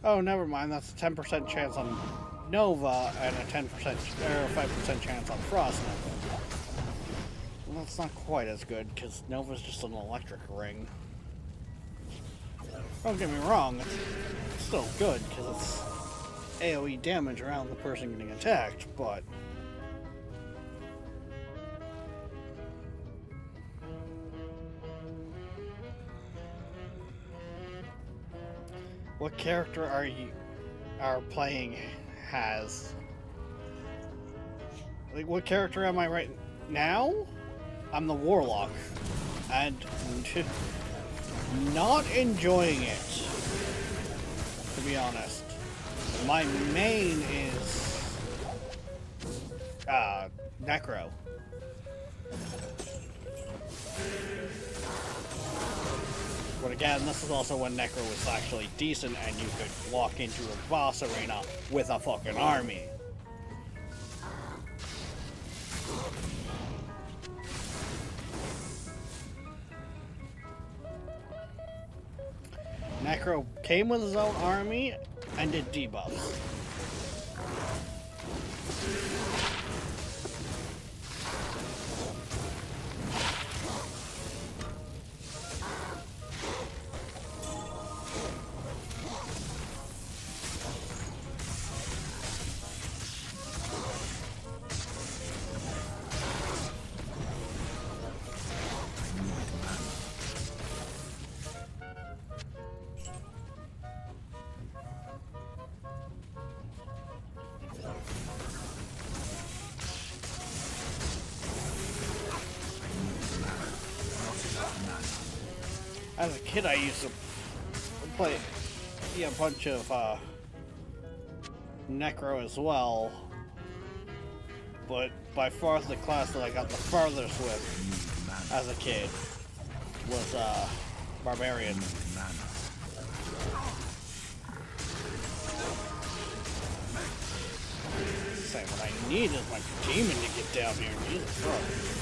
Oh, never mind. That's a 10% chance on Nova and a 10% or 5% chance on Frost Nova. Well, that's not quite as good because Nova's just an electric ring. Don't get me wrong, it's still good because it's AoE damage around the person getting attacked, but what character are playing has? Like, what character am I now, I'm the Warlock, and not enjoying it, to be honest. My main is Necro. But again, this is also when Necro was actually decent and you could walk into a boss arena with a fucking army. Necro came with his own army and did debuffs. As a kid, I used to play a bunch of Necro as well, but by far the class that I got the farthest with as a kid was Barbarian. Say, what I need is my demon to get down here. Jesus Christ.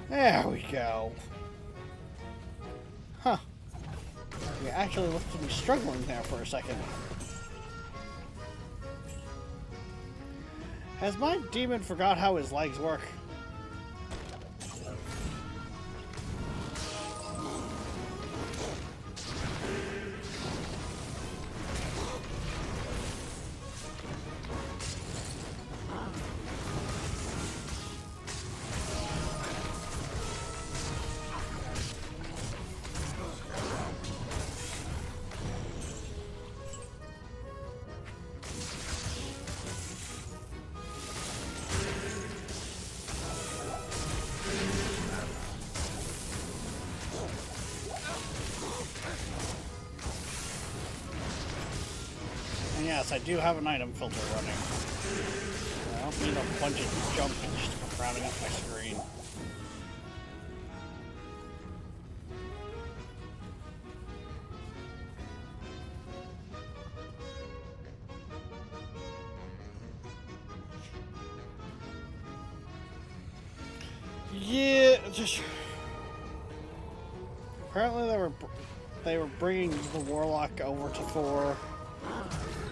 There we go. Huh. We actually looked to be struggling there for a second. Has my demon forgot how his legs work? Yes, I do have an item filter running. I don't need a bunch of junk and just come rounding up my screen. Yeah, just apparently they were bringing the Warlock over to Thor.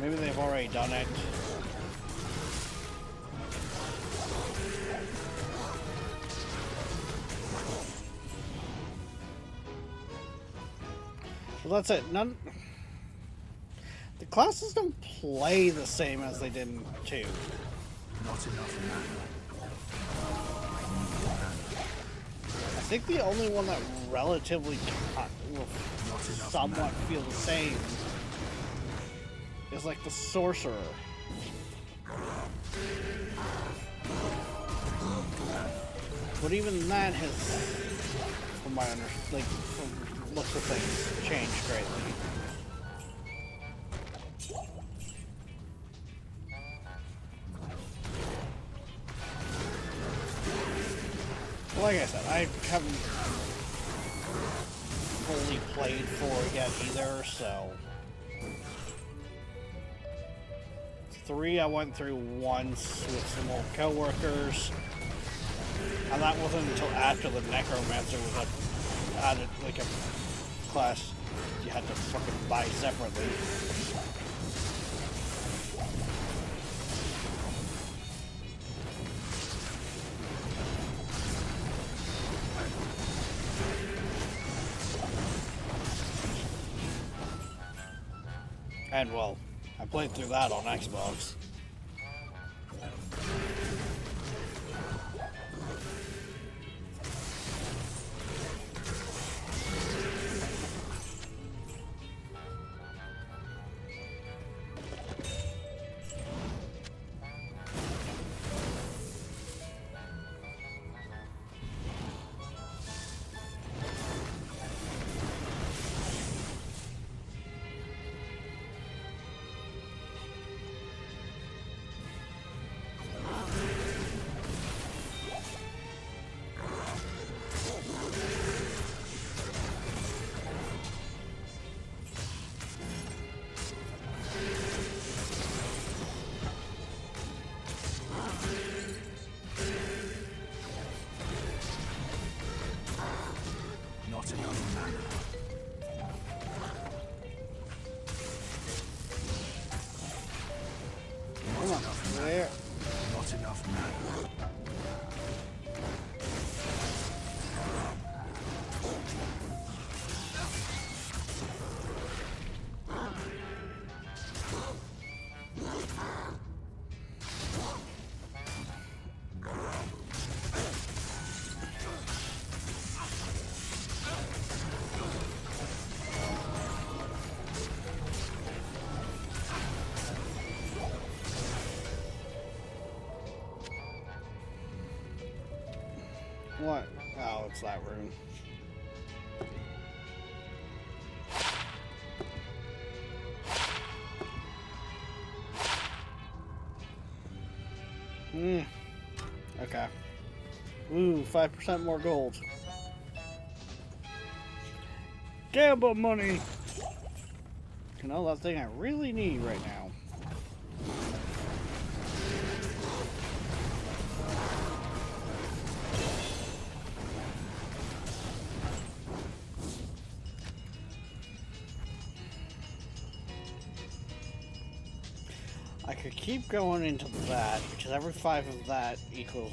Maybe they've already done it. Well, that's it. The classes don't play the same as they did in 2. Not enough mana. I think the only one that relatively will somewhat feel the same is like the Sorcerer. But even that has, from my from looks of things, changed greatly. Like I said, I haven't fully played 4 yet either, so 3 I went through once with some old co-workers, and that wasn't until after the Necromancer was added, like a class you had to fucking buy separately. And well, I played through that on Xbox. Not enough mana. Come on, there. Not enough mana. What? Oh, it's that room. Okay. Ooh, 5% more gold. Gamble money! You know, that thing I really need right now. I could keep going into that, because every 5 of that equals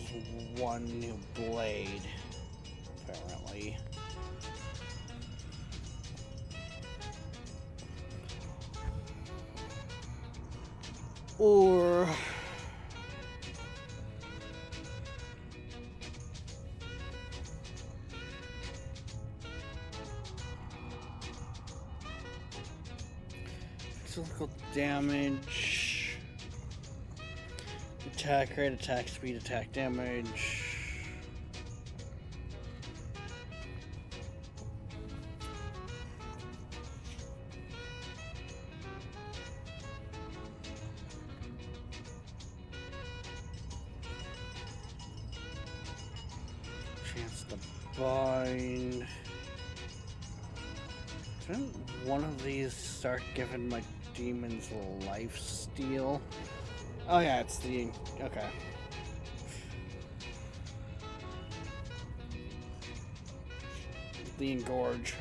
1 new blade, apparently. Or... physical damage... Attack rate, attack speed, attack damage. Chance to bind. Didn't one of these start giving my demons life steal? Oh yeah, it's the... okay. The engorge.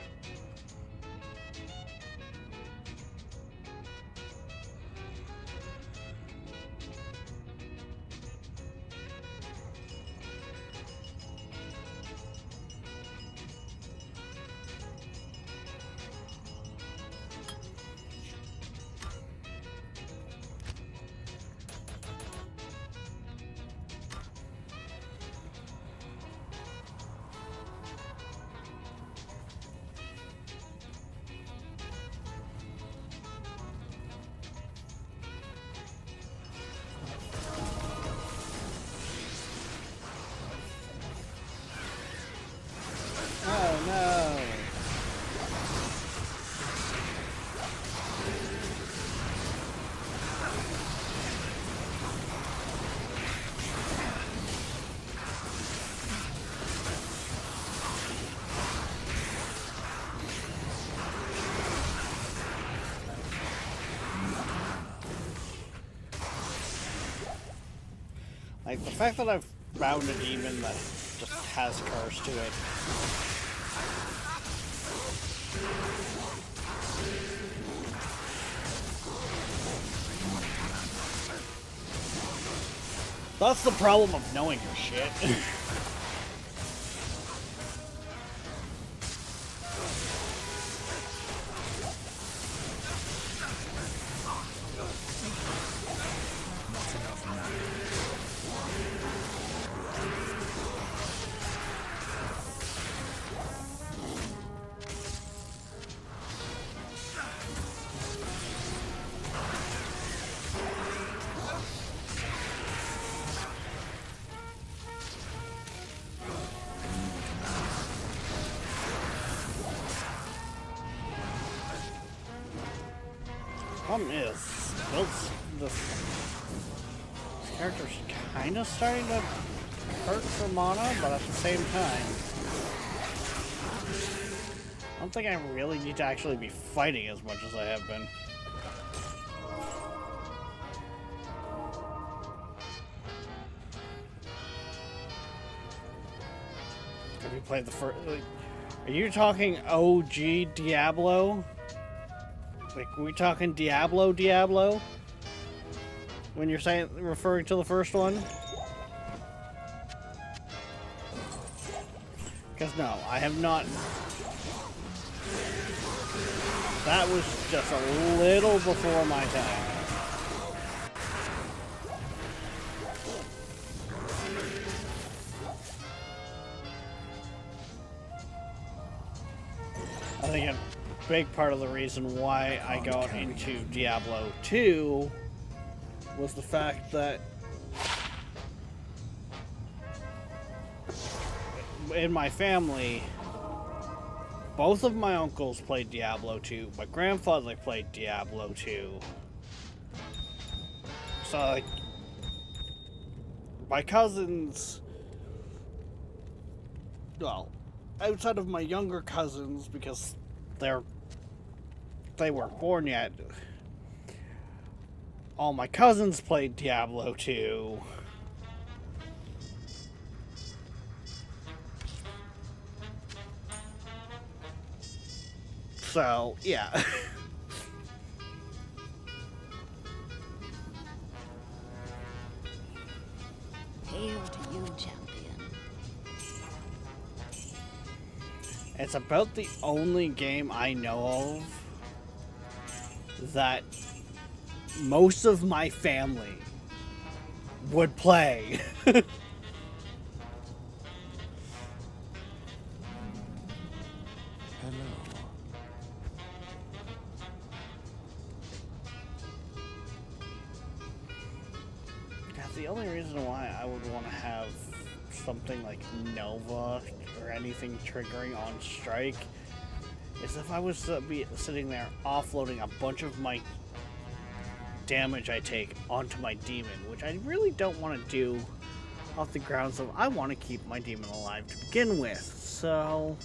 Oh no! Like, the fact that I've found a demon that just has curse to it. That's the problem of knowing your shit. problem is, this character's kind of starting to hurt for mana, but at the same time, I don't think I really need to actually be fighting as much as I have been. Have you played the first? Are you talking OG Diablo? Like, are we talking Diablo? When you're saying referring to the first one? Because no, I have not. That was just a little before my time. I think a big part of the reason why I got into Diablo 2 was the fact that in my family, both of my uncles played Diablo 2. My grandfather played Diablo 2. So, like, my cousins, well, outside of my younger cousins, because they weren't born yet, all my cousins played Diablo 2. So, yeah. Hail to you, champion. It's about the only game I know of that most of my family would play. The only reason why I would want to have something like Nova or anything triggering on strike is if I was to be sitting there offloading a bunch of my damage I take onto my demon, which I really don't want to do off the grounds of I want to keep my demon alive to begin with. So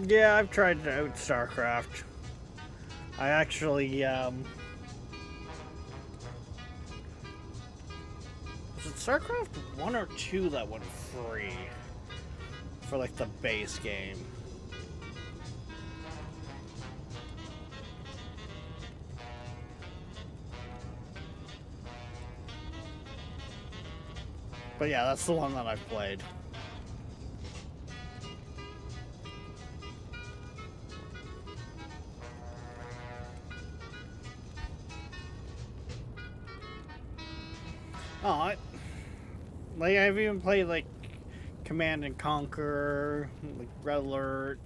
yeah, I've tried out StarCraft. I actually, was it StarCraft 1 or 2 that went free for, like, the base game? But yeah, that's the one that I've played. Oh, I've even played, like, Command and Conquer, like, Red Alert,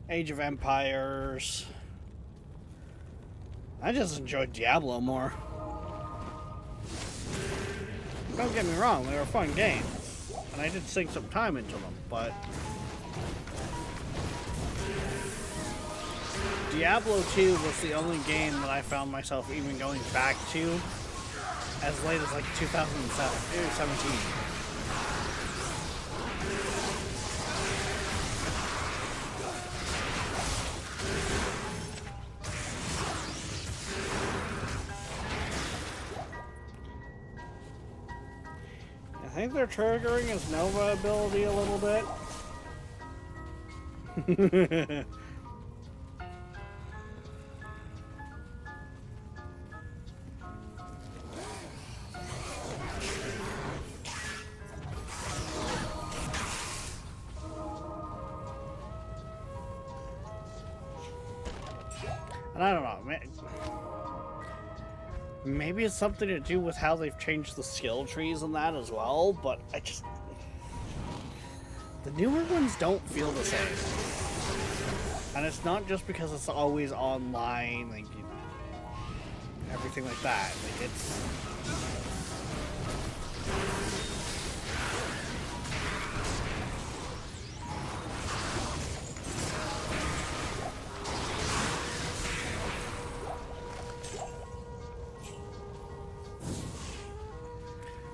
Age of Empires. I just enjoyed Diablo more. Don't get me wrong, they were fun games, and I did sink some time into them, but Diablo 2 was the only game that I found myself even going back to as late as like 2017. I think they're triggering his Nova ability a little bit. And I don't know, maybe it's something to do with how they've changed the skill trees and that as well, but the newer ones don't feel the same. And it's not just because it's always online, like, everything like that. Like, it's...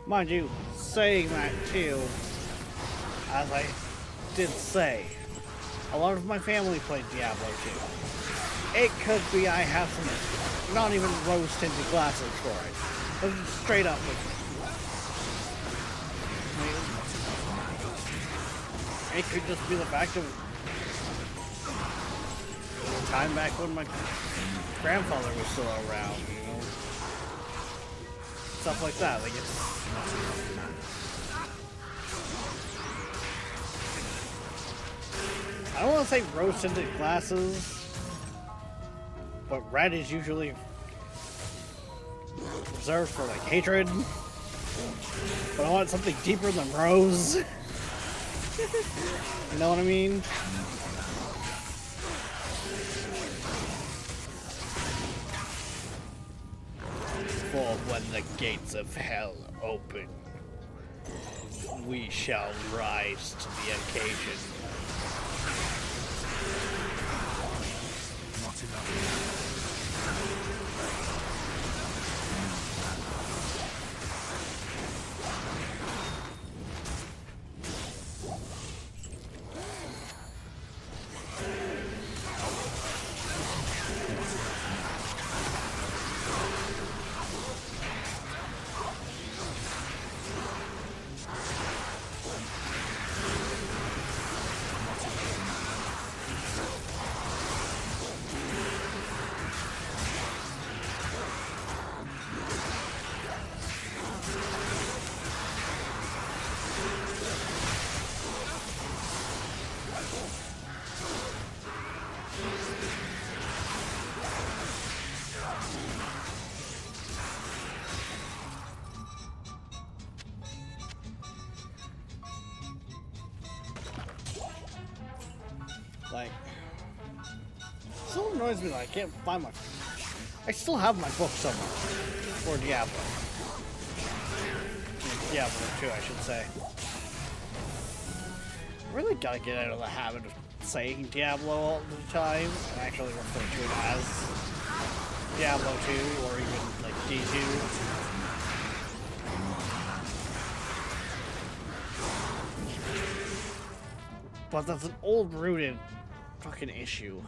Mind you, saying that too, as I did say, a lot of my family played Diablo 2. It could be I have some not even rose-tinted glasses for it. But just straight up, like, it could just be the fact of time back when my grandfather was still around, you know? Stuff like that. Like, it's... I don't want to say rose-tinted glasses, but red is usually reserved for, like, hatred. But I want something deeper than rose. You know what I mean? For when the gates of hell open, we shall rise to the occasion. Not enough. Like, it still annoys me that I can't find my... I still have my book somewhere. For Diablo. Diablo 2, I should say. I really gotta get out of the habit of saying Diablo all the time and actually refer to it as Diablo 2 or even like D2. But that's an old-rooted fucking issue.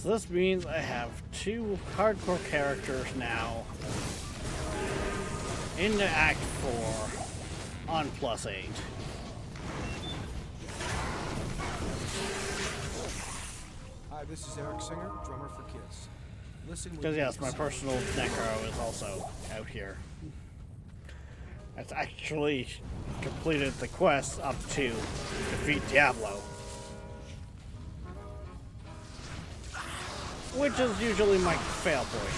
So this means I have 2 hardcore characters now into Act 4 on +8. Hi, this is Eric Singer, drummer for Kiss. Listen. Because yes, my personal Necro is also out here. It's actually completed the quest up to defeat Diablo. Which is usually my fail point.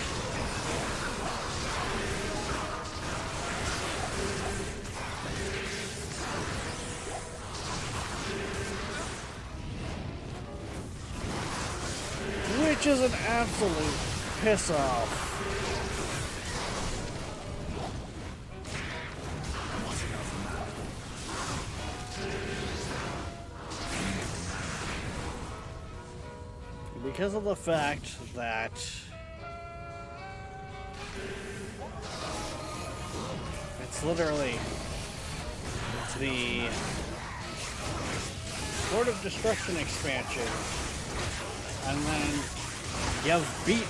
Which is an absolute piss off. because of the fact that it's literally the Sword of Destruction expansion, and then you've beat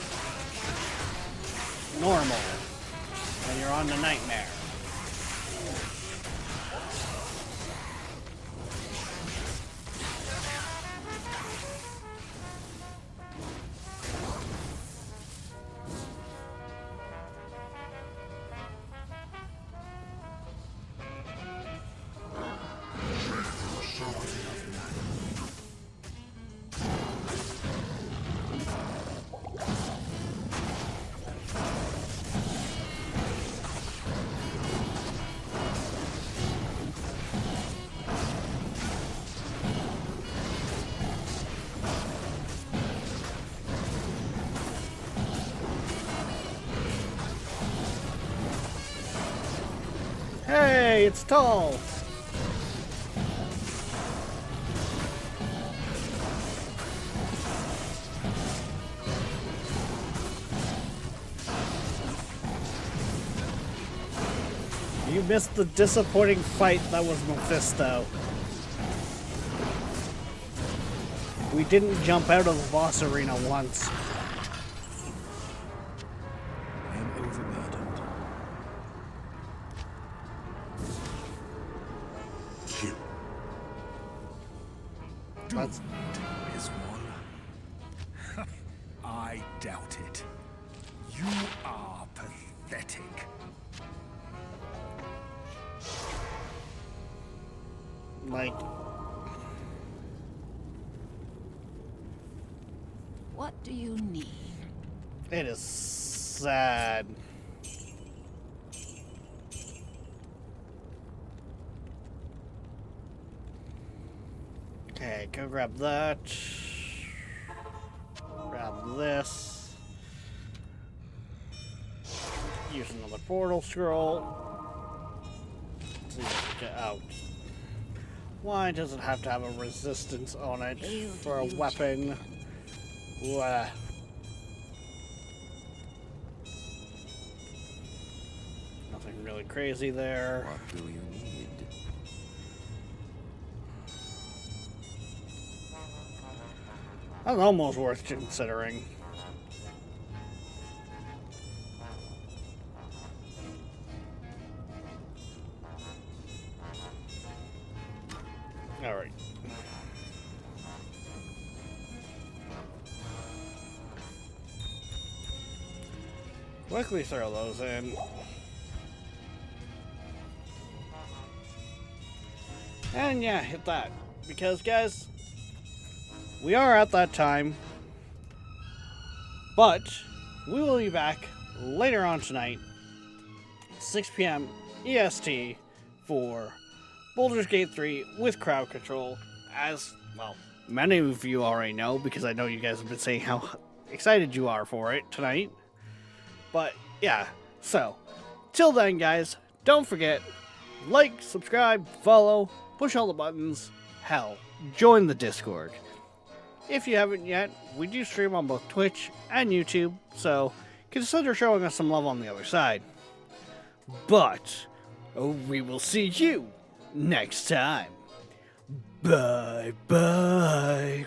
normal, and you're on the Nightmare. Hey, it's tall. You missed the disappointing fight that was Mephisto. We didn't jump out of the boss arena once. I am overburdened. Kill. That's... Is one. I doubt it. You are pathetic. like... What do you need? It is sad. Okay, go grab that. Grab this. Use another portal scroll. Let's see if we get out. Why does it have to have a resistance on it for a weapon? Blah. Nothing really crazy there. What do you need? That's almost worth considering. All right. Quickly throw those in. And yeah, hit that. Because, guys, we are at that time. But we will be back later on tonight, 6 p.m. EST, for Baldur's Gate 3 with crowd control. As, well, many of you already know, because I know you guys have been saying how excited you are for it tonight. But, yeah, so, till then, guys, don't forget, like, subscribe, follow, push all the buttons, hell, join the Discord. If you haven't yet, we do stream on both Twitch and YouTube, so consider showing us some love on the other side. But, we will see you next time. Bye-bye.